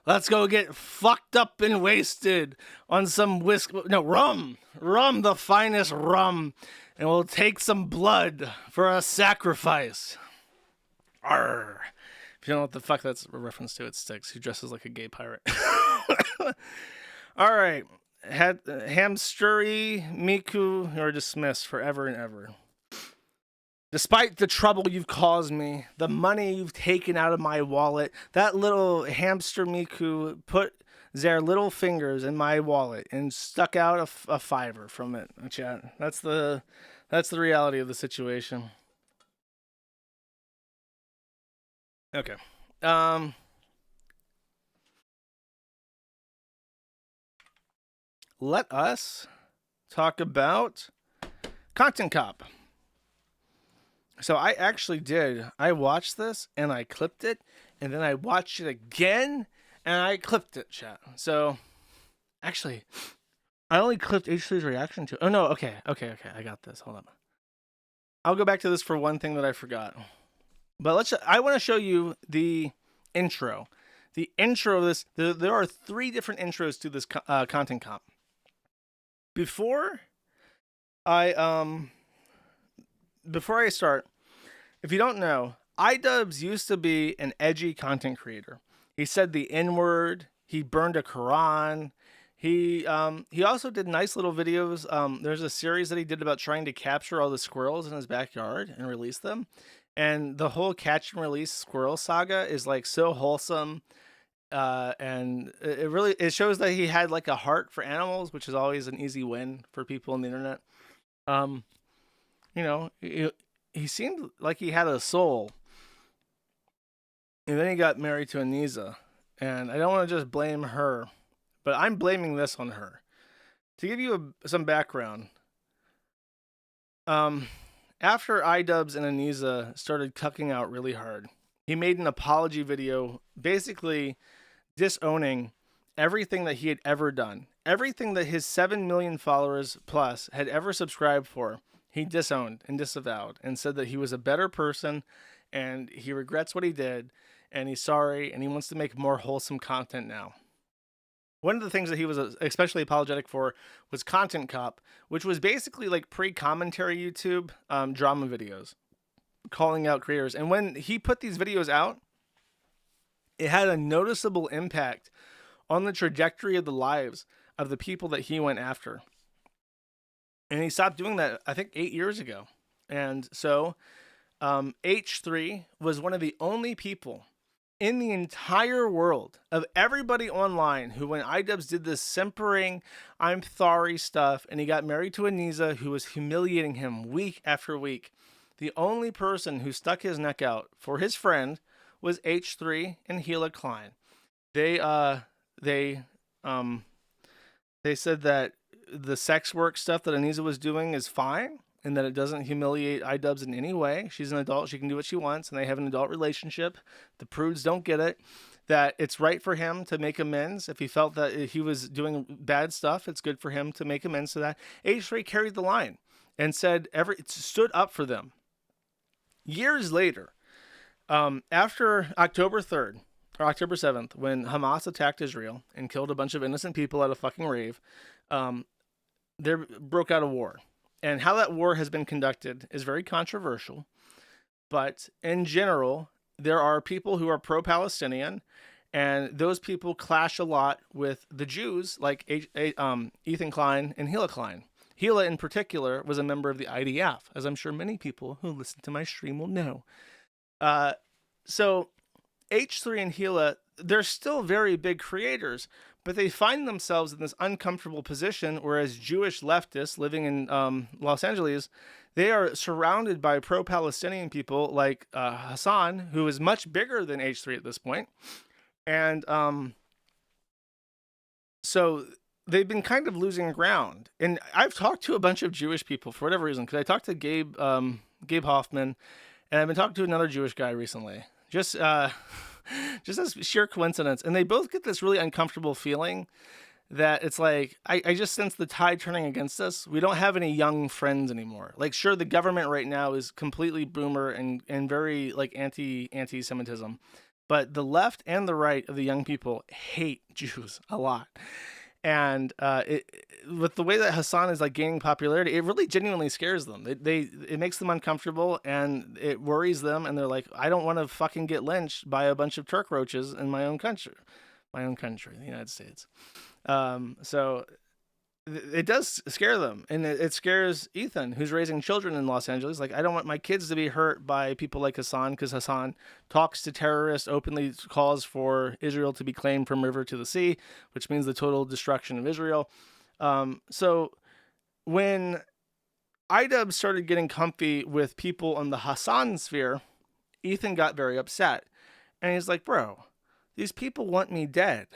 Let's go get fucked up and wasted on some rum. Rum, the finest rum. And we'll take some blood for a sacrifice. Arr! If you don't know what the fuck that's a reference to, it's Sticks, who dresses like a gay pirate. All right. Hamsturi, Miku, you're dismissed forever and ever. Despite the trouble you've caused me, the money you've taken out of my wallet, that little hamster Miku put their little fingers in my wallet and stuck out a $5 from it. Chat. That's the reality of the situation. Okay. Let us talk about Content Cop. So I actually did. I watched this and I clipped it, and then I watched it again and I clipped it, chat. So actually, I only clipped H3's reaction to it. Oh no, okay. I got this. Hold on. I'll go back to this for one thing that I forgot. But I want to show you the intro. The intro of this, there are 3 different intros to this Content Cop. Before I start, if you don't know, iDubbbz used to be an edgy content creator. He said the N-word. He burned a Quran. He also did nice little videos. There's a series that he did about trying to capture all the squirrels in his backyard and release them. And the whole catch and release squirrel saga is like so wholesome. And it really, it shows that he had like a heart for animals, which is always an easy win for people on the internet. You know, he seemed like he had a soul. And then he got married to Anisa. And I don't want to just blame her, but I'm blaming this on her. To give you some background, after iDubbbz and Anisa started cucking out really hard, he made an apology video basically disowning everything that he had ever done. Everything that his 7 million followers plus had ever subscribed for, he disowned and disavowed and said that he was a better person and he regrets what he did and he's sorry and he wants to make more wholesome content now. One of the things that he was especially apologetic for was Content Cop, which was basically like pre-commentary YouTube drama videos, calling out creators. And when he put these videos out, it had a noticeable impact on the trajectory of the lives of the people that he went after. And he stopped doing that, I think, 8 years ago. And so H3 was one of the only people in the entire world of everybody online who, when iDubbbz did this simpering, I'm sorry stuff, and he got married to Anisa, who was humiliating him week after week, the only person who stuck his neck out for his friend was H3 and Hila Klein. They said that the sex work stuff that Anisa was doing is fine, and that it doesn't humiliate iDubbbz in any way. She's an adult. She can do what she wants, and they have an adult relationship. The prudes don't get it. That it's right for him to make amends. If he felt that he was doing bad stuff, it's good for him to make amends to that. H3 carried the line and said stood up for them. Years later, after October 3rd, or October 7th, when Hamas attacked Israel and killed a bunch of innocent people at a fucking rave, there broke out a war. And how that war has been conducted is very controversial. But in general, there are people who are pro-Palestinian, and those people clash a lot with the Jews, like Ethan Klein and Hila Klein. Hila, in particular, was a member of the IDF, as I'm sure many people who listen to my stream will know. So H3 and Hila, they're still very big creators, but they find themselves in this uncomfortable position, whereas Jewish leftists living in Los Angeles, they are surrounded by pro-Palestinian people like Hassan, who is much bigger than H3 at this point. And so they've been kind of losing ground. And I've talked to a bunch of Jewish people for whatever reason, because I talked to Gabe Hoffman, and I've been talking to another Jewish guy recently. Just as sheer coincidence. And they both get this really uncomfortable feeling that it's like, I just sense the tide turning against us. We don't have any young friends anymore. Like, sure, the government right now is completely boomer and very like anti-Semitism, but the left and the right of the young people hate Jews a lot. And with the way that Hassan is like gaining popularity, it really genuinely scares them. It makes them uncomfortable and it worries them. And they're like, I don't want to fucking get lynched by a bunch of Turk roaches in my own country, the United States. So it does scare them, and it scares Ethan, who's raising children in Los Angeles. Like, I don't want my kids to be hurt by people like Hassan, because Hassan talks to terrorists, openly calls for Israel to be claimed from river to the sea, which means the total destruction of Israel. So when iDubbbz started getting comfy with people on the Hassan sphere, Ethan got very upset, and he's like, bro, these people want me dead.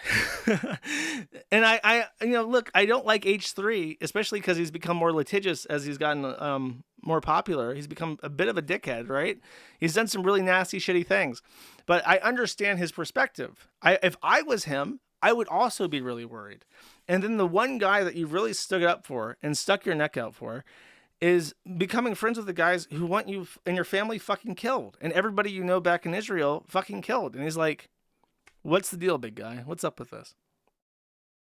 And I look, I don't like H3, especially because he's become more litigious as he's gotten more popular. He's become a bit of a dickhead, right? He's done some really nasty, shitty things. But I understand his perspective. If I was him, I would also be really worried. And then the one guy that you really stood up for and stuck your neck out for is becoming friends with the guys who want you and your family fucking killed. And everybody you know back in Israel fucking killed. And he's like, what's the deal, big guy? What's up with this?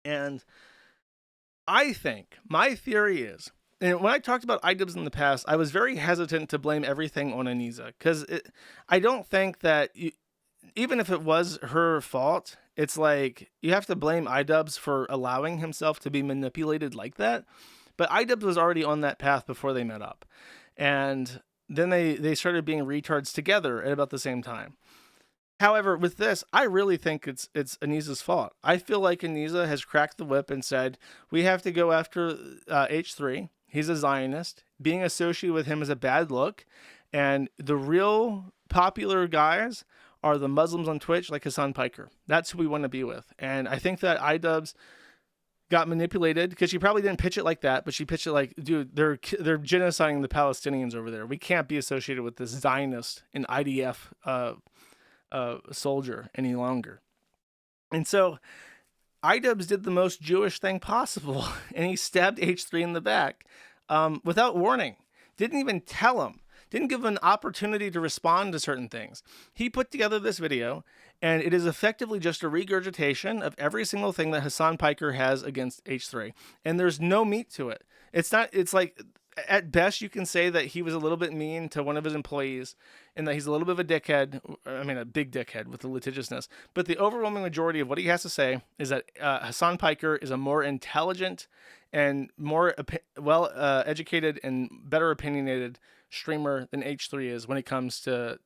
And I think my theory is, and when I talked about iDubbbz in the past, I was very hesitant to blame everything on Anisa, because I don't think that even if it was her fault, it's like you have to blame iDubbbz for allowing himself to be manipulated like that. But iDubbbz was already on that path before they met up. And then they started being retards together at about the same time. However, with this, I really think it's Anisa's fault. I feel like Anisa has cracked the whip and said, we have to go after H3. He's a Zionist. Being associated with him is a bad look. And the real popular guys are the Muslims on Twitch like Hassan Piker. That's who we want to be with. And I think that iDubbbz got manipulated because she probably didn't pitch it like that, but she pitched it like, dude, they're genociding the Palestinians over there. We can't be associated with this Zionist and IDF soldier any longer. And so iDubbbz did the most Jewish thing possible, and he stabbed H3 in the back without warning. Didn't even tell him. Didn't give him an opportunity to respond to certain things. He put together this video, and it is effectively just a regurgitation of every single thing that Hassan Piker has against H3. And there's no meat to it. It's like, at best, you can say that he was a little bit mean to one of his employees and that he's a little bit of a dickhead. I mean, a big dickhead with the litigiousness. But the overwhelming majority of what he has to say is that Hassan Piker is a more intelligent and more educated and better opinionated streamer than H3 is when it comes to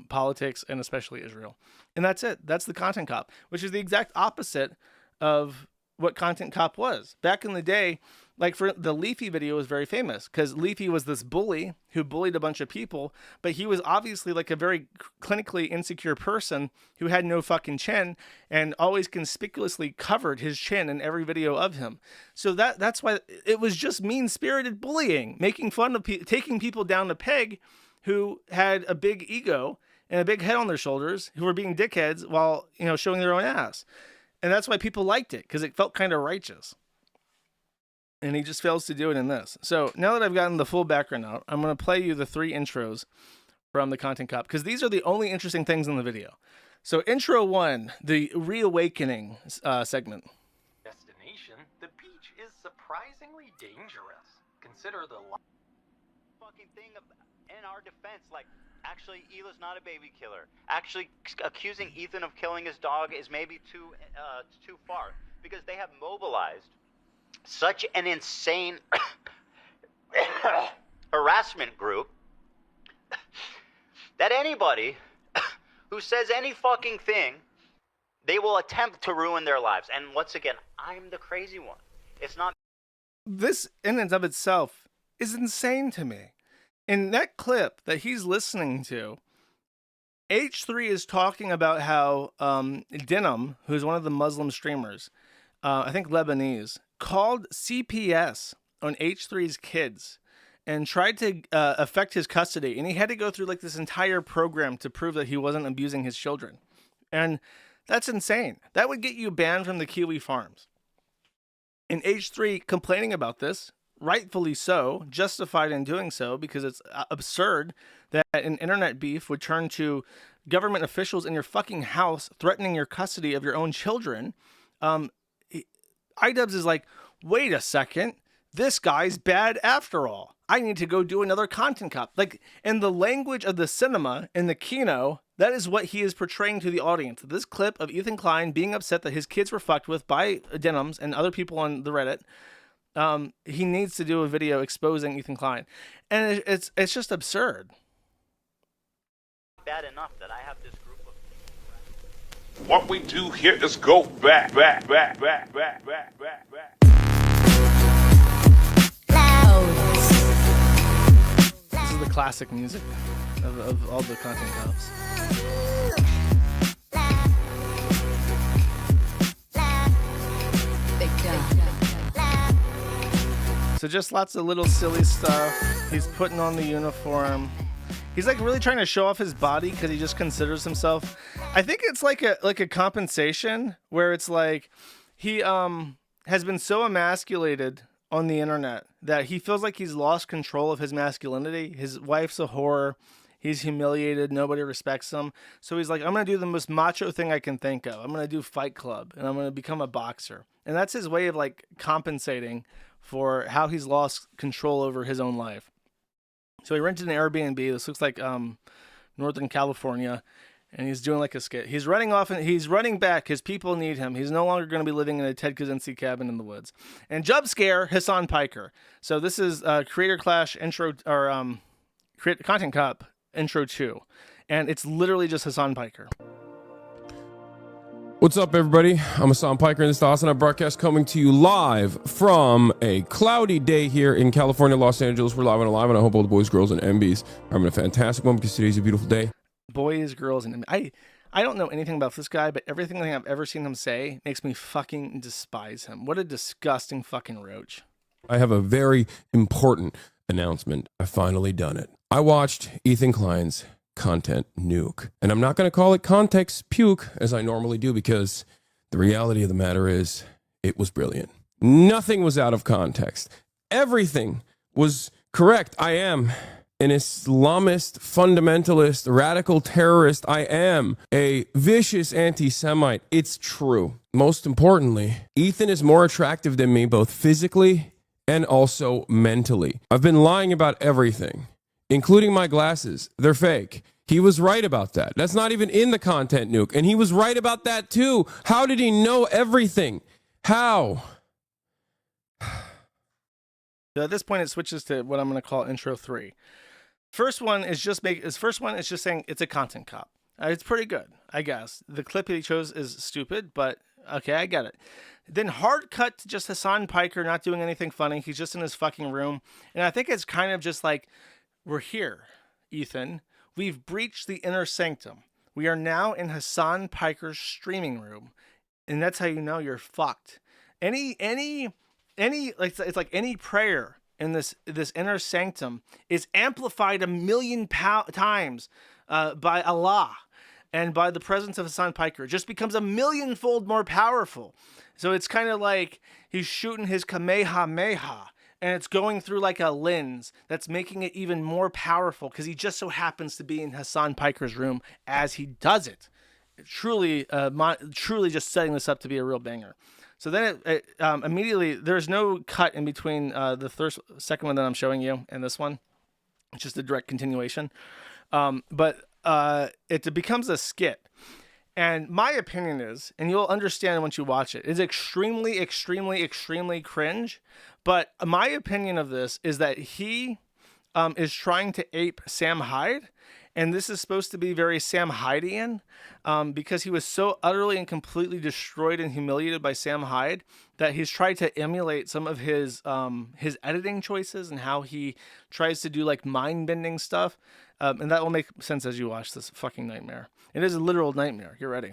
politics and especially Israel. And that's it. That's the Content Cop, which is the exact opposite of what Content Cop was. Back in the day, like for the Leafy video was very famous because Leafy was this bully who bullied a bunch of people, but he was obviously like a very clinically insecure person who had no fucking chin and always conspicuously covered his chin in every video of him. So that's why it was just mean-spirited bullying, making fun of taking people down the peg who had a big ego and a big head on their shoulders, who were being dickheads while, showing their own ass. And that's why people liked it, because it felt kind of righteous. And he just fails to do it in this. So now that I've gotten the full background out, I'm going to play you the 3 intros from the Content Cop, because these are the only interesting things in the video. So intro 1, the reawakening segment. Destination, the beach is surprisingly dangerous. Consider the fucking thing in our defense, like, actually, Hila's not a baby killer. Actually, accusing Ethan of killing his dog is maybe too far, because they have mobilized such an insane harassment group that anybody who says any fucking thing, they will attempt to ruin their lives. And once again, I'm the crazy one. It's not. This in and of itself is insane to me. In that clip that he's listening to, H3 is talking about how Dinham, who's one of the Muslim streamers, I think Lebanese, called CPS on H3's kids and tried to affect his custody. And he had to go through like this entire program to prove that he wasn't abusing his children. And that's insane. That would get you banned from the Kiwi farms. And H3 complaining about this, rightfully so, justified in doing so, because it's absurd that an internet beef would turn to government officials in your fucking house threatening your custody of your own children. iDubbbz is like, wait a second, this guy's bad after all. I need to go do another Content Cop. Like, in the language of the cinema, in the kino, that is what he is portraying to the audience. This clip of Ethan Klein being upset that his kids were fucked with by Denhams and other people on the Reddit. He needs to do a video exposing Ethan Klein. And it's just absurd. Bad enough that I have this group of... What we do here is go back. This is the classic music of all the Content Cops. So just lots of little silly stuff. He's putting on the uniform. He's like really trying to show off his body because he just considers himself. I think it's like a compensation where it's like he has been so emasculated on the internet that he feels like he's lost control of his masculinity. His wife's a whore. He's humiliated. Nobody respects him. So he's like, I'm going to do the most macho thing I can think of. I'm going to do Fight Club and I'm going to become a boxer. And that's his way of like compensating for how he's lost control over his own life. So he rented an Airbnb. This looks like Northern California. And he's doing like a skit. He's running off and he's running back. His people need him. He's no longer going to be living in a Ted Kaczynski cabin in the woods. And Jump Scare, Hassan Piker. So this is Creator Clash intro or Content Cop intro 2, and it's literally just Hassan Piker. What's up, everybody? I'm Hassan Piker, and this is the Hassan broadcast coming to you live from a cloudy day here in California, Los Angeles. We're live and alive, and I hope all the boys, girls, and MBs are having a fantastic one because today's a beautiful day. Boys, girls, and I don't know anything about this guy, but everything I've ever seen him say makes me fucking despise him. What a disgusting fucking roach. I have a very important announcement. I've finally done it. I watched Ethan Klein's Content Nuke, and I'm not going to call it Context Puke as I normally do, because the reality of the matter is it was brilliant. Nothing was out of context. Everything was correct. I am an Islamist, fundamentalist, radical terrorist. I am a vicious anti-Semite. It's true. Most importantly, Ethan is more attractive than me, both physically and also mentally. I've been lying about everything, including my glasses. They're fake. He was right about that. That's not even in the Content Nuke. And he was right about that too. How did he know everything? How? So at this point, it switches to what I'm going to call intro 3. First one is just saying it's a content cop. It's pretty good, I guess. The clip he chose is stupid, but okay, I get it. Then hard cut to just Hassan Piker not doing anything funny. He's just in his fucking room. And I think it's kind of just like, we're here, Ethan. We've breached the inner sanctum. We are now in Hassan Piker's streaming room. And that's how you know you're fucked. It's like any prayer in this inner sanctum is amplified 1,000,000 times by Allah and by the presence of Hassan Piker. It just becomes 1,000,000-fold more powerful. So it's kind of like he's shooting his Kamehameha, and it's going through like a lens that's making it even more powerful because he just so happens to be in Hassan Piker's room as he does it. Truly just setting this up to be a real banger. So then it immediately, there's no cut in between the second one that I'm showing you and this one. It's just a direct continuation. But it becomes a skit. And my opinion is, and you'll understand once you watch it, is extremely, extremely, extremely cringe. But my opinion of this is that he is trying to ape Sam Hyde. And this is supposed to be very Sam Hydean because he was so utterly and completely destroyed and humiliated by Sam Hyde that he's tried to emulate some of his editing choices and how he tries to do like mind-bending stuff. And that will make sense as you watch this fucking nightmare. It is a literal nightmare. Get ready.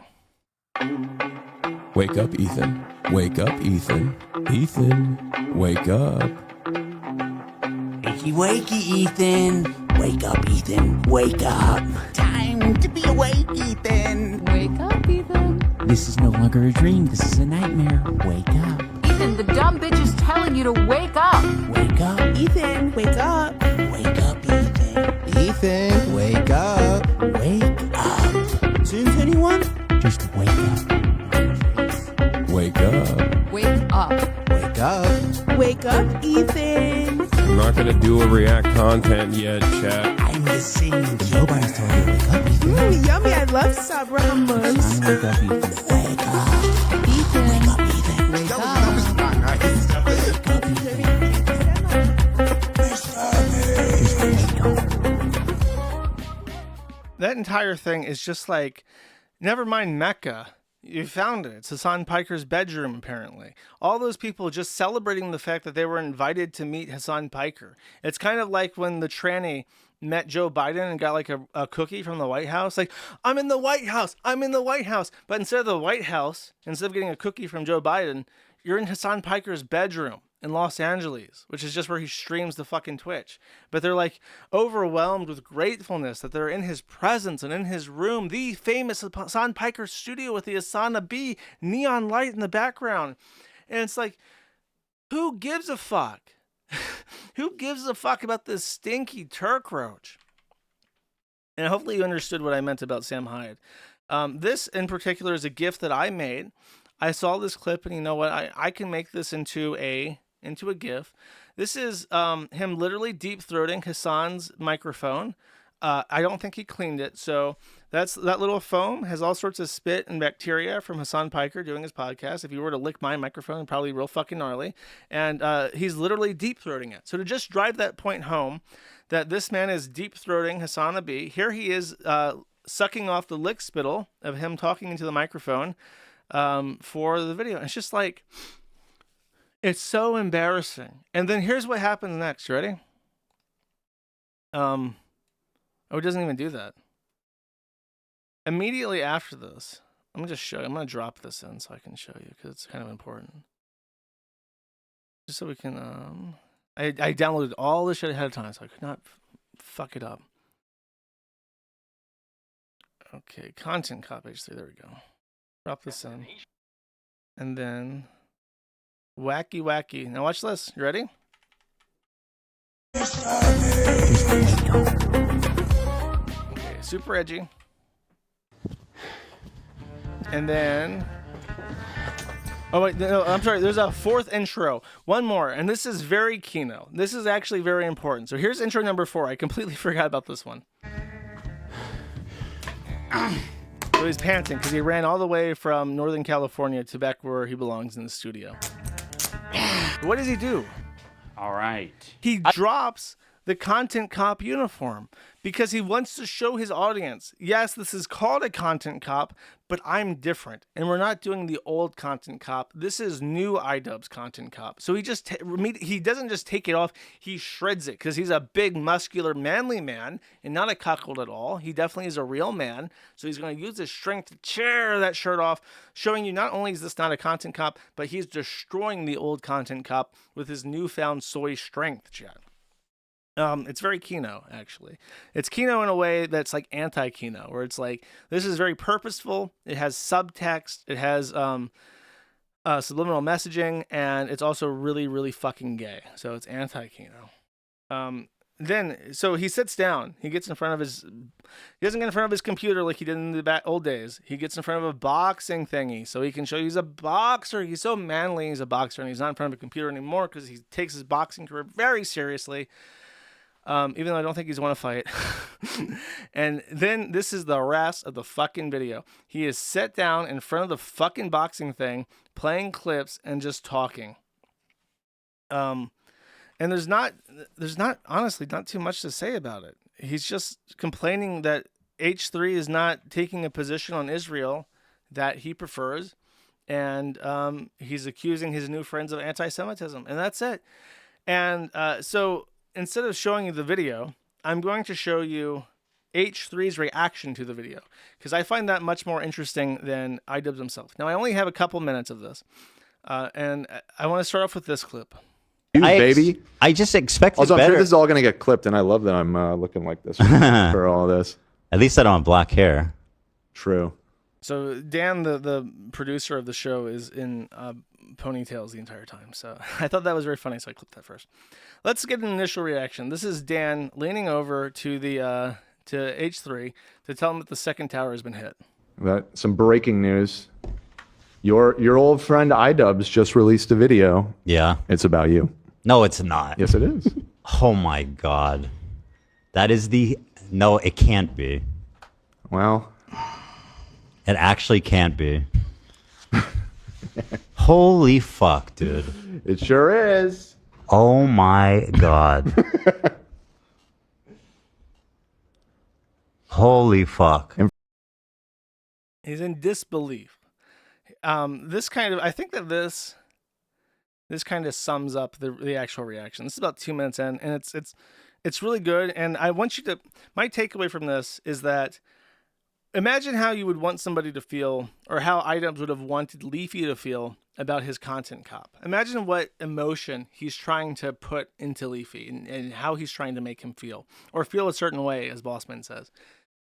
Wake up, Ethan. Wake up, Ethan. Ethan, wake up. Wakey, wakey, Ethan. Wake up, Ethan. Wake up. Time to be awake, Ethan. Wake up, Ethan. This is no longer a dream. This is a nightmare. Wake up. Ethan, the dumb bitch is telling you to wake up. Wake up. Ethan, wake up. Wake up, Ethan. Ethan, wake up. Wake up. Since anyone? Just wake up. Wake up. Wake up. Wake up. Wake up, Ethan. I'm not going to do a react content yet, chat. I'm just saying, nobody's told you to wake up, Ethan. Ooh, yummy. I love Sabra hummus. Wake up, Ethan. Wake up. Ethan. Wake up, Ethan. Wake up. Wake up, Ethan. That entire thing is just like, never mind Mecca. You found it. It's Hassan Piker's bedroom, apparently. All those people just celebrating the fact that they were invited to meet Hassan Piker. It's kind of like when the tranny met Joe Biden and got like a cookie from the White House. Like, I'm in the White House. I'm in the White House. But instead of the White House, instead of getting a cookie from Joe Biden, you're in Hassan Piker's bedroom in Los Angeles, which is just where he streams the fucking Twitch. But they're like overwhelmed with gratefulness that they're in his presence and in his room, the famous Hassan Piker studio with the Asana B neon light in the background. And it's like, who gives a fuck? Who gives a fuck about this stinky Turk roach? And hopefully you understood what I meant about Sam Hyde. This in particular is a GIF that I made. I saw this clip and you know what? I can make this into a GIF. This is him literally deep throating Hassan's microphone I don't think he cleaned it. So that little foam has all sorts of spit and bacteria from Hassan Piker doing his podcast. If you were to lick my microphone, probably real fucking gnarly. And he's literally deep throating it. So to just drive that point home, that this man is deep throating Hassan Abi. Here he is sucking off the lick spittle of him talking into the microphone for the video. And it's just like, it's so embarrassing. And then here's what happens next. Ready? Oh, it doesn't even do that. Immediately after this, I'm gonna just show you. I'm gonna drop this in so I can show you because it's kind of important. Just so we can. I downloaded all this shit ahead of time, so I could not fuck it up. Okay, content copy H3. There we go. Drop this in, and then wacky. Now watch this. You ready? Okay, super edgy. And then, oh wait, no, I'm sorry. There's a fourth intro. One more, and this is very Kino. This is actually very important. So here's intro number 4. I completely forgot about this one. So he's panting because he ran all the way from Northern California to back where he belongs in the studio. What does he do? All right. He drops the content cop uniform because he wants to show his audience, yes, this is called a content cop, but I'm different. And we're not doing the old content cop. This is new iDubbbz content cop. So he just he doesn't just take it off, he shreds it because he's a big, muscular, manly man and not a cuckold at all. He definitely is a real man. So he's going to use his strength to tear that shirt off, showing you not only is this not a content cop, but he's destroying the old content cop with his newfound soy strength, Chad. It's very Kino, actually. It's Kino in a way that's like anti-Kino, where it's like, this is very purposeful. It has subtext. It has subliminal messaging, and it's also really, really fucking gay. So it's anti-Kino. So he sits down. He gets in front of his... He doesn't get in front of his computer like he did in the old days. He gets in front of a boxing thingy, so he can show you he's a boxer. He's so manly, he's a boxer, and he's not in front of a computer anymore because he takes his boxing career very seriously. Even though I don't think he's won a fight. And then this is the rest of the fucking video. He is set down in front of the fucking boxing thing, playing clips and just talking. And there's not honestly not too much to say about it. He's just complaining that H3 is not taking a position on Israel that he prefers. And he's accusing his new friends of anti-Semitism. And that's it. And so instead of showing you the video, I'm going to show you H3's reaction to the video because I find that much more interesting than iDubbbz himself. Now, I only have a couple minutes of this, and I want to start off with this clip. Baby. I just expected Also, I'm better. sure this is all going to get clipped, and I love that I'm looking like this for all this. At least I don't have black hair. True. So Dan, the producer of the show, is in ponytails the entire time. So I thought that was very funny, so I clipped that first. Let's get an initial reaction. This is Dan leaning over to the to H3 to tell him that the second tower has been hit. Some breaking news. Your old friend iDubbbz just released a video. Yeah. It's about you. No, it's not. Yes, it is. Oh my God. That is the... No, it can't be. Well... It actually can't be. Holy fuck, dude. It sure is. Oh my God. Holy fuck. He's in disbelief. I think that this kind of sums up the actual reaction. This is about 2 minutes in, and it's really good. And I want you to... My takeaway from this is that imagine how you would want somebody to feel, or how iDubbbz would have wanted Leafy to feel about his content cop. Imagine what emotion he's trying to put into Leafy and how he's trying to make him feel, or feel a certain way, as Bossman says.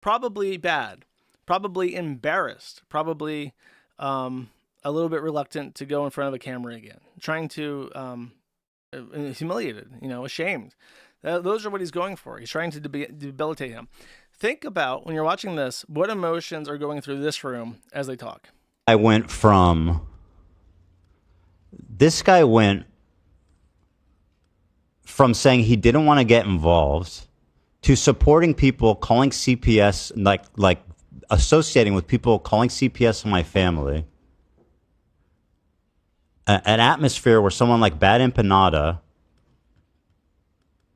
Probably bad, probably embarrassed, probably a little bit reluctant to go in front of a camera again, trying to humiliated, ashamed. Those are what he's going for. He's trying to debilitate him. Think about, when you're watching this, what emotions are going through this room as they talk. This guy went from saying he didn't want to get involved to supporting people calling CPS, like associating with people calling CPS on my family. An atmosphere where someone like Bad Empanada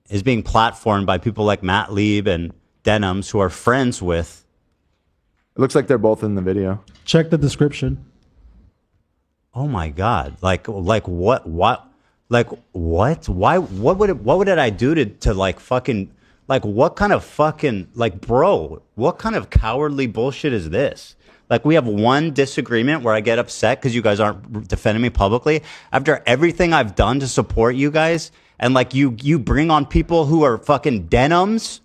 is being platformed by people like Matt Lieb and Denims, who are friends with. It looks like they're both in the video. Check the description. Oh my God! Like what? Like what? Why? What would I do to like fucking like what kind of fucking like bro? What kind of cowardly bullshit is this? Like we have one disagreement where I get upset because you guys aren't defending me publicly after everything I've done to support you guys, and like you bring on people who are fucking Denims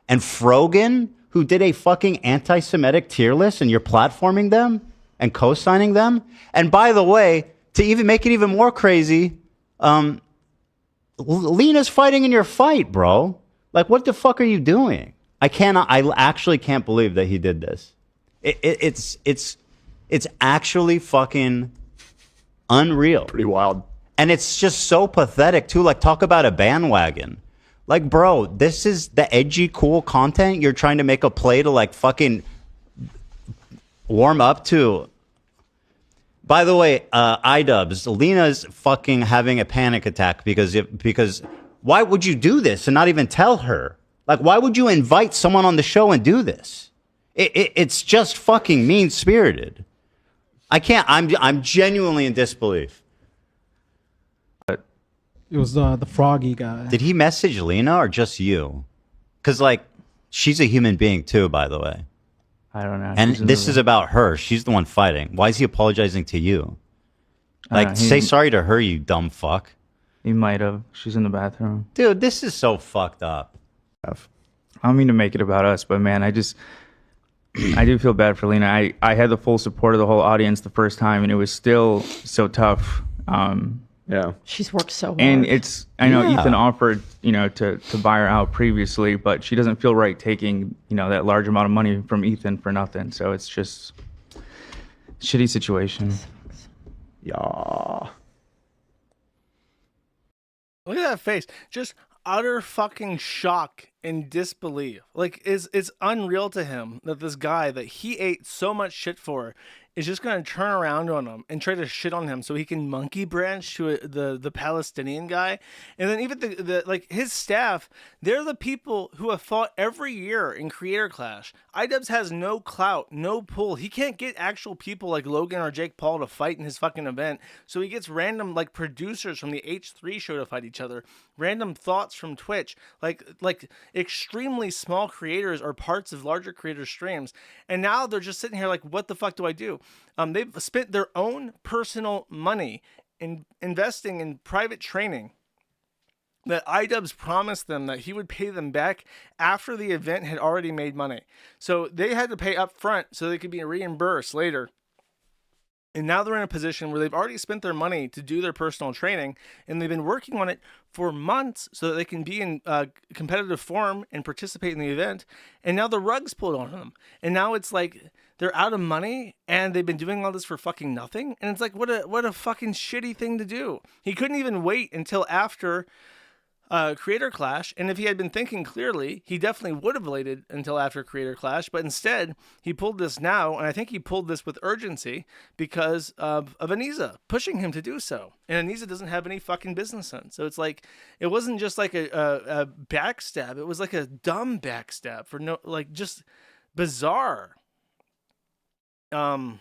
and Frogan who did a fucking anti-Semitic tier list, and you're platforming them and co-signing them. And by the way, to even make it even more crazy, Lena's fighting in your fight, bro. Like, what the fuck are you doing? I actually can't believe that he did this. It's actually fucking unreal. Pretty wild. And it's just so pathetic too. Like, talk about a bandwagon. Like, bro, this is the edgy, cool content you're trying to make a play to like fucking warm up to. By the way, iDubbbz, Lena's fucking having a panic attack because why would you do this and not even tell her? Like, why would you invite someone on the show and do this? It's just fucking mean-spirited. I can't. I'm genuinely in disbelief. It was the froggy guy. Did he message Lena or just you? Because like, she's a human being too, by the way. I don't know. And this is about her. She's the one fighting. Why is he apologizing to you? Like, say sorry to her, you dumb fuck. He might have. She's in the bathroom. Dude, this is so fucked up. I don't mean to make it about us, but man, I do feel bad for Lena. I had the full support of the whole audience the first time, and it was still so tough. Yeah. She's worked so hard. And I know Ethan offered, to buy her out previously, but she doesn't feel right taking, that large amount of money from Ethan for nothing. So it's just a shitty situation. Yeah. Look at that face. Just utter fucking shock and disbelief. Like, it's unreal to him that this guy that he ate so much shit for is just going to turn around on him and try to shit on him so he can monkey branch to the Palestinian guy. And then even the like his staff, they're the people who have fought every year in Creator Clash. iDubbbz has no clout, no pull. He can't get actual people like Logan or Jake Paul to fight in his fucking event. So he gets random like producers from the H3 show to fight each other. Random thoughts from Twitch. Like extremely small creators are parts of larger creator streams. And now they're just sitting here like, what the fuck do I do? They've spent their own personal money in investing in private training that iDubbbz promised them that he would pay them back after the event had already made money. So they had to pay up front so they could be reimbursed later. And now they're in a position where they've already spent their money to do their personal training, and they've been working on it for months so that they can be in competitive form and participate in the event. And now the rug's pulled on them. And now it's like they're out of money, and they've been doing all this for fucking nothing. And it's like, what a fucking shitty thing to do. He couldn't even wait until after Creator Clash, and if he had been thinking clearly, he definitely would have waited until after Creator Clash, but instead he pulled this now, and I think he pulled this with urgency because of Aniza pushing him to do so, and Aniza doesn't have any fucking business sense. So it's like, it wasn't just like a backstab, it was like a dumb backstab for no, like, just bizarre. I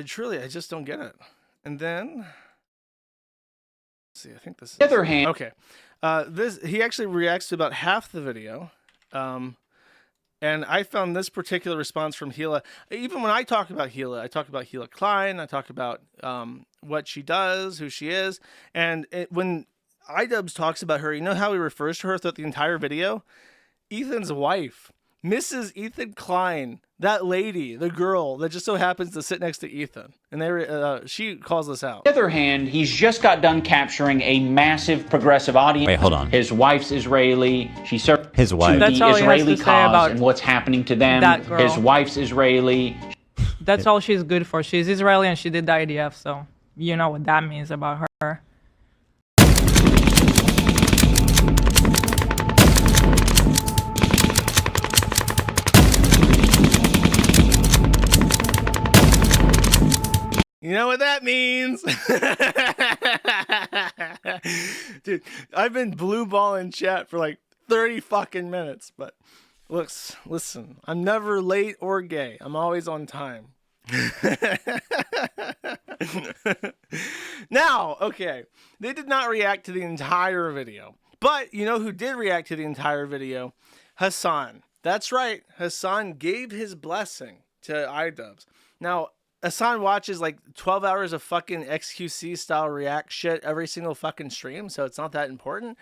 truly, I just don't get it. And then see, I think this is... On the other hand... Okay. He actually reacts to about half the video. And I found this particular response from Gila. Even when I talk about Gila, I talk about Gila Klein. I talk about what she does, who she is. And when iDubbbz talks about her, you know how he refers to her throughout the entire video? Ethan's wife. Mrs. Ethan Klein, that lady, the girl that just so happens to sit next to Ethan, and she calls this out. On the other hand, he's just got done capturing a massive progressive audience. Wait, hold on. His wife's Israeli. She served his wife. the Israeli cause and what's happening to them. That girl. His wife's Israeli. That's all she's good for. She's Israeli and she did the IDF, so you know what that means about her. You know what that means? Dude, I've been blue balling chat for like 30 fucking minutes, but listen, I'm never late or gay. I'm always on time. Now, okay, they did not react to the entire video, but you know who did react to the entire video? Hassan. That's right. Hassan gave his blessing to iDubbbz. Now, Hassan watches like 12 hours of fucking XQC style react shit every single fucking stream, so it's not that important.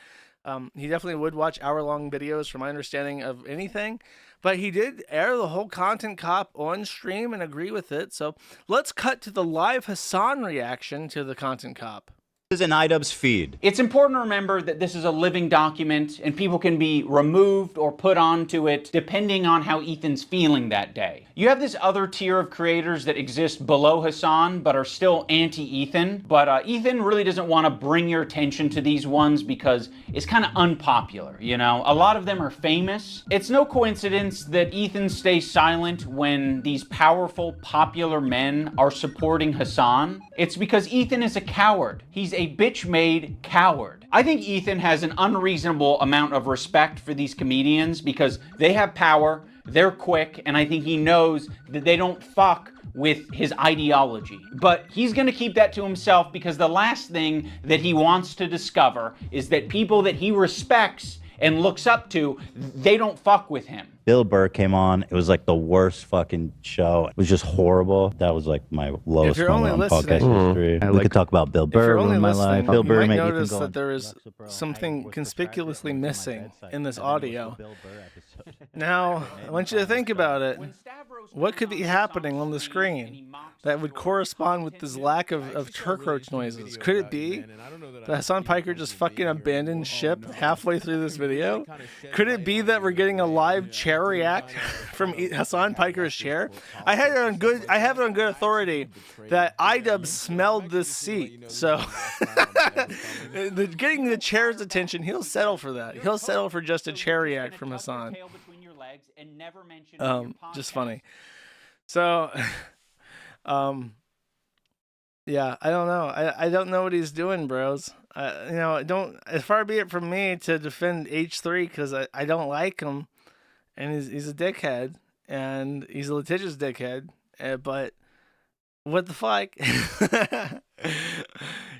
He definitely would watch hour-long videos from my understanding of anything, but he did air the whole content cop on stream and agree with it. So let's cut to the live Hassan reaction to the content cop. This is an iDubbbz feed. It's important to remember that this is a living document and people can be removed or put onto it depending on how Ethan's feeling that day. You have this other tier of creators that exist below Hassan but are still anti-Ethan, but Ethan really doesn't want to bring your attention to these ones because it's kind of unpopular, you know? A lot of them are famous. It's no coincidence that Ethan stays silent when these powerful, popular men are supporting Hassan. It's because Ethan is a coward. He's a bitch-made coward. I think Ethan has an unreasonable amount of respect for these comedians because they have power, they're quick, and I think he knows that they don't fuck with his ideology. But he's gonna keep that to himself because the last thing that he wants to discover is that people that he respects and looks up to, they don't fuck with him. Bill Burr came on. It was like the worst fucking show. It was just horrible. That was like my lowest moment on podcast history. We could talk about Bill Burr in my life. Bill Burr you might made notice Ethan go that there is something conspicuously missing in this audio. Now, I want you to think about it. What could be happening on the screen that would correspond with this lack of turk roach noises? Could it be that Hassan Piker just fucking abandoned ship halfway through this video? Could it be that we're getting a live chair react from Hassan Piker's chair? I have it on good authority that iDubbbz smelled this seat. So getting the chair's attention, he'll settle for that. He'll settle for just a chair react from Hassan. Just funny. So, yeah, I don't know. I don't know what he's doing, bros. You know, as far be it from me to defend H3 because I don't like him, and he's a dickhead, and he's a litigious dickhead. But what the fuck?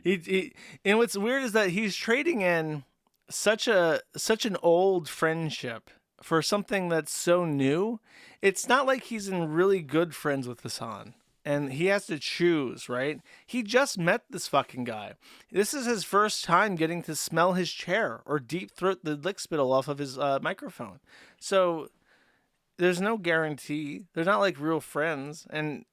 And what's weird is that he's trading in such an old friendship for something that's so new. It's not like he's in really good friends with Hassan and he has to choose, right? He just met this fucking guy. This is his first time getting to smell his chair or deep throat the lick spittle off of his microphone. So there's no guarantee. They're not like real friends, and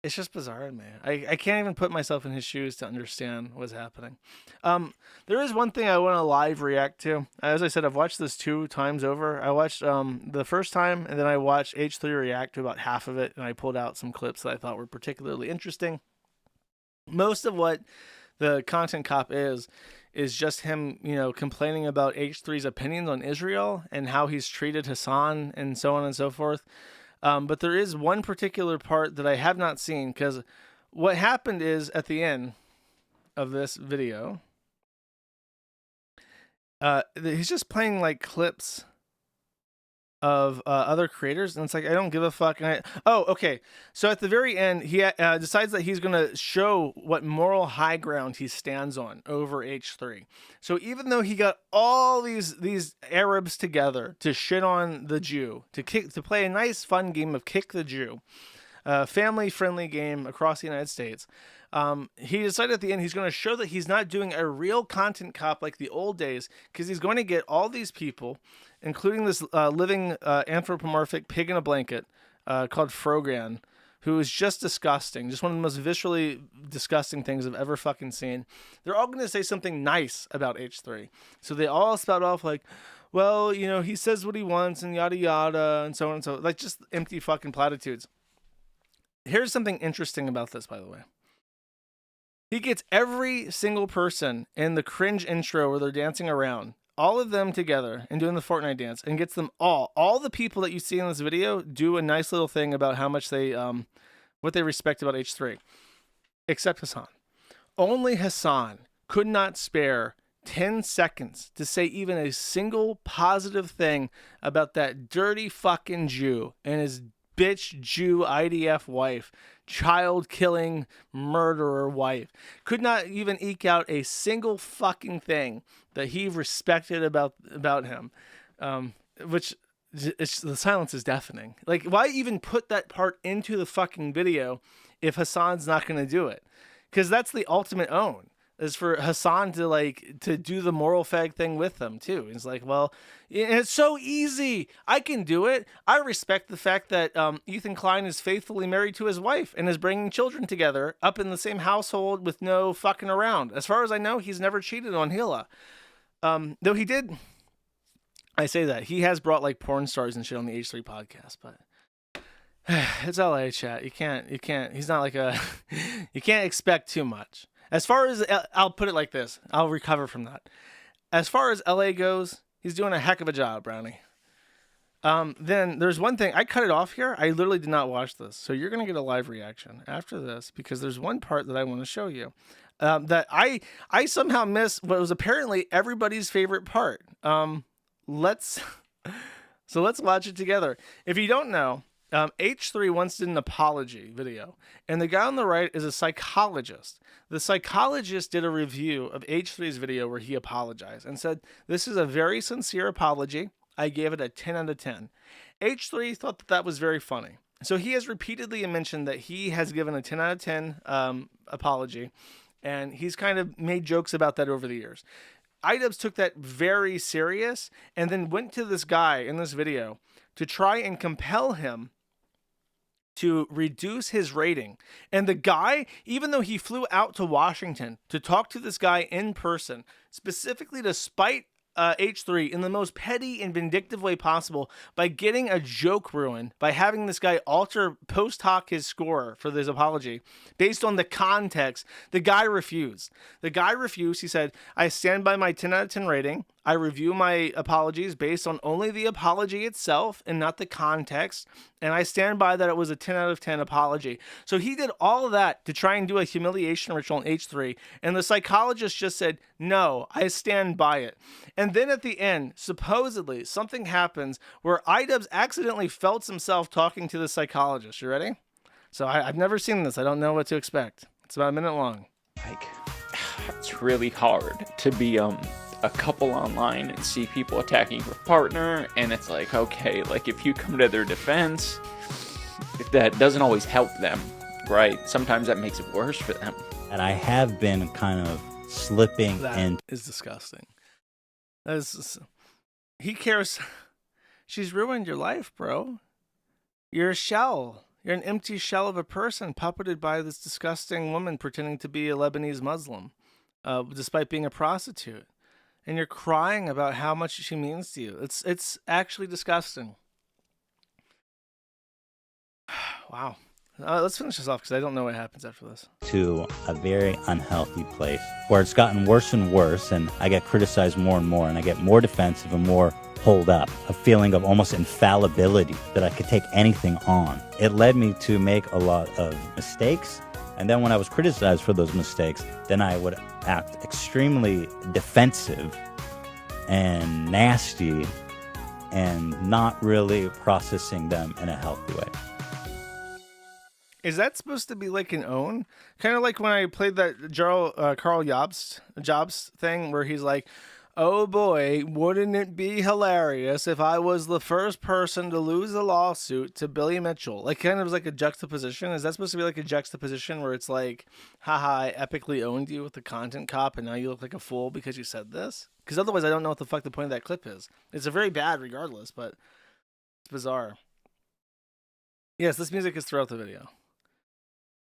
it's just bizarre, man. I can't even put myself in his shoes to understand what's happening. There is one thing I want to live react to. As I said, I've watched this 2 times over. I watched the first time, and then I watched H3 react to about half of it, and I pulled out some clips that I thought were particularly interesting. Most of what the content cop is just him, you know, complaining about H3's opinions on Israel and how he's treated Hassan and so on and so forth. But there is one particular part that I have not seen, because what happened is at the end of this video, he's just playing like clips of other creators, and it's like, I don't give a fuck. Oh, okay. So at the very end, he decides that he's gonna show what moral high ground he stands on over H3. So even though he got all these Arabs together to shit on the Jew, to play a nice fun game of kick the Jew, family friendly game across the United States, he decided at the end he's going to show that he's not doing a real content cop like the old days, because he's going to get all these people, including this living anthropomorphic pig in a blanket called Frogan, who is just disgusting, just one of the most viscerally disgusting things I've ever fucking seen. They're all going to say something nice about H3. So they all spout off like, well, you know, he says what he wants and yada yada and so on and so, like just empty fucking platitudes. Here's something interesting about this, by the way. He gets every single person in the cringe intro where they're dancing around, all of them together and doing the Fortnite dance, and gets them all the people that you see in this video do a nice little thing about how much they, what they respect about H3. except Hassan. Only Hassan could not spare 10 seconds to say even a single positive thing about that dirty fucking Jew and his bitch Jew IDF wife, child-killing murderer wife. Could not even eke out a single fucking thing that he respected about him, which the silence is deafening. Like, why even put that part into the fucking video if Hassan's not going to do it? Because that's the ultimate own, is for Hassan to do the moral fag thing with them too. He's like, well, it's so easy. I can do it. I respect the fact that Ethan Klein is faithfully married to his wife and is bringing children together up in the same household with no fucking around. As far as I know, he's never cheated on Hila. Though he did, I say that, he has brought like porn stars and shit on the H3 podcast, but it's LA, chat. You can't, he's not like you can't expect too much. As far as, I'll put it like this, I'll recover from that. As far as LA goes, he's doing a heck of a job, Brownie. Then there's one thing, I cut it off here. I literally did not watch this. So you're going to get a live reaction after this, because there's one part that I want to show you that I somehow missed what was apparently everybody's favorite part. Let's watch it together. If you don't know, H3 once did an apology video, and the guy on the right is a psychologist. The psychologist did a review of H3's video where he apologized and said, "This is a very sincere apology. I gave it a 10 out of 10. H3 thought that was very funny. So he has repeatedly mentioned that he has given a 10 out of 10 apology, and he's kind of made jokes about that over the years. iDubbbz took that very serious and then went to this guy in this video to try and compel him to reduce his rating. And the guy, even though he flew out to Washington to talk to this guy in person, specifically to spite H3 in the most petty and vindictive way possible by getting a joke ruined, by having this guy alter post hoc his score for this apology based on the context, the guy refused. He said, "I stand by my 10 out of 10 rating. I review my apologies based on only the apology itself and not the context. And I stand by that it was a 10 out of 10 apology." So he did all of that to try and do a humiliation ritual in H3. And the psychologist just said, "No, I stand by it." And then at the end, supposedly, something happens where iDubbbz accidentally felt himself talking to the psychologist. You ready? So I've never seen this. I don't know what to expect. It's about a minute long. It's really hard to be a couple online and see people attacking your partner, and it's like, okay, like if you come to their defense, that doesn't always help them, right? Sometimes that makes it worse for them. And I have been kind of slipping That is disgusting. He cares. She's ruined your life, bro. You're a shell. You're an empty shell of a person puppeted by this disgusting woman pretending to be a Lebanese Muslim, despite being a prostitute. And you're crying about how much she means to you. It's actually disgusting. Wow. Let's finish this off because I don't know what happens after this. To a very unhealthy place where it's gotten worse and worse, and I get criticized more and more, and I get more defensive and more hold up, a feeling of almost infallibility that I could take anything on. It led me to make a lot of mistakes, and then when I was criticized for those mistakes, then I would act extremely defensive and nasty and not really processing them in a healthy way. Is that supposed to be like an own? Kind of like when I played that Carl Jobs thing where he's like, "Oh boy, wouldn't it be hilarious if I was the first person to lose a lawsuit to Billy Mitchell?" Like kind of like a juxtaposition. Is that supposed to be like a juxtaposition where it's like, haha, I epically owned you with the content cop and now you look like a fool because you said this? Because otherwise I don't know what the fuck the point of that clip is. It's a very bad regardless, but it's bizarre. Yes, this music is throughout the video.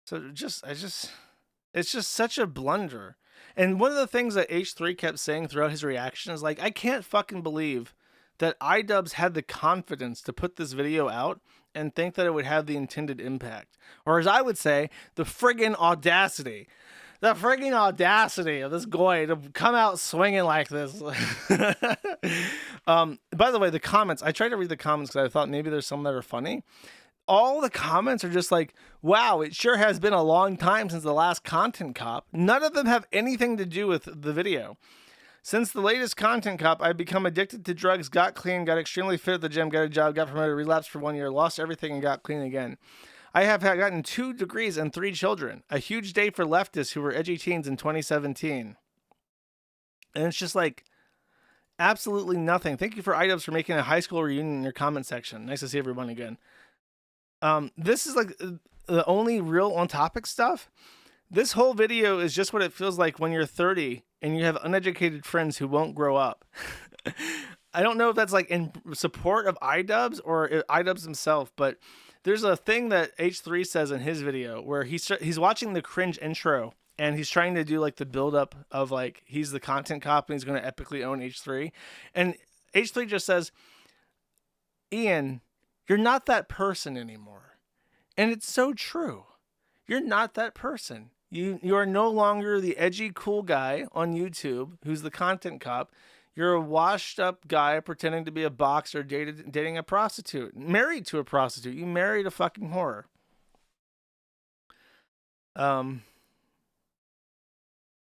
So it's just such a blunder. And one of the things that H3 kept saying throughout his reaction is like, I can't fucking believe that iDubbbz had the confidence to put this video out and think that it would have the intended impact. Or as I would say, the friggin' audacity. The friggin' audacity of this guy to come out swinging like this. By the way, the comments, I tried to read the comments because I thought maybe there's some that are funny. all the comments are just like, wow, it sure has been a long time since the last content cop. None of them have anything to do with the video. Since the latest content cop, I've become addicted to drugs, got clean, got extremely fit at the gym, got a job, got promoted, relapsed for 1 year, lost everything, and got clean again. I have gotten 2 degrees and 3 children. A huge day for leftists who were edgy teens in 2017. And it's just like, absolutely nothing. Thank you for iDubbbz for making a high school reunion in your comment section. Nice to see everyone again. This is like the only real on topic stuff. This whole video is just what it feels like when you're 30 and you have uneducated friends who won't grow up. I don't know if that's like in support of iDubbbz or iDubbbz himself, but there's a thing that H3 says in his video where he's watching the cringe intro and he's trying to do like the build up of like he's the content cop and he's going to epically own H3. And H3 just says, Ian, you're not that person anymore. And it's so true. You're not that person. You are no longer the edgy cool guy on YouTube who's the content cop. You're a washed up guy pretending to be a boxer dating a prostitute, married to a prostitute. You married a fucking whore.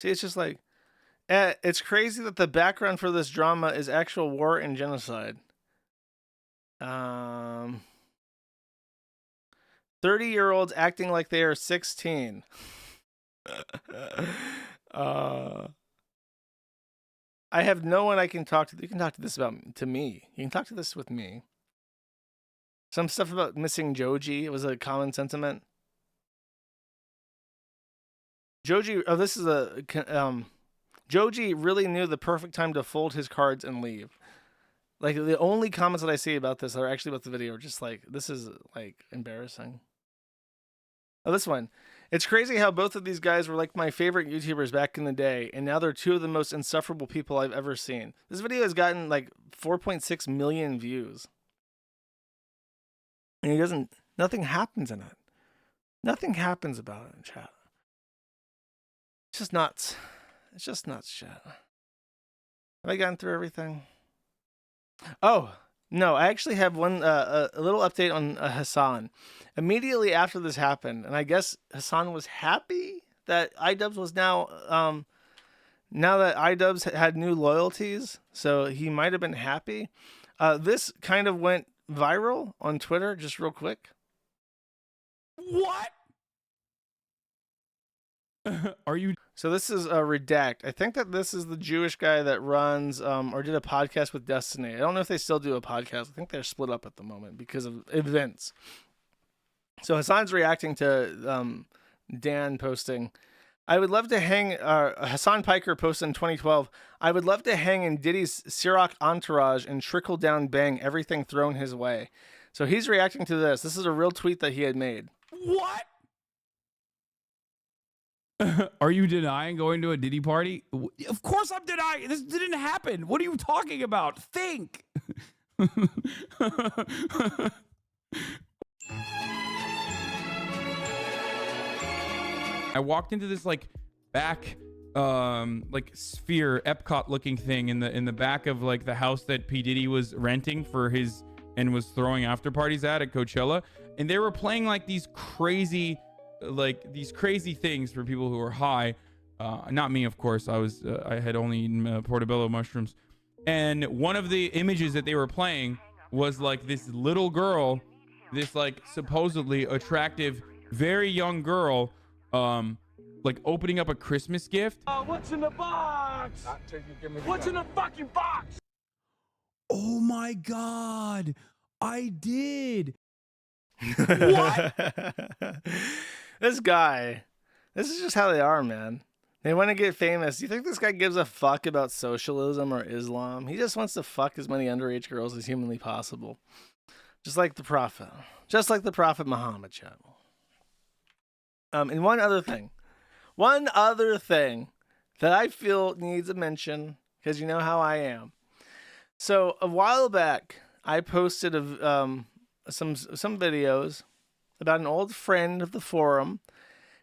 See, it's just like, it's crazy that the background for this drama is actual war and genocide. 30-year-olds acting like they are 16. I have no one I can talk to. You can talk to this to me. You can talk to this with me. Some stuff about missing Joji. It was a common sentiment. Joji, this is Joji really knew the perfect time to fold his cards and leave. Like, the only comments that I see about this are actually about the video. Just like, this is like embarrassing. Oh, this one. It's crazy how both of these guys were like my favorite YouTubers back in the day, and now they're 2 of the most insufferable people I've ever seen. This video has gotten like 4.6 million views. And nothing happens in it. Nothing happens about it in chat. It's just nuts. It's just nuts, shit. Have I gotten through everything? Oh, no, I actually have one a little update on Hassan. Immediately after this happened, and I guess Hassan was happy that iDubbbz was now that iDubbbz had new loyalties, so he might have been happy. This kind of went viral on Twitter, just real quick. What? Are you? So this is Redact. I think that this is the Jewish guy that runs or did a podcast with Destiny. I don't know if they still do a podcast. I think they're split up at the moment because of events. So Hassan's reacting to Dan posting, I would love to hang, Hassan Piker posted in 2012, I would love to hang in Diddy's Ciroc entourage and trickle down bang everything thrown his way. So he's reacting to this. This is a real tweet that he had made. What? Are you denying going to a Diddy party? Of course I'm denying. This didn't happen. What are you talking about? Think. I walked into this like back like sphere Epcot looking thing in the back of like the house that P. Diddy was renting for his and was throwing after parties at Coachella, and they were playing like these crazy things for people who are high. Not me, of course. I had only eaten portobello mushrooms, and one of the images that they were playing was like this little girl, this like supposedly attractive, very young girl, like opening up a Christmas gift. What's in the box? What's in the fucking box? Oh my God, I did. What? This guy, this is just how they are, man. They want to get famous. Do you think this guy gives a fuck about socialism or Islam? He just wants to fuck as many underage girls as humanly possible. Just like the Prophet. Just like the Prophet Muhammad, chat. And one other thing that I feel needs a mention, because you know how I am. So a while back, I posted some videos about an old friend of the forum,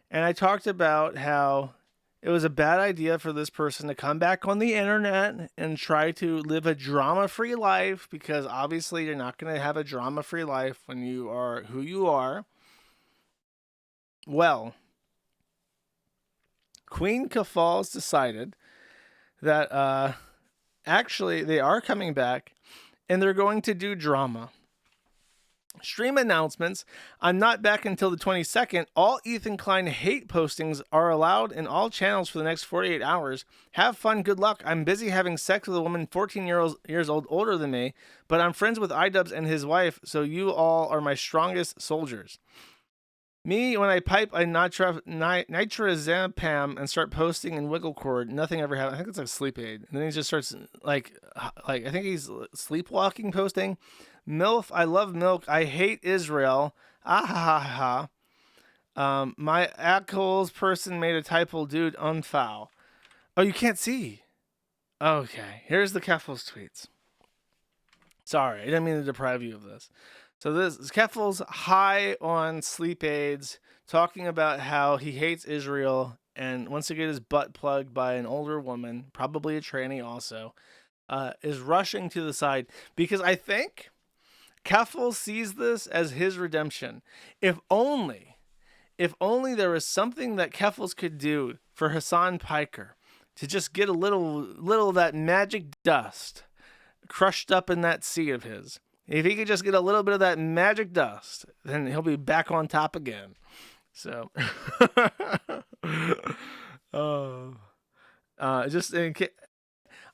and I talked about how It was a bad idea for this person to come back on the internet and try to live a drama-free life, because obviously you're not going to have a drama-free life when you are who you are. Well, Queen Kafal's decided that actually they are coming back and they're going to do drama. Stream announcements. I'm not back until the 22nd. All Ethan Klein hate postings are allowed in all channels for the next 48 hours. Have fun. Good luck. I'm busy having sex with a woman 14 years old older than me, but I'm friends with iDubbbz and his wife, so you all are my strongest soldiers. Me, when I pipe a nitrazepam and start posting in wiggle cord, nothing ever happens. I think it's a sleep aid. And then he just starts like I think he's sleepwalking posting. MILF, I love milk. I hate Israel. Ah ha ha ha. My assholes person made a typo, dude. Unfoul. Oh, you can't see. Okay, here's the Keffel's tweets. Sorry, I didn't mean to deprive you of this. So this is Keffel's high on sleep aids, talking about how he hates Israel and wants to get his butt plugged by an older woman, probably a tranny also, is rushing to the side because I think Keffel sees this as his redemption. If only there was something that Keffels could do for Hassan Piker to just get a little of that magic dust crushed up in that seat of his. If he could just get a little bit of that magic dust, then he'll be back on top again. So,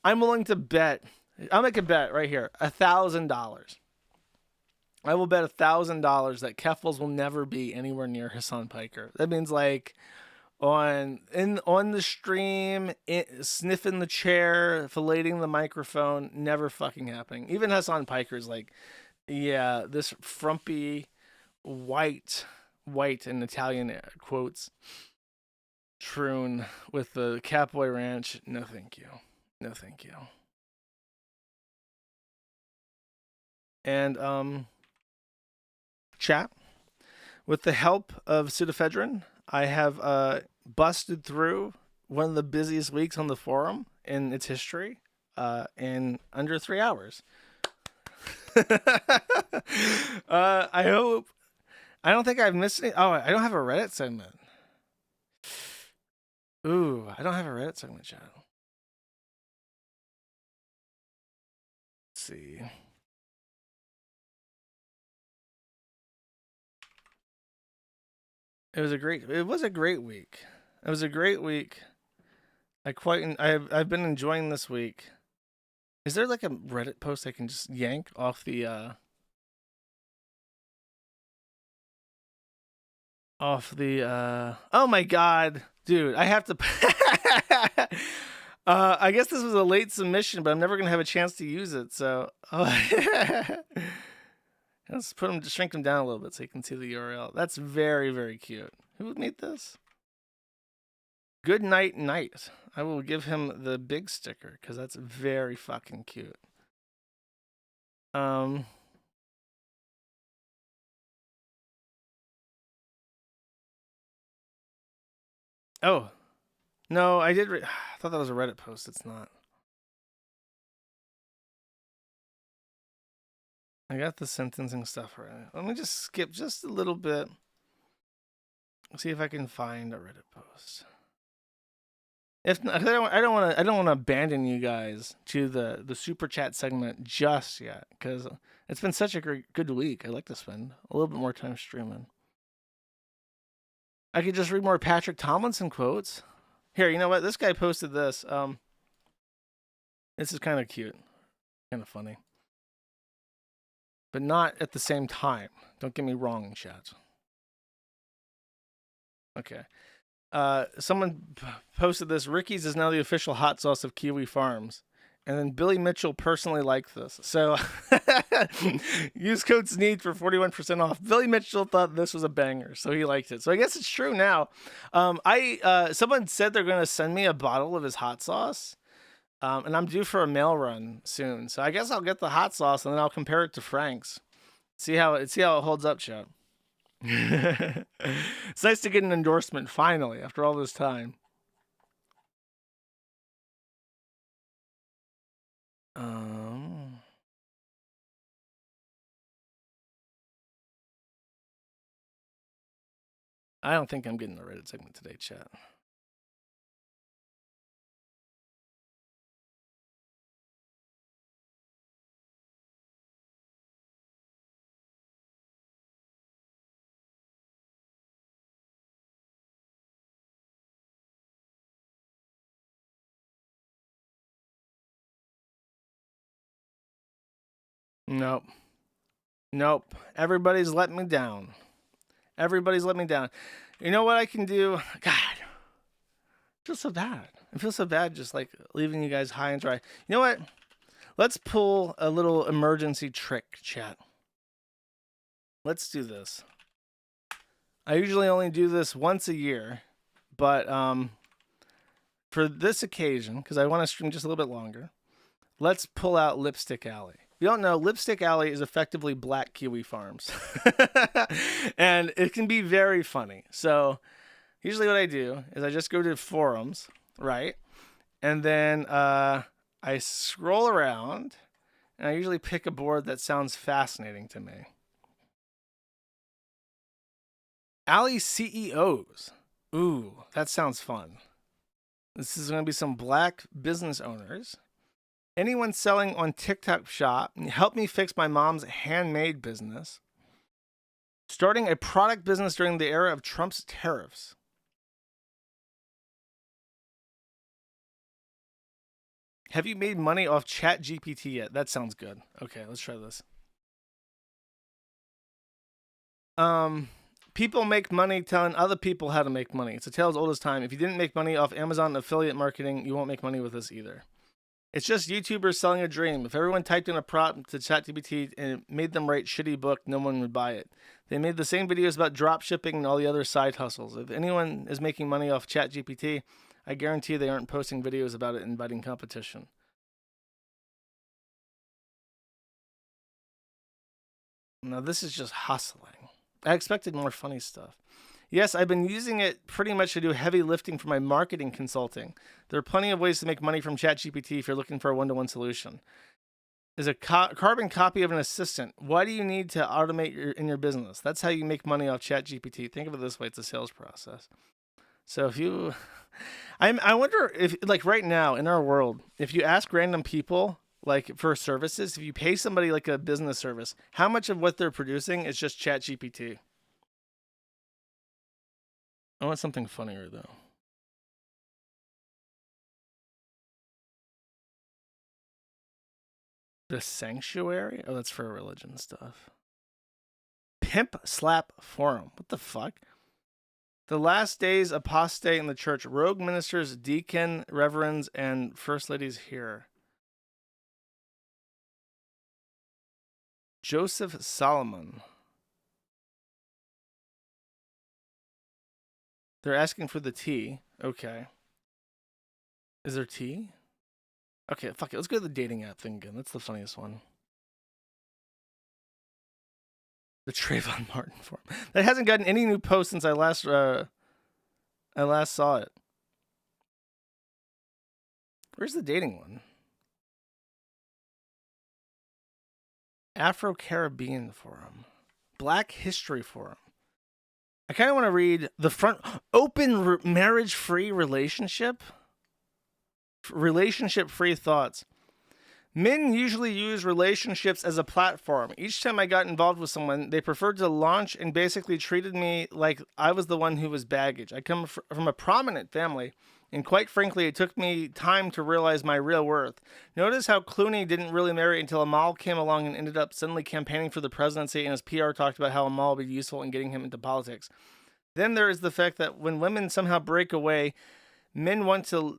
I'm willing to bet. I'll make a bet right here, $1,000. I will bet $1,000 that Keffels will never be anywhere near Hassan Piker. That means like on the stream, sniffing the chair, filleting the microphone, never fucking happening. Even Hassan Piker's like, yeah, this frumpy white in Italian quotes troon with the Catboy Ranch. No, thank you. No, thank you. And chat, with the help of pseudoephedrine, I have busted through one of the busiest weeks on the forum in its history in under 3 hours. I hope. I don't think I've missed any. Oh, I don't have a Reddit segment. Ooh, I don't have a Reddit segment, chat. Let's see. It was a great week. It was a great week. I've been enjoying this week. Is there like a Reddit post I can just yank off the oh my god, dude, I have to I guess this was a late submission, but I'm never gonna have a chance to use it, so let's shrink them down a little bit so you can see the URL. That's very, very cute. Who would make this? Good night. I will give him the big sticker because that's very fucking cute. Oh no, I did. I thought that was a Reddit post. It's not. I got the sentencing stuff right. Let me just skip just a little bit. See if I can find a Reddit post. If not, I don't want to abandon you guys to the super chat segment just yet, because it's been such a good week. I'd like to spend a little bit more time streaming. I could just read more Patrick Tomlinson quotes. Here, you know what? This guy posted this. This is kind of cute, kind of funny, but not at the same time. Don't get me wrong, chat. Okay. Someone posted this. Ricky's is now the official hot sauce of Kiwi Farms. And then Billy Mitchell personally liked this. So use code SNEED for 41% off. Billy Mitchell thought this was a banger, so he liked it. So I guess it's true now. Someone said they're going to send me a bottle of his hot sauce. And I'm due for a mail run soon. So I guess I'll get the hot sauce and then I'll compare it to Frank's. See how it holds up, chat. It's nice to get an endorsement finally after all this time. I don't think I'm getting a Reddit segment today, chat. Nope. Nope. Everybody's let me down. Everybody's let me down. You know what I can do? God, I feel so bad. I feel so bad just like leaving you guys high and dry. You know what? Let's pull a little emergency trick, chat. Let's do this. I usually only do this once a year, but for this occasion, because I want to stream just a little bit longer, let's pull out Lipstick Alley. If you don't know, Lipstick Alley is effectively Black Kiwi Farms. And it can be very funny. So usually what I do is I just go to forums, right? And then I scroll around, and I usually pick a board that sounds fascinating to me. Alley CEOs. Ooh, that sounds fun. This is going to be some Black business owners. Anyone selling on TikTok Shop, help me fix my mom's handmade business. Starting a product business during the era of Trump's tariffs. Have you made money off ChatGPT yet? That sounds good. Okay, let's try this. People make money telling other people how to make money. It's a tale as old as time. If you didn't make money off Amazon affiliate marketing, you won't make money with this either. It's just YouTubers selling a dream. If everyone typed in a prompt to ChatGPT and it made them write shitty book, no one would buy it. They made the same videos about drop shipping and all the other side hustles. If anyone is making money off ChatGPT, I guarantee they aren't posting videos about it and inviting competition. Now this is just hustling. I expected more funny stuff. Yes, I've been using it pretty much to do heavy lifting for my marketing consulting. There are plenty of ways to make money from ChatGPT if you're looking for a one-to-one solution. Is a carbon copy of an assistant. Why do you need to automate in your business? That's how you make money off ChatGPT. Think of it this way: it's a sales process. So if you, I wonder if, like right now in our world, if you ask random people like for services, if you pay somebody like a business service, how much of what they're producing is just ChatGPT? I want something funnier, though. The Sanctuary? Oh, that's for religion stuff. Pimp Slap Forum. What the fuck? The Last Days Apostate in the Church. Rogue ministers, deacon, reverends, and first ladies here. Joseph Solomon. They're asking for the tea. Okay. Is there tea? Okay, fuck it. Let's go to the dating app thing again. That's the funniest one. The Trayvon Martin forum. That hasn't gotten any new posts since I last saw it. Where's the dating one? Afro-Caribbean forum. Black History forum. I kind of want to read the front. Open marriage-free relationship? Relationship-free thoughts. Men usually use relationships as a platform. Each time I got involved with someone, they preferred to launch and basically treated me like I was the one who was baggage. I come from a prominent family, and quite frankly, it took me time to realize my real worth. Notice how Clooney didn't really marry until Amal came along and ended up suddenly campaigning for the presidency, and his PR talked about how Amal would be useful in getting him into politics. Then there is the fact that when women somehow break away, men want to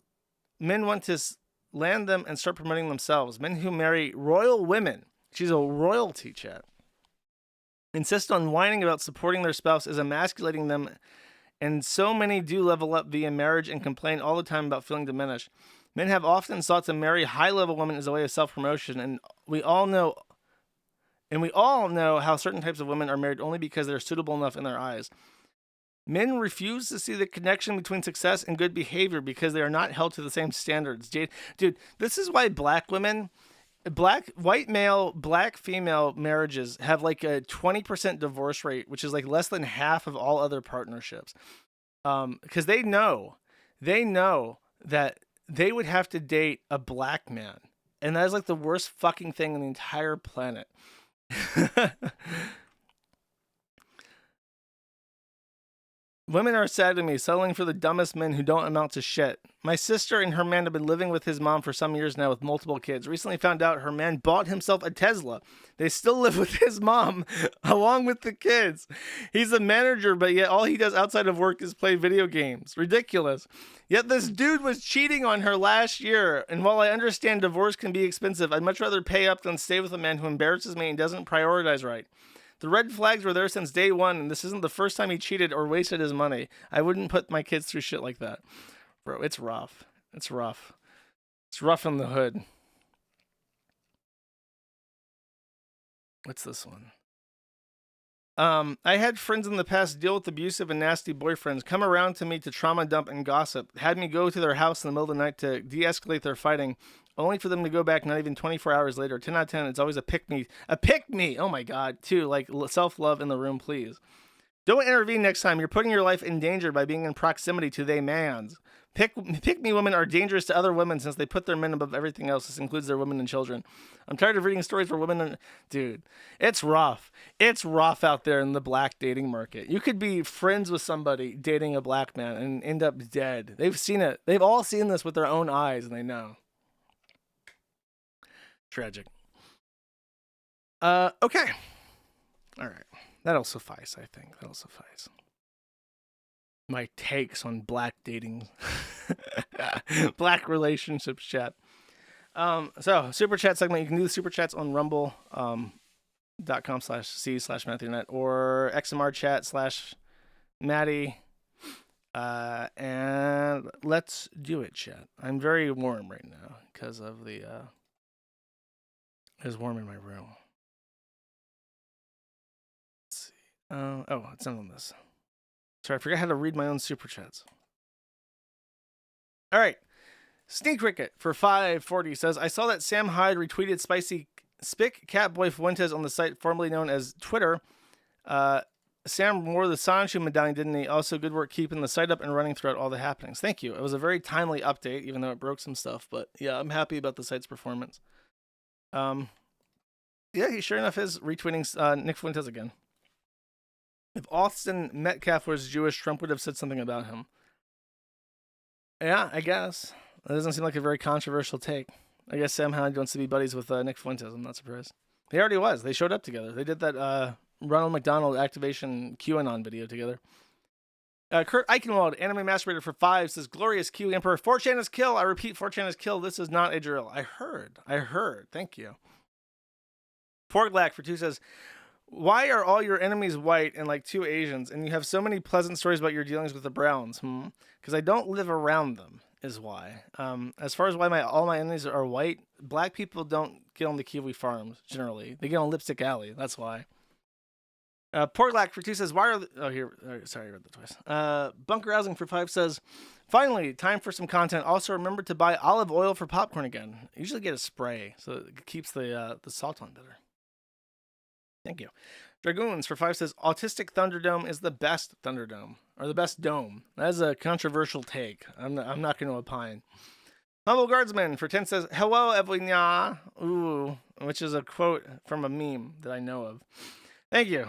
land them and start promoting themselves. Men who marry royal women, she's a royalty, chat, insist on whining about supporting their spouse as emasculating them, and so many do level up via marriage and complain all the time about feeling diminished. Men have often sought to marry high-level women as a way of self-promotion, and we all know how certain types of women are married only because they're suitable enough in their eyes. Men refuse to see the connection between success and good behavior because they are not held to the same standards. Dude, this is why black women white male, black female marriages have like a 20% divorce rate, which is like less than half of all other partnerships. Because they know that they would have to date a black man. And that is like the worst fucking thing on the entire planet. Women are sad to me, settling for the dumbest men who don't amount to shit. My sister and her man have been living with his mom for some years now with multiple kids. Recently found out her man bought himself a Tesla. They still live with his mom, along with the kids. He's a manager, but yet all he does outside of work is play video games. Ridiculous. Yet this dude was cheating on her last year, and while I understand divorce can be expensive, I'd much rather pay up than stay with a man who embarrasses me and doesn't prioritize right. The red flags were there since day one, and this isn't the first time he cheated or wasted his money. I wouldn't put my kids through shit like that. Bro, it's rough. It's rough. It's rough in the hood. What's this one? I had friends in the past deal with abusive and nasty boyfriends, come around to me to trauma dump and gossip, had me go to their house in the middle of the night to de-escalate their fighting, only for them to go back not even 24 hours later. 10 out of 10, it's always a pick-me. A pick-me! Oh my god, too. Like, self-love in the room, please. Don't intervene next time. You're putting your life in danger by being in proximity to they mans. Pick-me women are dangerous to other women since they put their men above everything else. This includes their women and children. I'm tired of reading stories where women... Dude, it's rough. It's rough out there in the black dating market. You could be friends with somebody dating a black man and end up dead. They've seen it. They've all seen this with their own eyes, and they know. Tragic. Okay. All right. That'll suffice, I think. That'll suffice. My takes on black dating. Black relationships chat. So, super chat segment. You can do the super chats on rumble.com/c/MatthewNet or XMR chat/Maddie. And let's do it, chat. I'm very warm right now because of the... It's warm in my room. Let's see. Oh, it's not on this. Sorry, I forgot how to read my own super chats. All right. Sneak Cricket for 540 says, I saw that Sam Hyde retweeted spicy Spic Catboy Fuentes on the site formerly known as Twitter. Sam wore the Sancho medallion, didn't he? Also, good work keeping the site up and running throughout all the happenings. Thank you. It was a very timely update, even though it broke some stuff. But yeah, I'm happy about the site's performance. Yeah, he sure enough is retweeting Nick Fuentes again. If Austin Metcalf was Jewish, Trump would have said something about him. Yeah, I guess. That doesn't seem like a very controversial take. I guess Sam Hyde wants to be buddies with Nick Fuentes. I'm not surprised. He already was. They showed up together. They did that Ronald McDonald activation QAnon video together. Kurt Eichenwald, Anime Masturbator for 5, says, Glorious Q Emperor. 4chan is kill. I repeat, 4chan is kill. This is not a drill. I heard. Thank you. Porglack for 2 says, why are all your enemies white and like 2 Asians, and you have so many pleasant stories about your dealings with the Browns? Because I don't live around them, is why. As far as why all my enemies are white, black people don't get on the Kiwi farms, generally. They get on Lipstick Alley, that's why. Porglack for 2 says, why are... sorry, I read that twice. Bunker Housing for 5 says, finally, time for some content. Also, remember to buy olive oil for popcorn again. I usually get a spray, so it keeps the salt on better. Thank you. Dragoons for 5 says, Autistic Thunderdome is the best Thunderdome, or the best dome. That is a controversial take. I'm not going to opine. Humble Guardsman for 10 says, hello, Evelina. Ooh, which is a quote from a meme that I know of. Thank you.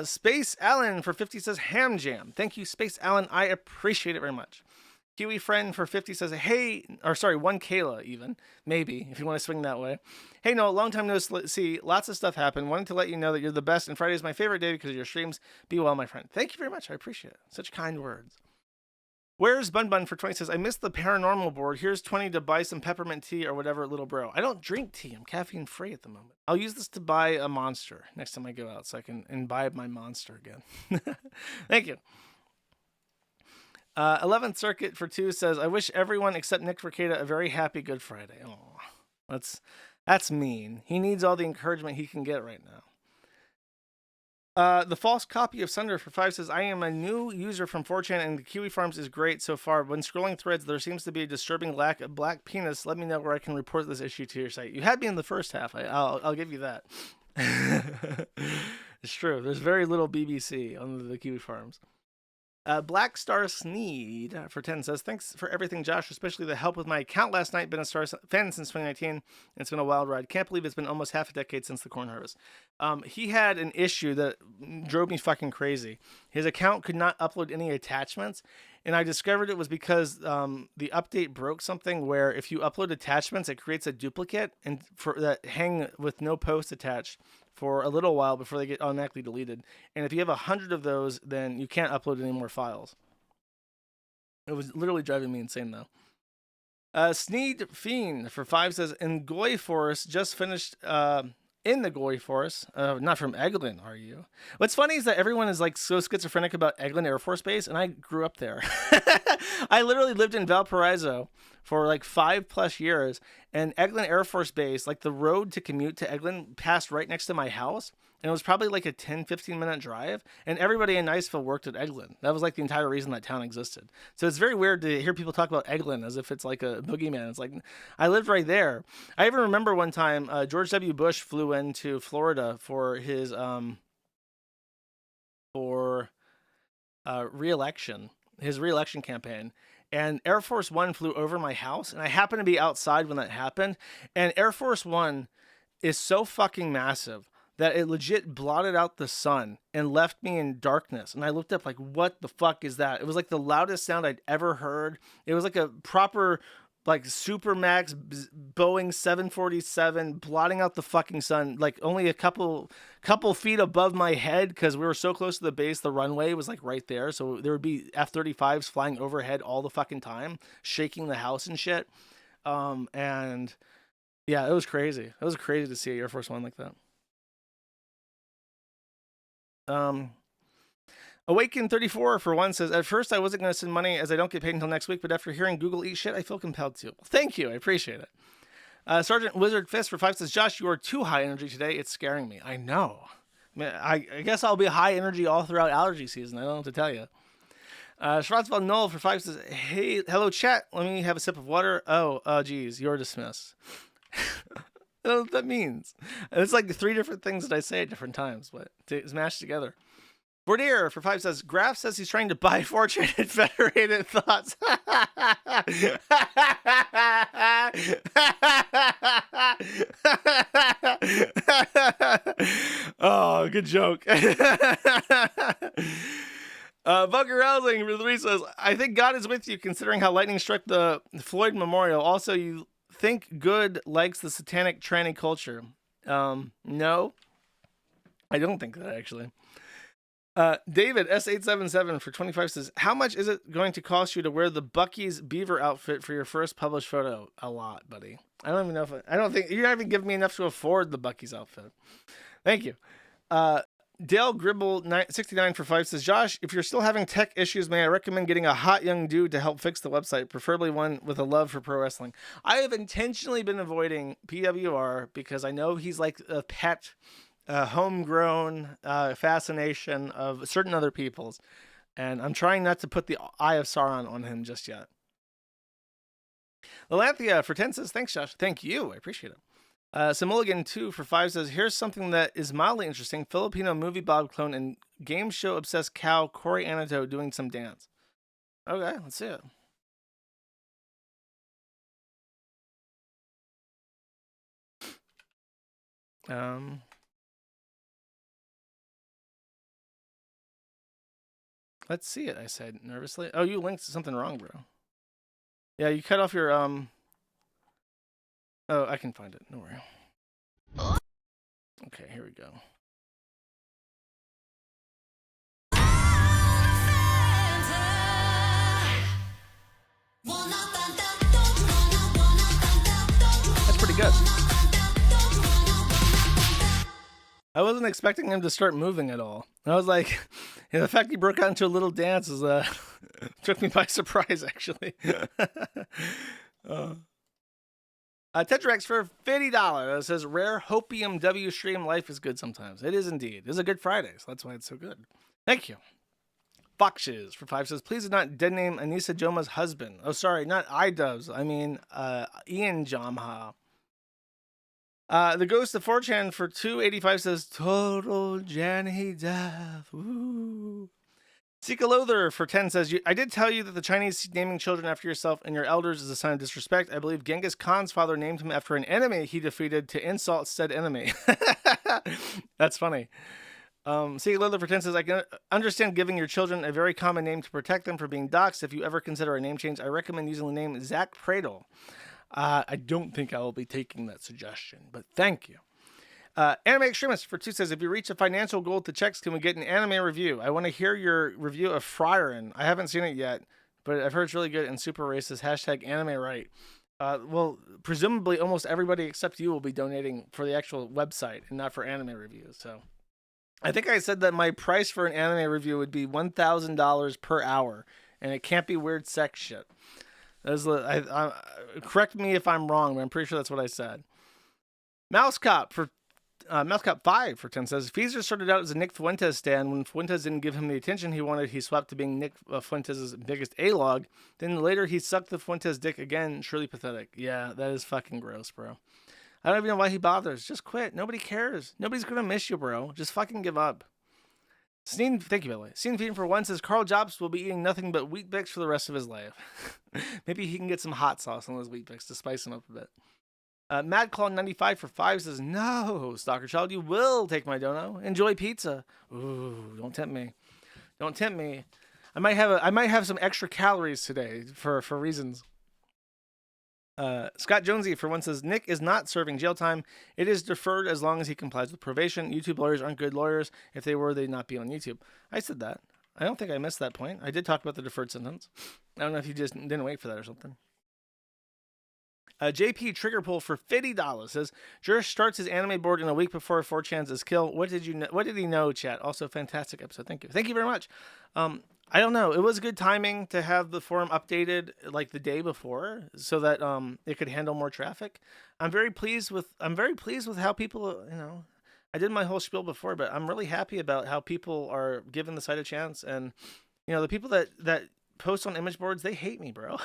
Space Allen for 50 says, Ham Jam. Thank you, Space Allen. I appreciate it very much. Kiwi Friend for 50 says, hey, or sorry, 1 Kayla even, maybe, if you want to swing that way. Hey, no, long time no see. Lots of stuff happened. Wanted to let you know that you're the best, and Friday is my favorite day because of your streams. Be well, my friend. Thank you very much. I appreciate it. Such kind words. Where's Bun Bun for 20 says, I missed the paranormal board. Here's 20 to buy some peppermint tea or whatever, little bro. I don't drink tea. I'm caffeine free at the moment. I'll use this to buy a Monster next time I go out so I can imbibe my Monster again. Thank you. 11th Circuit for 2 says, I wish everyone except Nick Ricada a very happy Good Friday. Oh, that's mean. He needs all the encouragement he can get right now. The false copy of Sunder for 5 says, I am a new user from 4chan and the Kiwi Farms is great so far. When scrolling threads, there seems to be a disturbing lack of black penis. Let me know where I can report this issue to your site. You had me in the first half. I'll give you that. It's true. There's very little BBC on the Kiwi Farms. Black Star Sneed for 10 says, thanks for everything, Josh, especially the help with my account last night. Been a Star fan since 2019, and it's been a wild ride. Can't believe it's been almost half a decade since the corn harvest. He had an issue that drove me fucking crazy. His account could not upload any attachments, and I discovered it was because the update broke something where if you upload attachments, it creates a duplicate and for that hang with no post attached for a little while before they get automatically deleted. And if you have 100 of those, then you can't upload any more files. It was literally driving me insane, though. Sneed Fiend for 5 says, in Goy Forest, just finished in the Goy Forest. Not from Eglin, are you? What's funny is that everyone is like so schizophrenic about Eglin Air Force Base, and I grew up there. I literally lived in Valparaiso for like 5+ years, and Eglin Air Force Base, like the road to commute to Eglin passed right next to my house, and it was probably like a 10-15 minute drive, and everybody in Niceville worked at Eglin. That was like the entire reason that town existed. So it's very weird to hear people talk about Eglin as if it's like a boogeyman. It's like, I lived right there. I even remember one time George W. Bush flew into Florida for his re-election campaign, and Air Force One flew over my house, and I happened to be outside when that happened, and Air Force One is so fucking massive that it legit blotted out the sun and left me in darkness. And I looked up like, what the fuck is that? It was like the loudest sound I'd ever heard. It was like a proper like Supermax Boeing 747 blotting out the fucking sun, like only a couple feet above my head, because we were so close to the base. The runway was like right there, so there would be F-35s flying overhead all the fucking time, shaking the house and shit. And yeah, it was crazy. It was crazy to see Air Force One like that. Awaken 34 for 1 says, at first I wasn't going to send money as I don't get paid until next week, but after hearing Google eat shit, I feel compelled to. Well, thank you. I appreciate it. Sergeant Wizard Fist for 5 says, Josh, you are too high energy today. It's scaring me. I know. I guess I'll be high energy all throughout allergy season. I don't know what to tell you. Schwarzwald Null for 5 says, hey, hello chat. Let me have a sip of water. Oh, geez, you're dismissed. I don't know what that means. It's like 3 different things that I say at different times, but it's mashed together. Bordier for 5 says, Graf says he's trying to buy 4chan and Federated Thoughts. Oh, good joke. Bunker Housing for 3 says, I think God is with you considering how lightning struck the Floyd Memorial. Also, you think good likes the satanic tranny culture. No, I don't think that actually. David S877 for 25 says, how much is it going to cost you to wear the Bucky's beaver outfit for your first published photo? A lot, buddy. I don't even know if I don't think you're not even giving me enough to afford the Bucky's outfit. Thank you. Dale Gribble 69 for 5 says, Josh, if you're still having tech issues, may I recommend getting a hot young dude to help fix the website, preferably one with a love for pro wrestling. I have intentionally been avoiding PWR because I know he's like a pet, homegrown fascination of certain other people's, and I'm trying not to put the Eye of Sauron on him just yet. Lalanthia for 10 says, thanks, Josh. Thank you. I appreciate it. Simulligan 2 for 5 says, here's something that is mildly interesting. Filipino movie Bob clone and game show obsessed cow Corey Anato doing some dance. Okay, let's see it. Let's see it, I said nervously. Oh, you linked to something wrong, bro. Yeah, you cut off your, Oh, I can find it. Don't worry. Okay, here we go. That's pretty good. I wasn't expecting him to start moving at all. I was like, the fact he broke out into a little dance is took me by surprise, actually. Tetrax for $50. It says, rare Hopium W stream. Life is good sometimes. It is indeed. It is a good Friday, so that's why it's so good. Thank you. Foxes for 5 says, please do not dead name Anissa Joma's husband. Oh, sorry, not iDubbbz. I mean, Ian Jamha. The Ghost of 4chan for $2.85 says, total Janny death. Woo. Sika Loather for 10 says, I did tell you that the Chinese naming children after yourself and your elders is a sign of disrespect. I believe Genghis Khan's father named him after an enemy he defeated to insult said enemy. That's funny. Sika Loather for 10 says, I can understand giving your children a very common name to protect them from being doxxed. If you ever consider a name change, I recommend using the name Zach Pradle. I don't think I will be taking that suggestion, but thank you. Anime Extremist for 2 says, if you reach a financial goal to checks, can we get an anime review? I want to hear your review of Frieren. I haven't seen it yet, but I've heard it's really good and super racist. Hashtag anime right. Well, presumably almost everybody except you will be donating for the actual website and not for anime reviews. So I think I said that my price for an anime review would be $1,000 per hour, and it can't be weird sex shit. Correct me if I'm wrong, but I'm pretty sure that's what I said. Mouse Cop 5 for 10 says, Feezer started out as a Nick Fuentes stan. When Fuentes didn't give him the attention he wanted, he swapped to being Nick Fuentes' biggest A-log. Then later he sucked the Fuentes dick again. Surely pathetic. Yeah, that is fucking gross, bro. I don't even know why he bothers. Just quit. Nobody cares. Nobody's gonna miss you, bro. Just fucking give up. Thank you, by the way. Scene Feeding for 1 says, Carl Jobs will be eating nothing but Wheat Bix for the rest of his life. Maybe he can get some hot sauce on those Wheat Bix to spice him up a bit. MadClaw95 for 5 says, no, Stalker Child, you will take my dono. Enjoy pizza. Ooh, don't tempt me. Don't tempt me. I might have some extra calories today for reasons. Scott Jonesy for 1 says, Nick is not serving jail time. It is deferred as long as he complies with probation. YouTube lawyers aren't good lawyers. If they were, they'd not be on YouTube. I said that. I don't think I missed that point. I did talk about the deferred sentence. I don't know if you just didn't wait for that or something. JP Triggerpull for $50 says, Jurish starts his anime board in a week before 4chan's is kill. What did he know, chat? Also, fantastic episode. Thank you. Thank you very much. I don't know. It was good timing to have the forum updated like the day before so that it could handle more traffic. I'm very pleased with how people, I did my whole spiel before, but I'm really happy about how people are giving the site a chance. And, the people that post on image boards, they hate me, bro.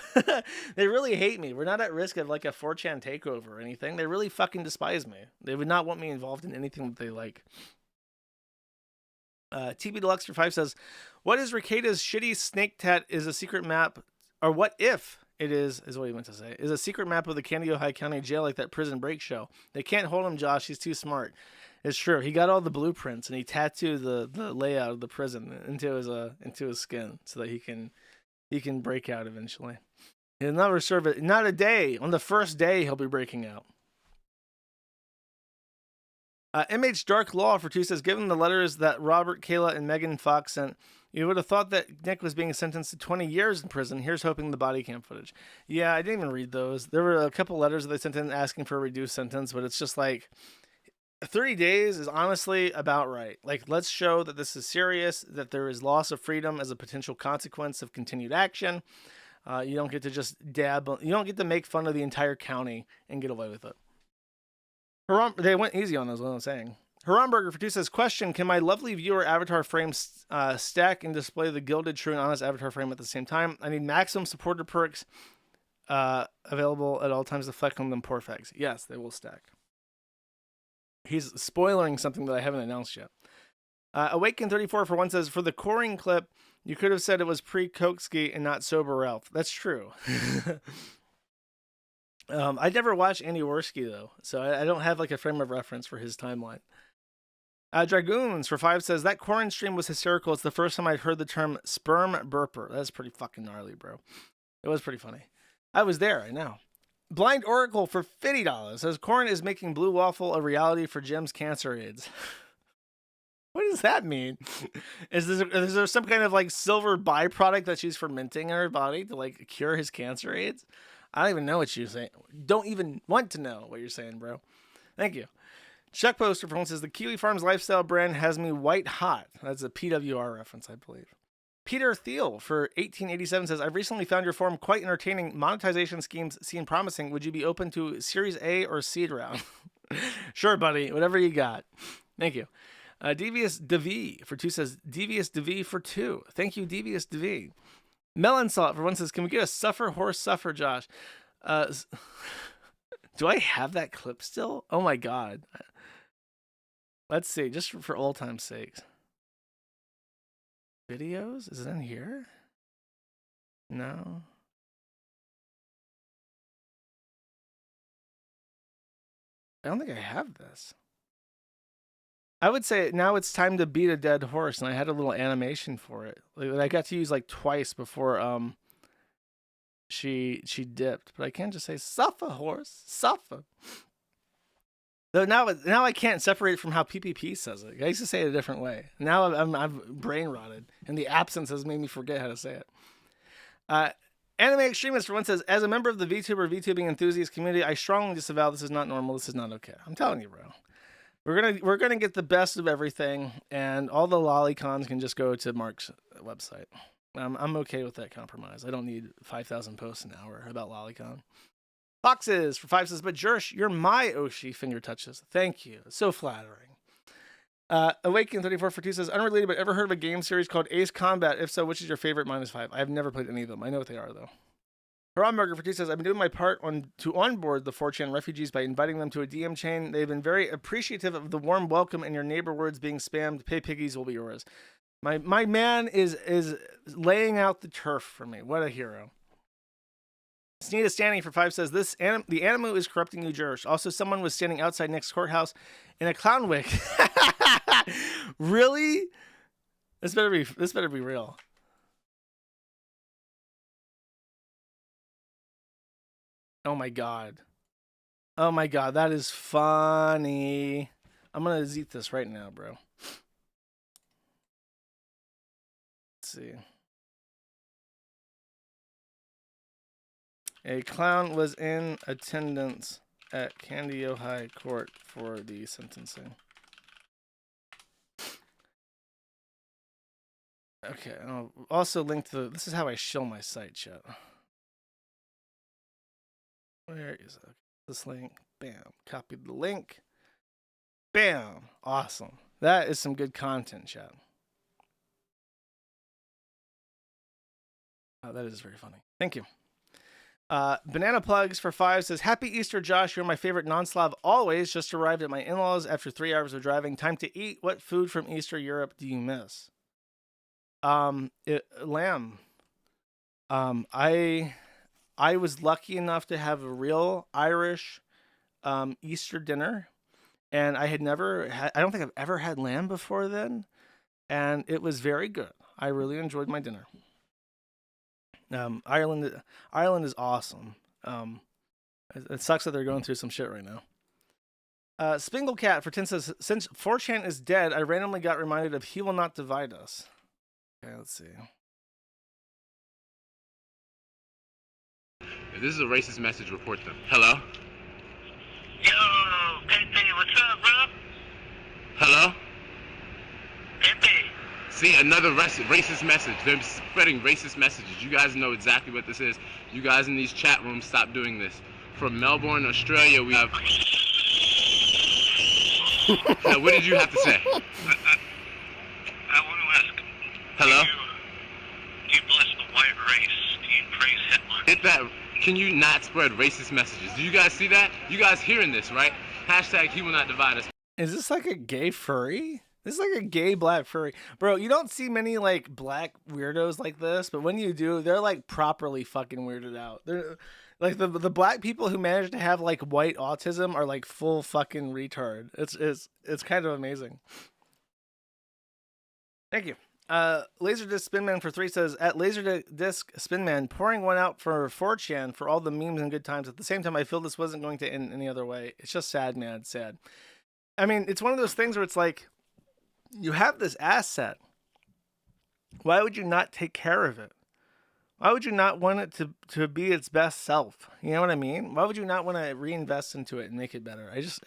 They really hate me. We're not at risk of like a 4chan takeover or anything. They really fucking despise me. They would not want me involved in anything that they like. TB Deluxe for 5 says, what is Ricada's shitty snake tat is a secret map, or what if it is what he meant to say, is a secret map of the Candy-Ojai County Jail like that Prison Break show. They can't hold him, Josh. He's too smart. It's true. He got all the blueprints and he tattooed the layout of the prison into his skin so that he can break out eventually. He'll never serve it. Not a day. On the first day, he'll be breaking out. MH Dark Law for 2 says, given the letters that Robert, Kayla, and Megan Fox sent, you would have thought that Nick was being sentenced to 20 years in prison. Here's hoping the body cam footage. Yeah, I didn't even read those. There were a couple letters that they sent in asking for a reduced sentence, but it's just like 30 days is honestly about right. Like, let's show that this is serious, that there is loss of freedom as a potential consequence of continued action. You don't get to just you don't get to make fun of the entire county and get away with it. They went easy on those, what I'm saying. Haramburger for 2 says, question, can my lovely viewer avatar frame stack and display the gilded true and honest avatar frame at the same time? I need maximum supported perks available at all times to flex on them perfects. Yes, they will stack. He's spoiling something that I haven't announced yet. Awaken34 for 1 says, for the coring clip, you could have said it was pre-Koksky and not Sober Ralph. That's true. I never watched Andy Worski, though, so I don't have like a frame of reference for his timeline. Dragoons for 5 says, that Corin stream was hysterical. It's the first time I'd heard the term sperm burper. That's pretty fucking gnarly, bro. It was pretty funny. I was there, I know. Blind Oracle for $50 says, Corin is making Blue Waffle a reality for Jim's cancer aids. What does that mean? Is there some kind of like silver byproduct that she's fermenting in her body to like cure his cancer aids? I don't even know what you're saying. Don't even want to know what you're saying, bro. Thank you. Chuck Poster for 1 says, the Kiwi Farms lifestyle brand has me white hot. That's a PWR reference, I believe. Peter Thiel for 1887 says, I've recently found your forum quite entertaining. Monetization schemes seem promising. Would you be open to Series A or seed round? Sure, buddy. Whatever you got. Thank you. Devious Devi for 2 says, Devious Devi for 2. Thank you, Devious Devi. Melon Salt for 1 says, can we get a suffer horse suffer, Josh? Do I have that clip still? Oh my God. Let's see, just for old time's sakes. Videos? Is it in here? No. I don't think I have this. I would say now it's time to beat a dead horse, and I had a little animation for it. Like, I got to use like twice before she dipped, but I can't just say suffer horse, suffer. Though now I can't separate it from how PPP says it. I used to say it a different way. Now I've brain rotted, and the absence has made me forget how to say it. Anime Extremist for 1 says, as a member of the VTubing enthusiast community, I strongly disavow this is not normal. This is not okay. I'm telling you, bro. We're gonna get the best of everything, and all the lolicons can just go to Mark's website. I'm okay with that compromise. I don't need 5,000 posts an hour about lolicon. Boxes for 5 says, but Jersh, you're my Oshi finger touches. Thank you. So flattering. Awaken34 for 2 says, unrelated, but ever heard of a game series called Ace Combat? If so, which is your favorite -5? I've never played any of them. I know what they are, though. Burger for 2 says, I've been doing my part to onboard the 4chan refugees by inviting them to a DM chain. They've been very appreciative of the warm welcome and your neighbor words being spammed. Pay piggies will be yours. My man is laying out the turf for me. What a hero. Sneeda Standing for 5 says, the Animu is corrupting you, Jersh. Also, someone was standing outside Nick's courthouse in a clown wig. Really? This better be real. Oh my God. Oh my God, that is funny. I'm gonna zeet this right now, bro. Let's see. A clown was in attendance at Candio High Court for the sentencing. Okay, I'll also link to this is how I show my site, chat. Where is it? This link? Bam. Copy the link. Bam. Awesome. That is some good content, chat. Oh, that is very funny. Thank you. Banana Plugs for 5 says, happy Easter, Josh. You're my favorite non-Slav always. Just arrived at my in-laws after 3 hours of driving. Time to eat. What food from Eastern Europe do you miss? Lamb. I was lucky enough to have a real Irish Easter dinner, and I don't think I've ever had lamb before then, and it was very good. I really enjoyed my dinner. Ireland is awesome. It sucks that they're going through some shit right now. Spinglecat for 10 says, since 4chan is dead, I randomly got reminded of He Will Not Divide Us. Okay, let's see. If this is a racist message, report them. Hello? Yo, Pepe, what's up, bro? Hello? Pepe. See, another racist message. They're spreading racist messages. You guys know exactly what this is. You guys in these chat rooms, stop doing this. From Melbourne, Australia, we have... Now, what did you have to say? I want to ask. Hello? Do you bless the white race? Do you praise Hitler? Hit that. Can you not spread racist messages? Do you guys see that? You guys hearing this, right? Hashtag He Will Not Divide Us. Is this like a gay furry? This is like a gay black furry. Bro, you don't see many like black weirdos like this, but when you do, they're like properly fucking weirded out. They're like the black people who manage to have like white autism are like full fucking retard. It's kind of amazing. Thank you. Laserdisc Spinman for 3 says, at Laserdisc Spinman, pouring one out for 4chan for all the memes and good times. At the same time, I feel this wasn't going to end any other way. It's just sad, man. It's sad. I mean, it's one of those things where it's like, you have this asset. Why would you not take care of it? Why would you not want it to be its best self? You know what I mean? Why would you not want to reinvest into it and make it better? It's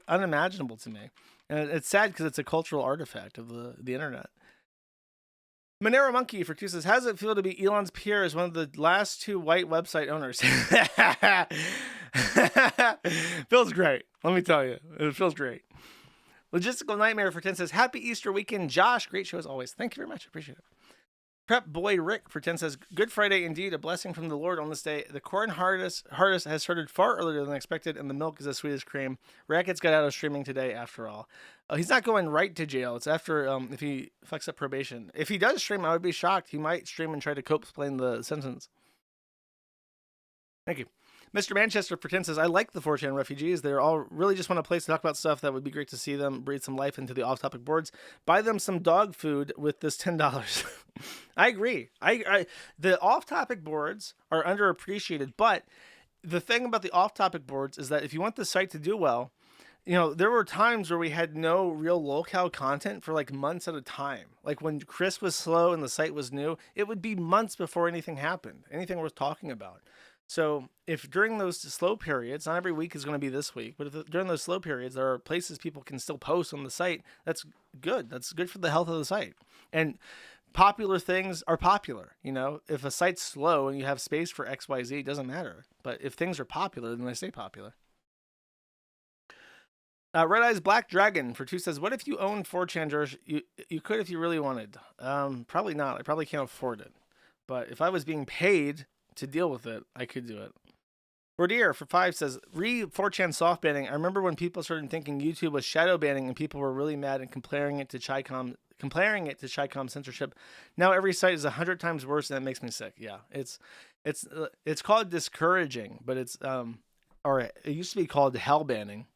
unimaginable to me. And it's sad because it's a cultural artifact of the internet. Monero Monkey for 2 says, how does it feel to be Elon's peer as one of the last 2 white website owners? Feels great. Let me tell you. It feels great. Logistical Nightmare for 10 says, happy Easter weekend, Josh. Great show as always. Thank you very much. Appreciate it. Prep Boy Rick for 10 says, Good Friday indeed, a blessing from the Lord on this day. The corn harvest has started far earlier than expected, and the milk is as sweet as cream. Rackets got out of streaming today after all. He's not going right to jail. It's after if he fucks up probation. If he does stream, I would be shocked. He might stream and try to cope-explain the sentence. Thank you. Mr. Manchester for 10 says, I like the 4chan refugees. They're all really just want a place to talk about stuff that would be great to see them breathe some life into the off-topic boards. Buy them some dog food with this $10. I agree. The off-topic boards are underappreciated, but the thing about the off-topic boards is that if you want the site to do well, you know, there were times where we had no real locale content for like months at a time. Like when Chris was slow and the site was new, it would be months before anything happened, anything worth talking about. So if during those slow periods, not every week is going to be this week, but if during those slow periods, there are places people can still post on the site, that's good. That's good for the health of the site. And popular things are popular. You know, if a site's slow and you have space for XYZ, it doesn't matter. But if things are popular, then they stay popular. Red Eyes Black Dragon for 2 says, what if you own 4chan, George? You could if you really wanted. Probably not. I probably can't afford it. But if I was being paid to deal with it, I could do it. Bordier for 5 says, re-4chan soft banning. I remember when people started thinking YouTube was shadow banning and people were really mad and comparing it to Chi-Com censorship. Now every site is 100 times worse and that makes me sick. Yeah, it's called discouraging, but it's or it used to be called hell banning.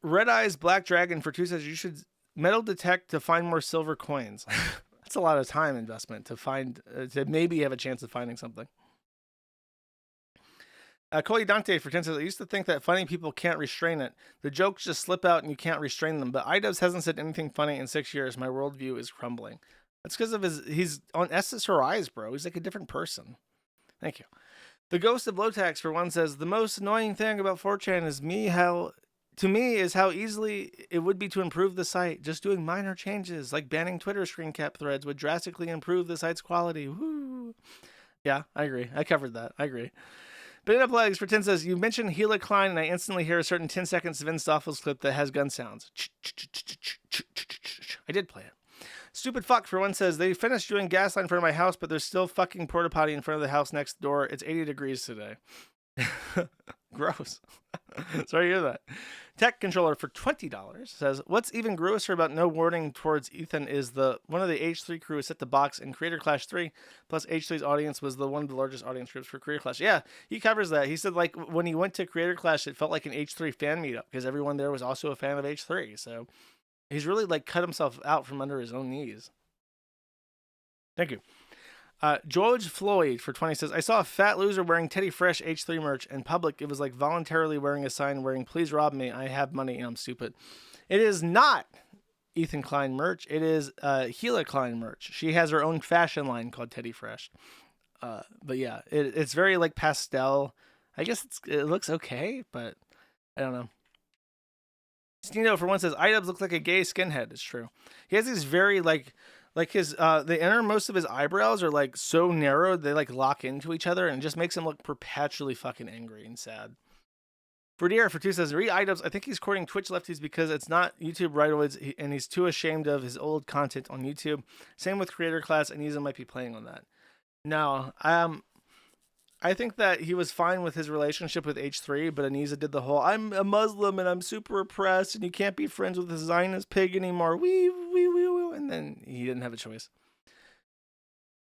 Red Eyes Black Dragon for 2 says, you should metal detect to find more silver coins. That's a lot of time investment to find, to maybe have a chance of finding something. Cody Dante for 10 says, I used to think that funny people can't restrain it. The jokes just slip out and you can't restrain them. But iDubbbz hasn't said anything funny in 6 years. My worldview is crumbling. That's because of he's on SSRIs, bro. He's like a different person. Thank you. The Ghost of Lotax for 1 says, the most annoying thing about 4chan is how easily it would be to improve the site. Just doing minor changes, like banning Twitter screen cap threads, would drastically improve the site's quality. Woo. Yeah, I agree. I covered that. I agree. Banana Plagues for 10 says, you mentioned Gila Klein, and I instantly hear a certain 10 seconds of Stoffels clip that has gun sounds. I did play it. Stupid Fuck for 1 says, they finished doing gas line in front of my house, but there's still fucking porta potty in front of the house next door. It's 80 degrees today. Gross. Sorry to hear that. Tech Controller for $20 says, what's even grosser about no warning towards Ethan is one of the H3 crew set the box in Creator Clash 3, plus H3's audience was one of the largest audience groups for Creator Clash. Yeah, he covers that. He said, like, when he went to Creator Clash, it felt like an H3 fan meetup because everyone there was also a fan of H3. So he's really, like, cut himself out from under his own knees. Thank you. George Floyd for 20 says, I saw a fat loser wearing Teddy Fresh H3 merch in public. It was like voluntarily wearing a sign wearing, please rob me. I have money and I'm stupid. It is not Ethan Klein merch. It is Gila Klein merch. She has her own fashion line called Teddy Fresh. But yeah, it's very like pastel. I guess it looks okay, but I don't know. Stino for 1 says, iDubbbz looks like a gay skinhead. It's true. He has these very like his the innermost of his eyebrows are like so narrow they like lock into each other and it just makes him look perpetually fucking angry and sad. Verdier for 2 says, iDubbbz, I think he's courting Twitch lefties because it's not YouTube rightoids and he's too ashamed of his old content on YouTube. Same with Creator Class, and Aniza might be playing on that. No, I think that he was fine with his relationship with H3, but Aniza did the whole, I'm a Muslim and I'm super oppressed and you can't be friends with a Zionist pig anymore. Wee. And then he didn't have a choice.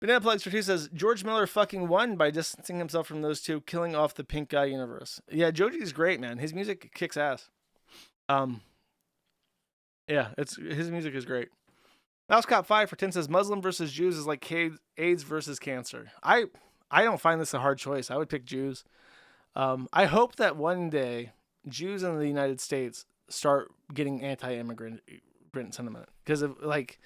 Banana Plugs for 2 says, George Miller fucking won by distancing himself from those two, killing off the pink guy universe. Yeah, Joji's great, man. His music kicks ass. Yeah, his music is great. Mousecop 5 for 10 says, Muslim versus Jews is like AIDS versus cancer. I don't find this a hard choice. I would pick Jews. I hope that one day Jews in the United States start getting anti-immigrant sentiment, because of like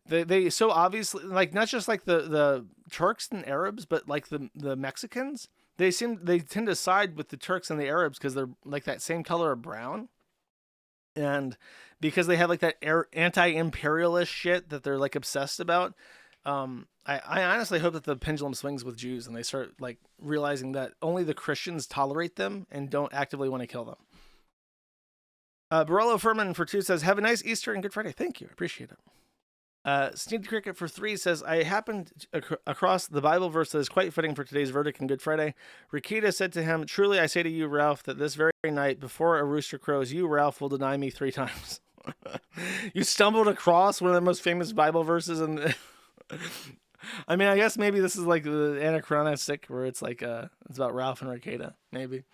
they so obviously, like, not just like the Turks and Arabs, but like the Mexicans, they tend to side with the Turks and the Arabs because they're like that same color of brown. And because they have like that anti-imperialist shit that they're like obsessed about, I honestly hope that the pendulum swings with Jews and they start like realizing that only the Christians tolerate them and don't actively want to kill them. Barolo Furman for 2 says, have a nice Easter and Good Friday. Thank you. I appreciate it. Sneed Cricket for 3 says, I happened across the Bible verse that is quite fitting for today's verdict and Good Friday. Rikita said to him, truly I say to you, Ralph, that this very night before a rooster crows, you, Ralph, will deny me 3 times. You stumbled across one of the most famous Bible verses. And I mean, I guess maybe this is like the anachronistic where it's like, it's about Ralph and Rikita, maybe.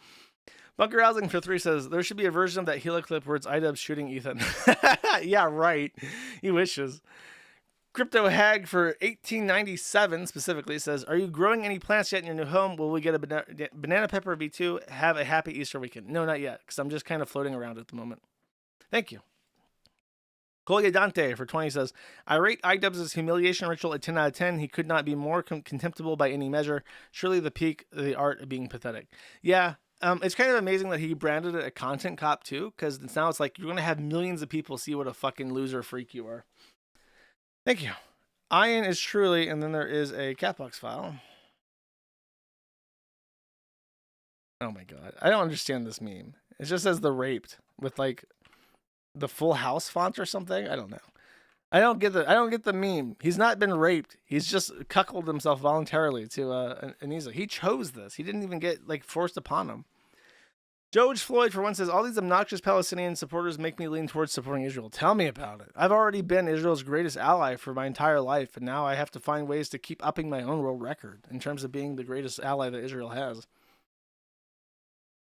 Bunker Housing for 3 says, there should be a version of that Hela clip where it's iDubbbz shooting Ethan. Yeah, right. He wishes. Crypto Hag for 1897 specifically says, are you growing any plants yet in your new home? Will we get a banana pepper V2? Have a happy Easter weekend. No, not yet, because I'm just kind of floating around at the moment. Thank you. Colga Dante for 20 says, I rate iDubbbz's humiliation ritual a 10 out of 10. He could not be more contemptible by any measure. Surely the peak of the art of being pathetic. Yeah. It's kind of amazing that he branded it a content cop too, because now it's like you're going to have millions of people see what a fucking loser freak you are. Thank you. Ian is truly, and then there is a Catbox file. Oh my god. I don't understand this meme. It just says the raped with like the Full House font or something. I don't know. I don't get the meme. He's not been raped. He's just cuckolded himself voluntarily to Anisa. He chose this. He didn't even get like forced upon him. George Floyd for 1 says, all these obnoxious Palestinian supporters make me lean towards supporting Israel. Tell me about it. I've already been Israel's greatest ally for my entire life, and now I have to find ways to keep upping my own world record in terms of being the greatest ally that Israel has.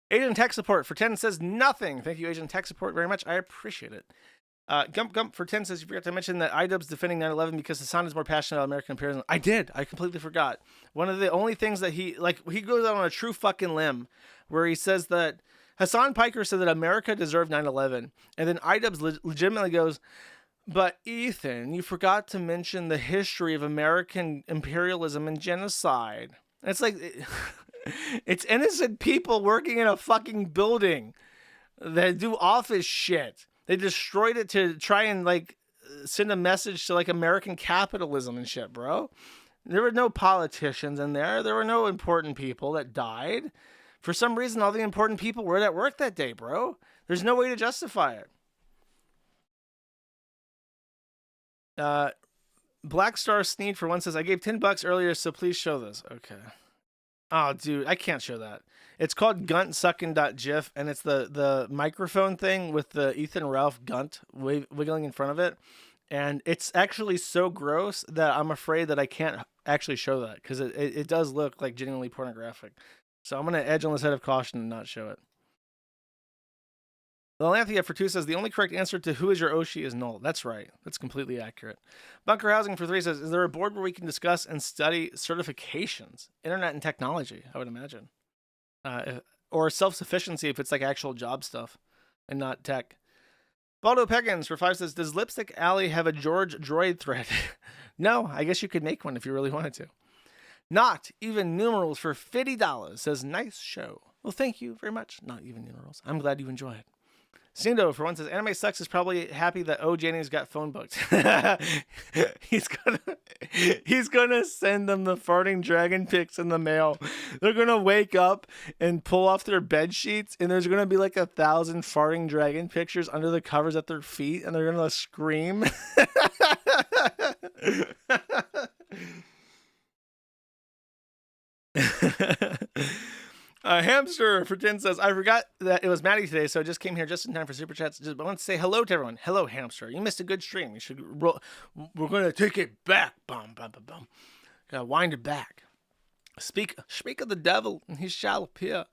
Agent Tech Support for 10 says nothing. Thank you, Agent Tech Support, very much. I appreciate it. Gump for 10 says, you forgot to mention that iDubbbz defending 9/11 because Hassan is more passionate about American imperialism. I did. I completely forgot. One of the only things that he goes out on a true fucking limb where he says that Hassan Piker said that America deserved 9/11. And then iDubbbz legitimately goes, but Ethan, you forgot to mention the history of American imperialism and genocide. And it's like, it's innocent people working in a fucking building that do office shit. They destroyed it to try and like send a message to like American capitalism and shit, bro. There were no politicians in there. There were no important people that died. For some reason, all the important people were at work that day, bro. There's no way to justify it. Black Star Sneed for 1 says, I gave $10 earlier, so please show this. Okay. Oh, dude, I can't show that. It's called guntsucking.gif, and it's the microphone thing with the Ethan Ralph gunt wiggling in front of it. And it's actually so gross that I'm afraid that I can't actually show that, because it does look like genuinely pornographic. So I'm going to edge on the side of caution and not show it. Lalanthia for 2 says, the only correct answer to who is your Oshi is null. That's right. That's completely accurate. Bunker Housing for 3 says, is there a board where we can discuss and study certifications? Internet and technology, I would imagine. Or self-sufficiency if it's like actual job stuff and not tech. Baldo Peggins for 5 says, does Lipstick Alley have a George Droid thread? No, I guess you could make one if you really wanted to. Not even numerals for $50 says, nice show. Well, thank you very much. Not even numerals. I'm glad you enjoy it. Sindo for 1 says, Anime Sucks is probably happy that Janney's got phone booked. He's gonna send them the farting dragon pics in the mail. They're gonna wake up and pull off their bed sheets, and there's gonna be like 1,000 farting dragon pictures under the covers at their feet, and they're gonna scream. Hamster for 10 says, I forgot that it was Maddie today, so I just came here just in time for Super Chats. I want to say hello to everyone. Hello, Hamster. You missed a good stream. You should roll. We're going to take it back. Bum, bum, bum, bum. Gotta wind it back. Speak of the devil, and he shall appear.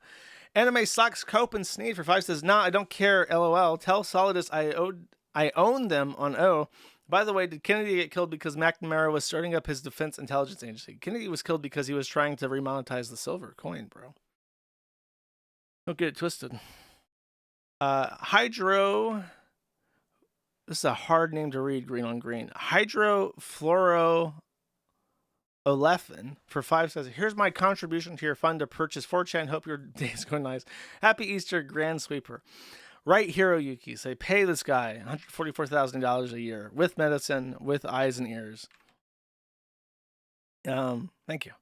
Anime Sucks, Cope, and Sneed for 5 says, nah, I don't care, LOL. Tell Solidus I own them on O. By the way, did Kennedy get killed because McNamara was starting up his defense intelligence agency? Kennedy was killed because he was trying to remonetize the silver coin, bro. Don't get it twisted. Hydro. This is a hard name to read, green on green. Hydrofluoroolefin for 5 says, here's my contribution to your fund to purchase 4chan. Hope your day's going nice. Happy Easter, Grand Sweeper. Right, Hiroyuki, say, pay this guy $144,000 a year with medicine, with eyes and ears. Thank you.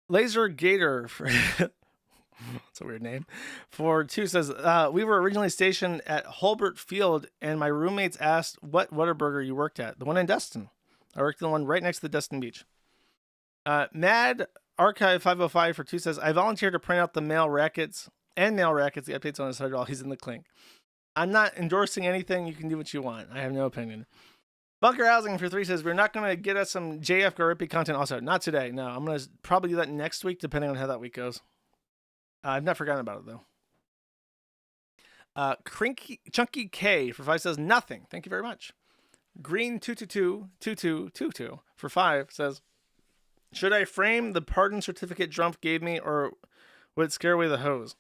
Laser Gator for that's a weird name. For 2 says, we were originally stationed at Holbert Field, and my roommates asked what Whataburger you worked at. The one in Destin. I worked the one right next to the Destin Beach. Mad Archive 505 for 2 says, I volunteered to print out the mail rackets, the updates on his side while he's in the clink. I'm not endorsing anything. You can do what you want. I have no opinion. Bunker Housing for 3 says, we're not going to get us some JF Garippy content. Also, not today. No, I'm going to probably do that next week, depending on how that week goes. I've not forgotten about it, though. Chunky K for 5 says, nothing. Thank you very much. Green 2222222 for 5 says, should I frame the pardon certificate Trump gave me, or would it scare away the hose?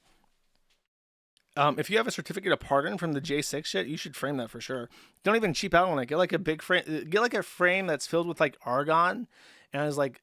If you have a certificate of pardon from the J6 shit, you should frame that for sure. Don't even cheap out on it. Get like a big frame. Get like a frame that's filled with like argon and is like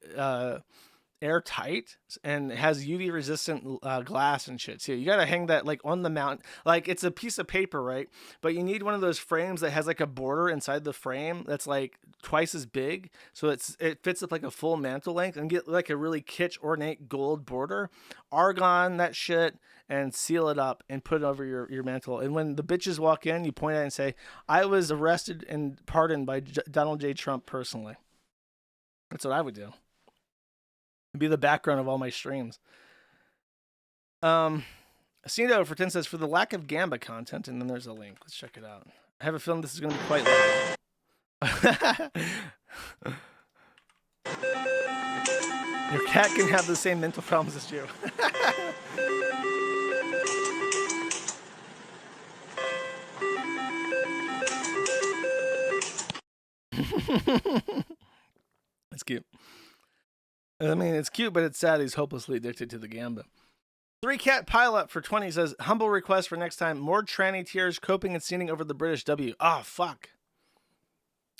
airtight and has UV resistant glass and shit too. You gotta hang that like on the mount. Like it's a piece of paper, right? But you need one of those frames that has like a border inside the frame that's like twice as big, so it fits up like a full mantle length, and get like a really kitsch ornate gold border. Argon that shit and seal it up and put it over your mantle. And when the bitches walk in, you point at it and say, I was arrested and pardoned by Donald J. Trump personally. That's what I would do. It'd be the background of all my streams. Sudo for 10 says, for the lack of Gamba content, and then there's a link. Let's check it out. I have a feeling this is going to be quite long. Your cat can have the same mental problems as you. That's cute. I mean, it's cute, but it's sad he's hopelessly addicted to the Gamba. 3 Cat Pileup for 20 says, humble request for next time, more tranny tears coping and scening over the British W. Oh, fuck.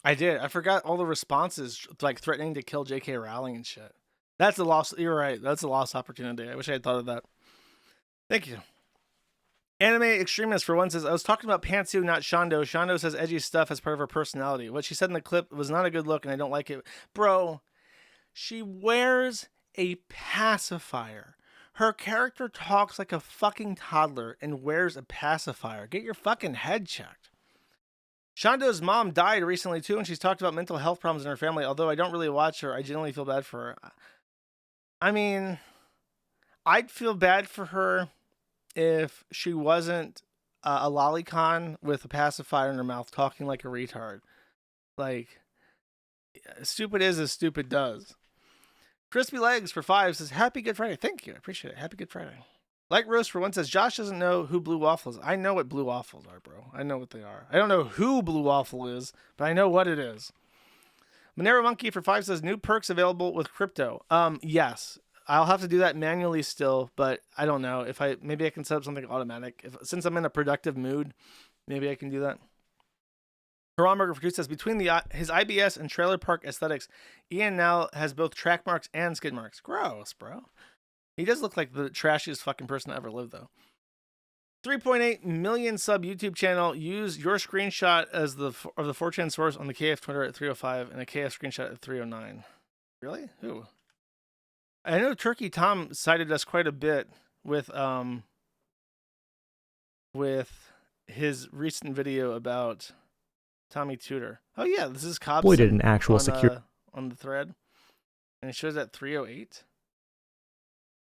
I did. I forgot all the responses, like threatening to kill J.K. Rowling and shit. That's a loss. You're right. That's a lost opportunity. I wish I had thought of that. Thank you. Anime Extremist for 1 says, I was talking about Pantsu, not Shondo. Shondo says edgy stuff as part of her personality. What she said in the clip was not a good look, and I don't like it. Bro, she wears a pacifier. Her character talks like a fucking toddler and wears a pacifier. Get your fucking head checked. Shondo's mom died recently too, and she's talked about mental health problems in her family. Although I don't really watch her, I genuinely feel bad for her. I mean, I'd feel bad for her if she wasn't a lolicon with a pacifier in her mouth talking like a retard. Like, stupid is as stupid does. Crispy Legs for 5 says, happy Good Friday. Thank you. I appreciate it. Happy Good Friday. Like Roast for 1 says, Josh doesn't know who Blue Waffle is. I know what Blue Waffles are, bro. I know what they are. I don't know who Blue Waffle is, but I know what it is. Monero Monkey for 5 says, new perks available with crypto. Yes. I'll have to do that manually still, but I don't know. Maybe I can set up something automatic. Since I'm in a productive mood, maybe I can do that. Haramburger for 2 says, between his IBS and trailer park aesthetics, Ian now has both track marks and skid marks. Gross, bro. He does look like the trashiest fucking person to ever live, though. 3.8 million sub YouTube channel. Use your screenshot as the 4chan source on the KF Twitter at 305 and a KF screenshot at 309. Really? Who? I know Turkey Tom cited us quite a bit with his recent video about Tommy Tudor. Oh yeah, this is Cobb. Boy, did an actual secure on the thread, and it shows at 308.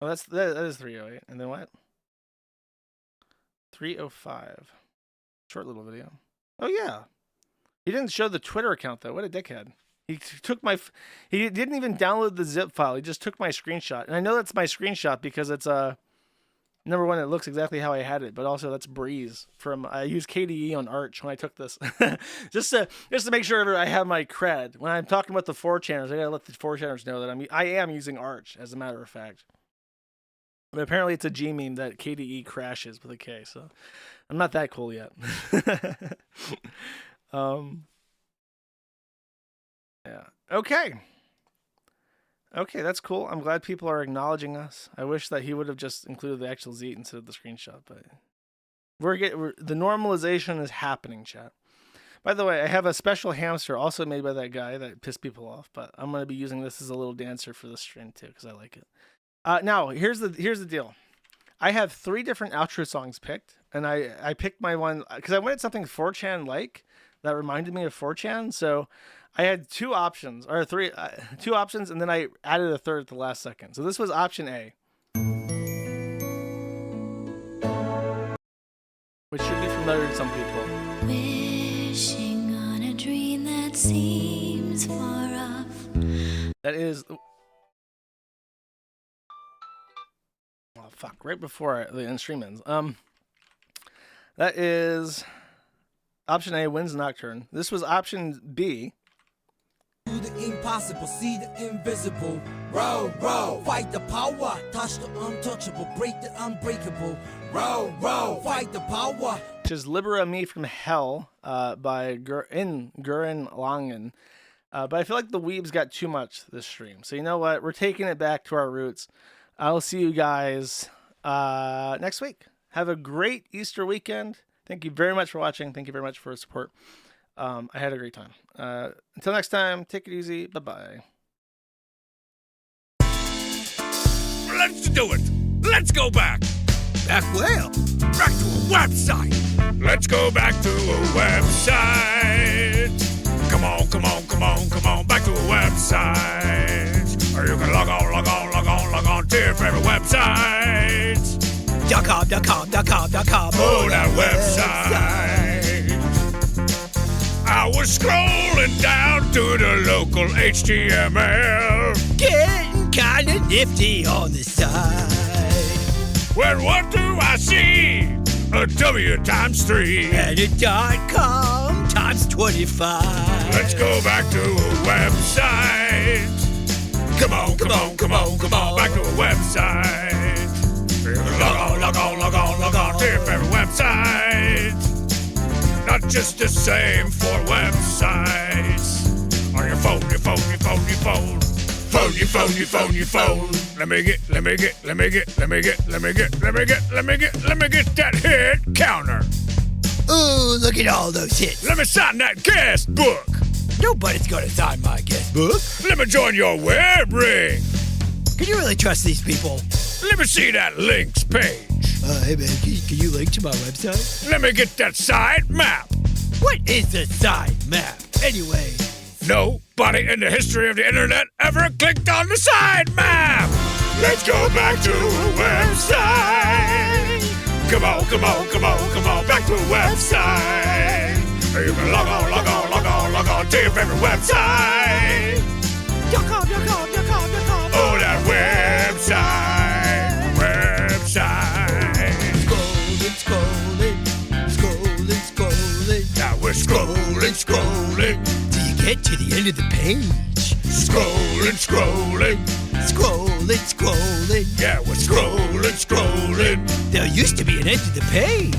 Oh, that is 308. And then what? 305. Short little video. Oh yeah, he didn't show the Twitter account though. What a dickhead. He didn't even download the zip file. He just took my screenshot. And I know that's my screenshot because it's number one, it looks exactly how I had it, but also that's Breeze I used KDE on Arch when I took this. just to make sure I have my cred. When I'm talking about the 4chaners, I gotta let the 4chaners know that I am using Arch, as a matter of fact. But apparently it's a G meme that KDE crashes with a K, so I'm not that cool yet. Yeah. Okay, that's cool. I'm glad people are acknowledging us. I wish that he would have just included the actual Z instead of the screenshot, but The normalization is happening, chat. By the way, I have a special hamster also made by that guy that pissed people off, but I'm going to be using this as a little dancer for the stream too because I like it. Now, here's the deal. I have 3 different outro songs picked, and I picked my one because I wanted something 4chan-like that reminded me of 4chan, so I had 2 options, or 2 options, and then I added a third at the last second. So this was option A, which should be familiar to some people. Wishing on a dream that seems far off. That is... Oh, fuck. Right before the end stream ends. That is... Option A, Winds Nocturne. This was option B. Do the impossible, see the invisible. Row, row, fight the power. Touch the untouchable, break the unbreakable. Row, row, fight the power. Which is Libera Me from Hell by Gurren Langen. But I feel like the weebs got too much this stream. So you know what? We're taking it back to our roots. I'll see you guys next week. Have a great Easter weekend. Thank you very much for watching. Thank you very much for your support. I had a great time. Until next time, take it easy. Bye-bye. Let's do it. Let's go back. Back where? Back to a website. Let's go back to a website. Come on, come on, come on, come on. Back to a website. Or you can log on to your favorite website. .com. Oh, that website. I was scrolling down to the local HTML. Getting kinda nifty on the side. Well, what do I see? A W times 3. And a .com times 25. Let's go back to a website. Come on, come on, come on, come on. Back to a website. Log on to your favorite website. Not just the same for websites. On your phone. Phone. Let me get that hit counter. Ooh, look at all those hits. Let me sign that guest book. Nobody's gonna sign my guest book. Let me join your web ring. Can you really trust these people? Let me see that links page. Hey man, can you link to my website? Let me get that site map. What is a site map, anyway? Nobody in the history of the internet ever clicked on the site map. Let's go back to a website. Come on, back to a website. You can log on to your favorite website. .com. Oh, that website. Scrolling. Now we're scrolling. Till you get to the end of the page. Scrolling. Yeah, we're scrolling. There used to be an end to the page.